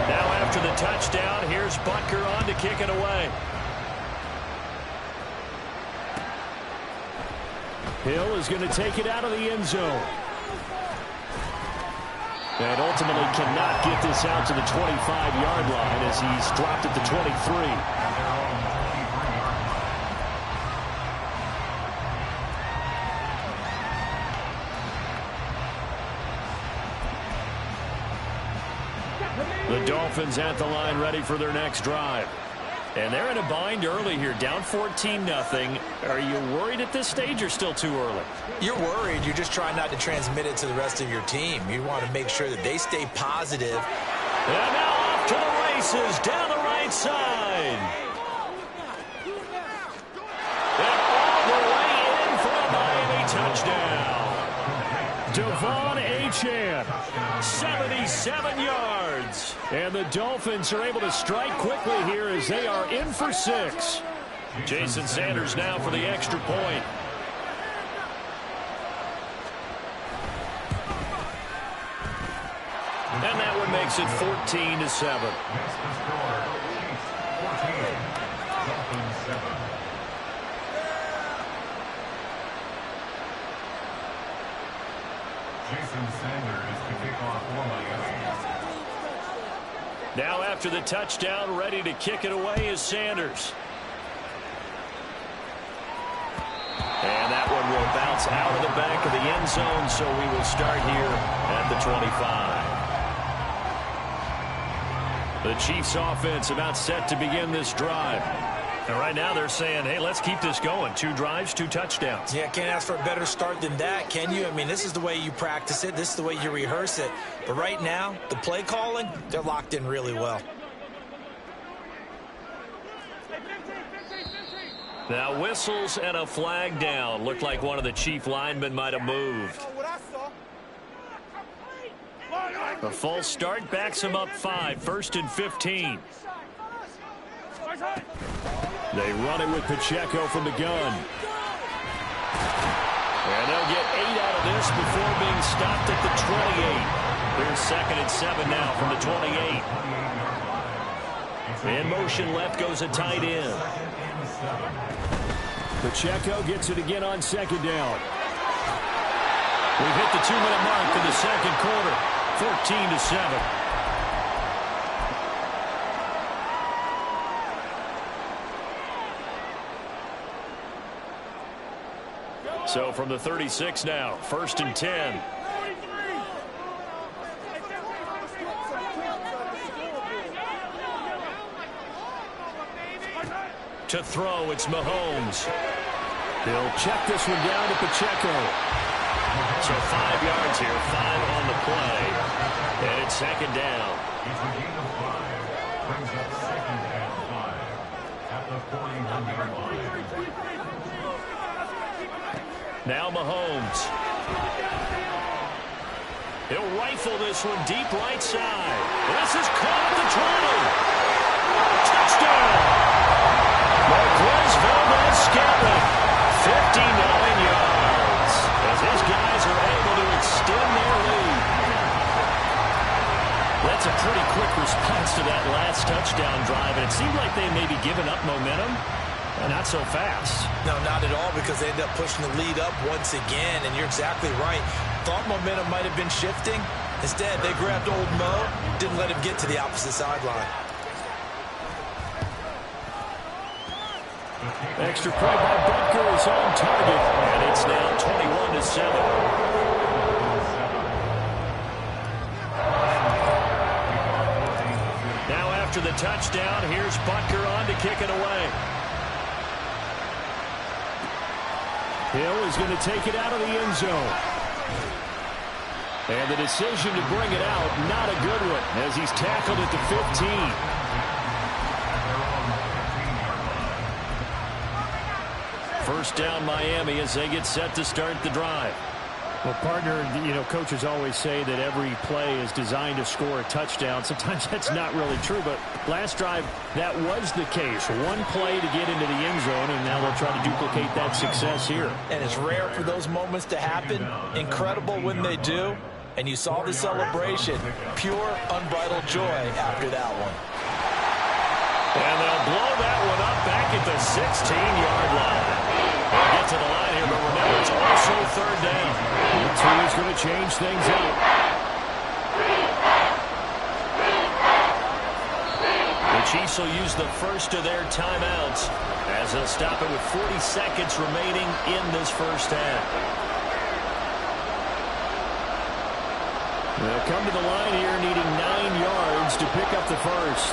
Now after the touchdown, here's Butker on to kick it away. Hill is going to take it out of the end zone. And ultimately cannot get this out to the 25-yard line as he's dropped at the 23. The Dolphins at the line ready for their next drive. And they're in a bind early here, down 14-0. Are you worried at this stage or still too early? You're worried. You're just trying not to transmit it to the rest of your team. You want to make sure that they stay positive. And now off to the races down the right side. And all the way in for a Miami touchdown. Devon Achane, 77 yards. And the Dolphins are able to strike quickly here as they are in for 6. Jason Sanders now for the extra point. And that one makes it 14-7. Next to score, Chiefs 14, Dolphins 7. Jason Sanders to kick off for Miami. Now after the touchdown, ready to kick it away is Sanders. And that one will bounce out of the back of the end zone, so we will start here at the 25. The Chiefs offense about set to begin this drive. And right now they're saying, hey, let's keep this going. 2 drives, 2 touchdowns. Yeah, can't ask for a better start than that, can you? I mean, this is the way you practice it. This is the way you rehearse it. But right now, the play calling, they're locked in really well. Now whistles and a flag down. Looked like one of the Chief linemen might have moved. A false start backs him up 5, 1st and 15. They run it with Pacheco from the gun. And they'll get 8 out of this before being stopped at the 28. Here's 2nd and 7 now from the 28. In motion left goes a tight end. Pacheco gets it again on 2nd down. We've hit the 2-minute mark in the 2nd quarter. 14-7. So from the 36 now, 1st and 10. To throw, it's Mahomes. He'll check this one down to Pacheco. So 5 yards here, 5 on the play. And it's 2nd down. It's a gain of 5. Brings up 2nd and 5 at the 41-yard line. Now Mahomes. He'll rifle this one deep right side. This is caught at the 20. Touchdown! Marquez Valdez-Scantling, 59 yards, as his guys are able to extend their lead. That's a pretty quick response to that last touchdown drive, and it seemed like they may be giving up momentum. Not so fast. No, not at all, because they end up pushing the lead up once again, and you're exactly right. Thought momentum might have been shifting. Instead, they grabbed old Mo, didn't let him get to the opposite sideline. Extra point by Butker is on target. And it's now 21-7. Now after the touchdown, here's Butker on to kick it away. Hill is going to take it out of the end zone. And the decision to bring it out, not a good one, as he's tackled at the 15. First down Miami as they get set to start the drive. Well, partner, coaches always say that every play is designed to score a touchdown. Sometimes that's not really true, but last drive, that was the case. One play to get into the end zone, and now they'll try to duplicate that success here. And it's rare for those moments to happen. Incredible when they do. And you saw the celebration. Pure, unbridled joy after that one. And they'll blow that one up back at the 16-yard line. They'll get to the line here, but remember, it's also 3rd down. That's who's going to change things up. The Chiefs will use the first of their timeouts as they'll stop it with 40 seconds remaining in this first half. They'll come to the line here needing 9 yards to pick up the first.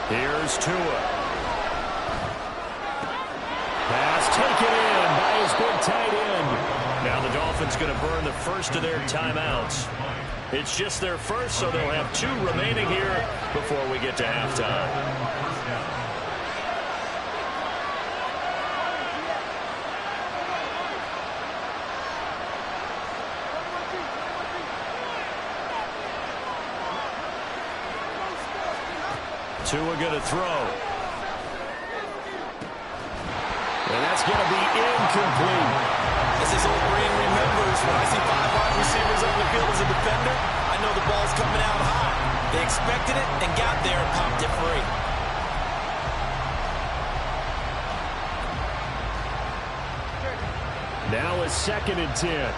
Here's Tua. Pass taken in by his big tight end. Now the Dolphins going to burn the first of their timeouts. It's just their first, so they'll have 2 remaining here before we get to halftime. Tua going to throw. And that's going to be incomplete. As his old brain remembers, when I see 5 wide receivers on the field as a defender, I know the ball's coming out high. They expected it and got there and popped it free. Now a 2nd and 10.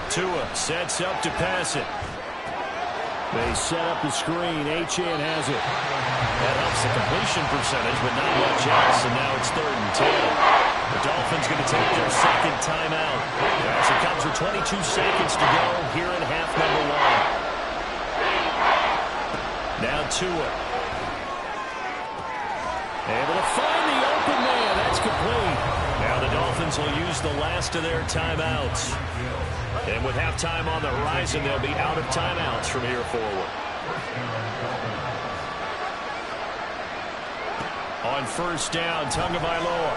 Tua sets up to pass it. They set up the screen. Achane has it. That helps the completion percentage, but not much else, and now it's 3rd and 10. The Dolphins going to take their 2nd timeout as it comes with 22 seconds to go here in half number 1. Now Tua. Able to find the open man. That's complete. Now the Dolphins will use the last of their timeouts. And with halftime on the horizon, they'll be out of timeouts from here forward. On 1st down, Tagovailoa.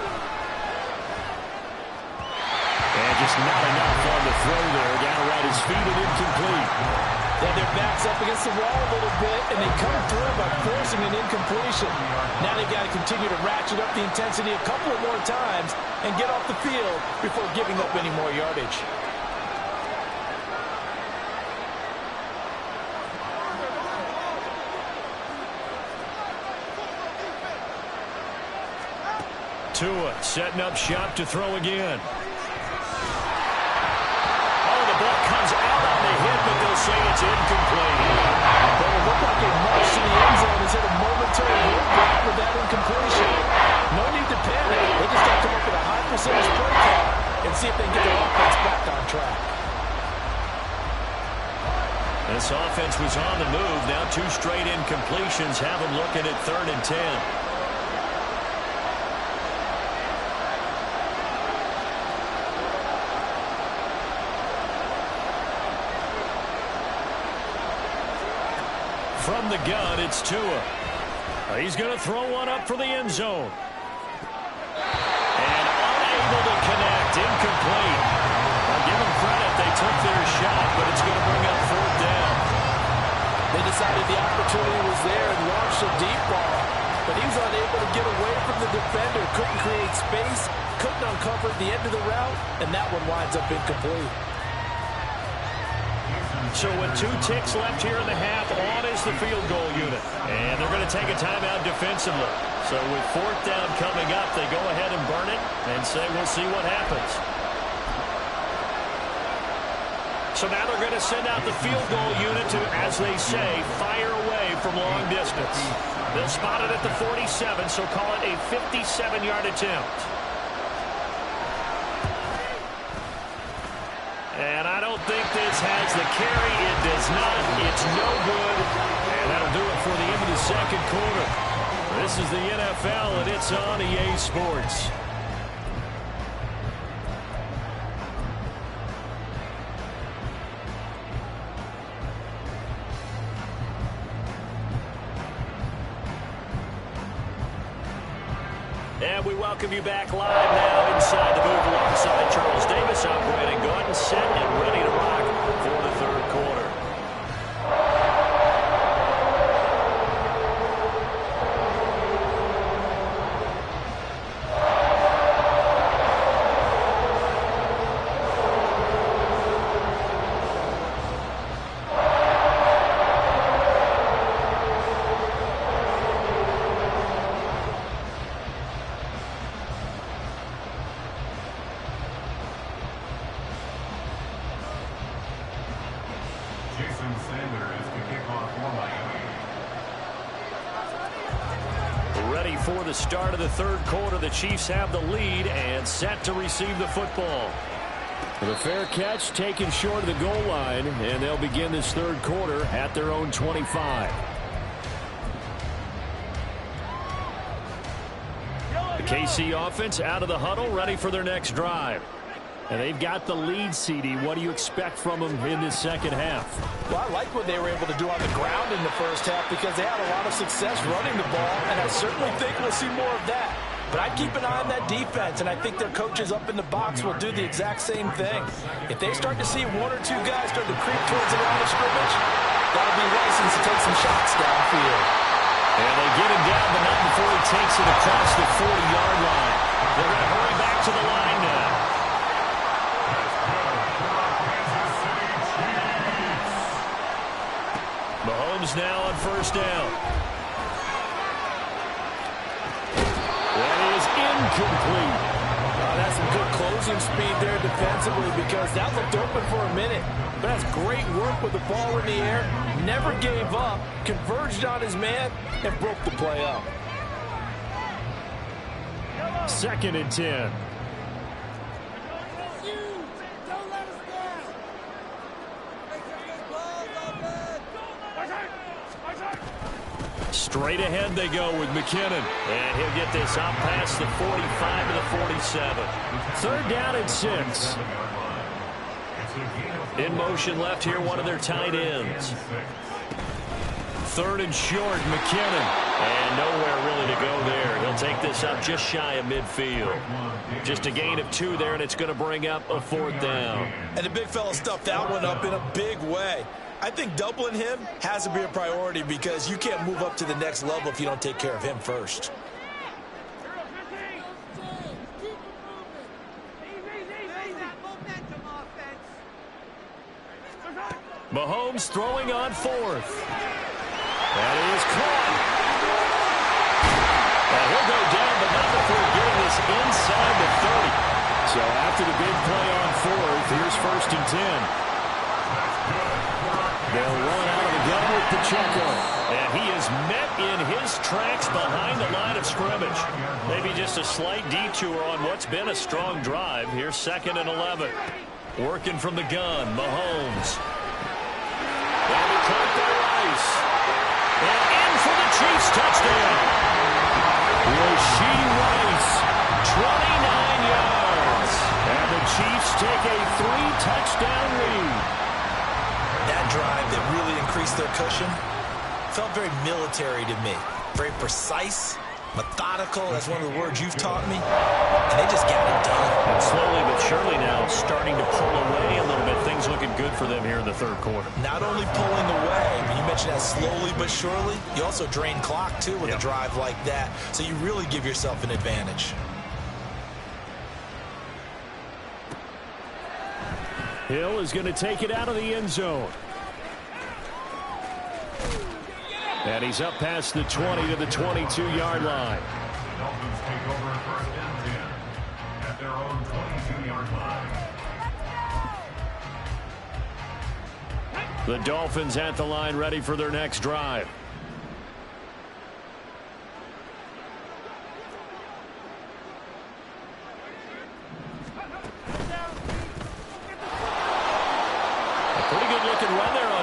And just not enough on the throw there. Down right his feet and incomplete. Yeah, their backs up against the wall a little bit, and they come through by forcing an incompletion. Now they've got to continue to ratchet up the intensity a couple of more times and get off the field before giving up any more yardage. Tua setting up shop to throw again. Oh, the ball comes out on the hit, but they'll say it's incomplete. But it looked like a march to the end zone has hit a momentary roadblock with that incompletion. No need to panic. They just got to come up with a high percentage play count and see if they can get their offense back on track. This offense was on the move. Now 2 straight incompletions have them looking at 3rd and 10. From the gun, it's Tua. He's going to throw one up for the end zone. And unable to connect. Incomplete. I'll give them credit. They took their shot, but it's going to bring up 4th down. They decided the opportunity was there and launched a deep ball. But he was unable to get away from the defender. Couldn't create space. Couldn't uncover the end of the route. And that one winds up incomplete. So with 2 ticks left here in the half, on is the field goal unit. And they're going to take a timeout defensively. So with 4th down coming up, they go ahead and burn it and say we'll see what happens. So now they're going to send out the field goal unit to, as they say, fire away from long distance. They'll spot it at the 47, so call it a 57-yard attempt. And I don't think this has the carry. It does not. It's no good. And that'll do it for the end of the 2nd quarter. This is the NFL, and it's on EA Sports. And we welcome you back live now inside the booth alongside Charles Davis. I'm Brandon Gordon, set and ready to rock for the 3rd quarter. For the start of the 3rd quarter, the Chiefs have the lead and set to receive the football. The fair catch taken short of the goal line, and they'll begin this 3rd quarter at their own 25. The KC offense out of the huddle, ready for their next drive. And they've got the lead, CD. What do you expect from them in this 2nd half? Well, I like what they were able to do on the ground in the 1st half because they had a lot of success running the ball, and I certainly think we'll see more of that. But I'd keep an eye on that defense, and I think their coaches up in the box will do the exact same thing. If they start to see one or two guys start to creep towards the line of scrimmage, that'll be license to take some shots downfield. And they get him down, but not before he takes it across the 40-yard line. They're going to hurry back to the line now. Mahomes now on first down. That is incomplete. That's some good closing speed there defensively because that looked open for a minute. But that's great work with the ball in the air. Never gave up, converged on his man, and broke the play up. 2nd and 10. Straight ahead they go with McKinnon. And he'll get this out past the 45 to the 47. 3rd down and 6. In motion left here, one of their tight ends. 3rd and short, McKinnon. And nowhere really to go there. He'll take this up just shy of midfield. Just a gain of 2 there, and it's going to bring up a 4th down. And the big fella stuffed that one up in a big way. I think doubling him has to be a priority because you can't move up to the next level if you don't take care of him first. Mahomes throwing on 4th. That is caught. And he'll go down, but not before getting this inside the 30. So after the big play on 4th, here's 1st and 10. They'll run out of the gun with Pacheco. And he is met in his tracks behind the line of scrimmage. Maybe just a slight detour on what's been a strong drive. Here's 2nd and 11. Working from the gun, Mahomes. And he caught by Rice. And in for the Chiefs touchdown. Rashee Rice, 29 yards. And the Chiefs take a 3-touchdown lead. That drive that really increased their cushion felt very military to me. Very precise, methodical. That's one of the words you've taught me. And they just got it done. And slowly but surely now starting to pull away a little bit. Things looking good for them here in the 3rd quarter. Not only pulling away, but you mentioned that slowly but surely. You also drain clock, too, with a drive like that. So you really give yourself an advantage. Hill is going to take it out of the end zone. And he's up past the 20 to the 22-yard line. Dolphins take over 1st and 10 at their own 22-yard line. The Dolphins at the line ready for their next drive.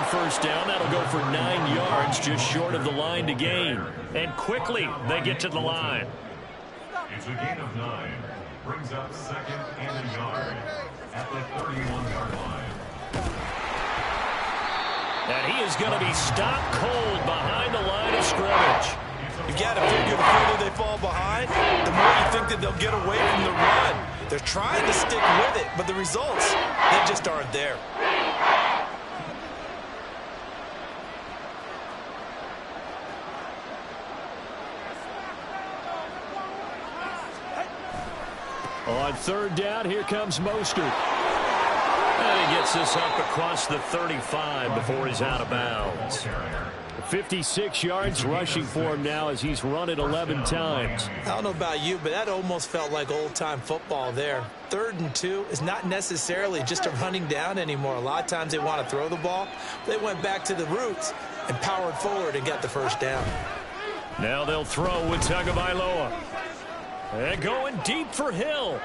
First down. That'll go for 9 yards, just short of the line to gain. And quickly, they get to the line. It's a gain of 9. Brings up 2nd and a yard at the 31-yard line. And he is going to be stopped cold behind the line of scrimmage. You've got to figure the further they fall behind, the more you think that they'll get away from the run. They're trying to stick with it, but the results, they just aren't there. On 3rd down, here comes Mostert. And he gets this up across the 35 before he's out of bounds. 56 yards rushing for him now as he's run it 11 times. I don't know about you, but that almost felt like old-time football there. 3rd and 2 is not necessarily just a running down anymore. A lot of times they want to throw the ball. They went back to the roots and powered forward and got the 1st down. Now they'll throw with Tagovailoa. And going deep for Hill.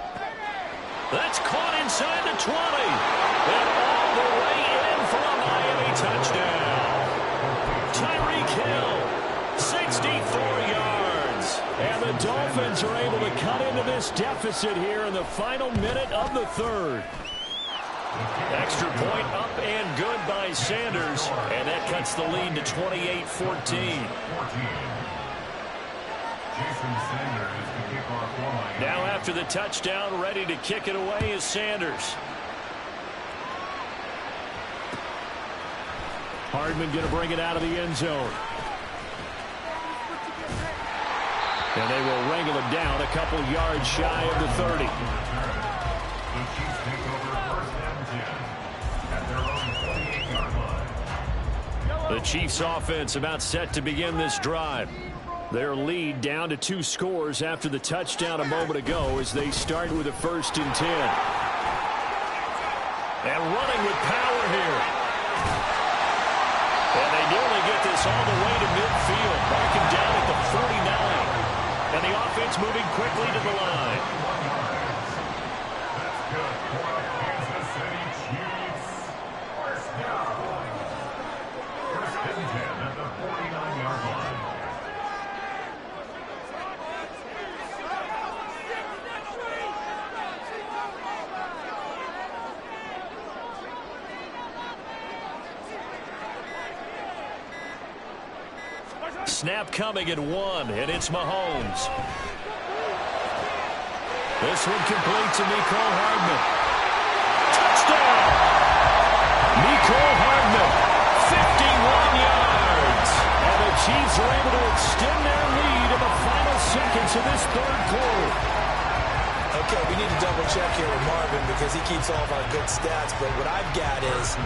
That's caught inside the 20. And all the way in for a Miami touchdown. Tyreek Hill, 64 yards. And the Dolphins are able to cut into this deficit here in the final minute of the 3rd. Extra point up and good by Sanders. And that cuts the lead to 28-14. Now after the touchdown, ready to kick it away is Sanders. Hardman going to bring it out of the end zone. And they will wrangle him down a couple yards shy of the 30. The Chiefs take over first and 10 at their own 28-yard line. The Chiefs offense about set to begin this drive. Their lead down to 2 scores after the touchdown a moment ago as they start with a 1st and 10. And running with power here. And they nearly get this all the way to midfield. Marking down at the 49. And the offense moving quickly to the line. That's good for the Kansas City Chiefs. First down. First and 10 at the 49-yard line. Snap coming at 1, and it's Mahomes. This one complete to Mecole Hardman. Touchdown! Mecole Hardman, 51 yards. And the Chiefs are able to extend their lead in the final seconds of this 3rd quarter. Okay, we need to double-check here with Marvin because he keeps all of our good stats, but what I've got is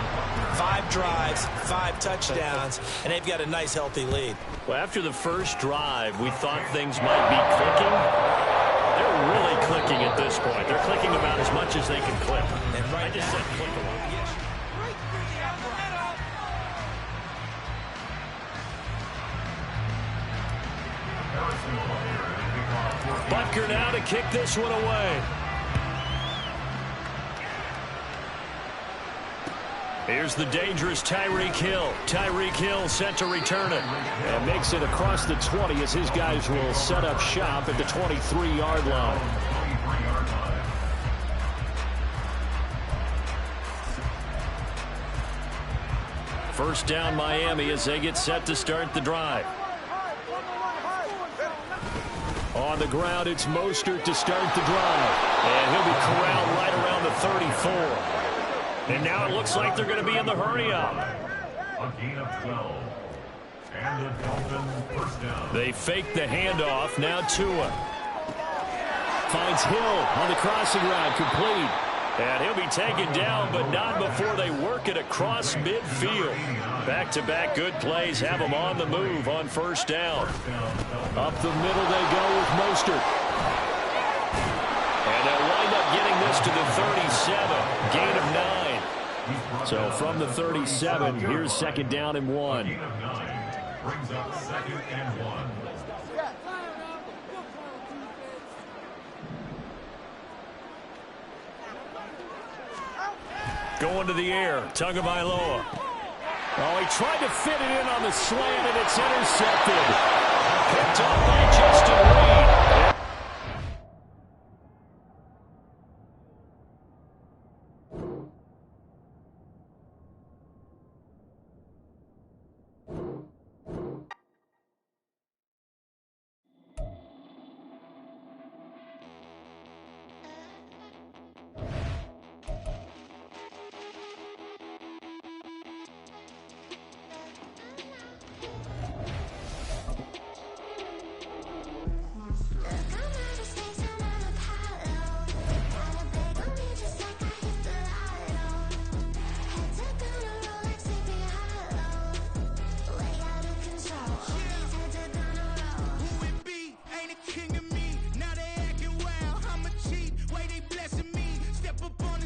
5 drives, 5 touchdowns, and they've got a nice, healthy lead. Well, after the first drive, we thought things might be clicking. They're really clicking at this point. They're clicking about as much as they can clip. And right I just said click a lot. Butker now to kick this one away. Here's the dangerous Tyreek Hill. Tyreek Hill set to return it. And makes it across the 20 as his guys will set up shop at the 23-yard line. First down Miami as they get set to start the drive. On the ground, it's Mostert to start the drive. And he'll be corralled right around the 34. And now it looks like they're going to be in the hurry-up. A gain of 12. And the Dolphins first down. They fake the handoff. Now Tua. Finds Hill on the crossing route, complete. And he'll be taken down, but not before they work it across midfield. Back-to-back good plays have them on the move on first down. Up the middle they go with Mostert. And they'll wind up getting this to the 37. Gain of 9. So from the 37, here's 2nd down and 1. Gain of 9 brings up 2nd and 1. Going to the air. Tagovailoa. Oh, he tried to fit it in on the slant, and it's intercepted. Picked off by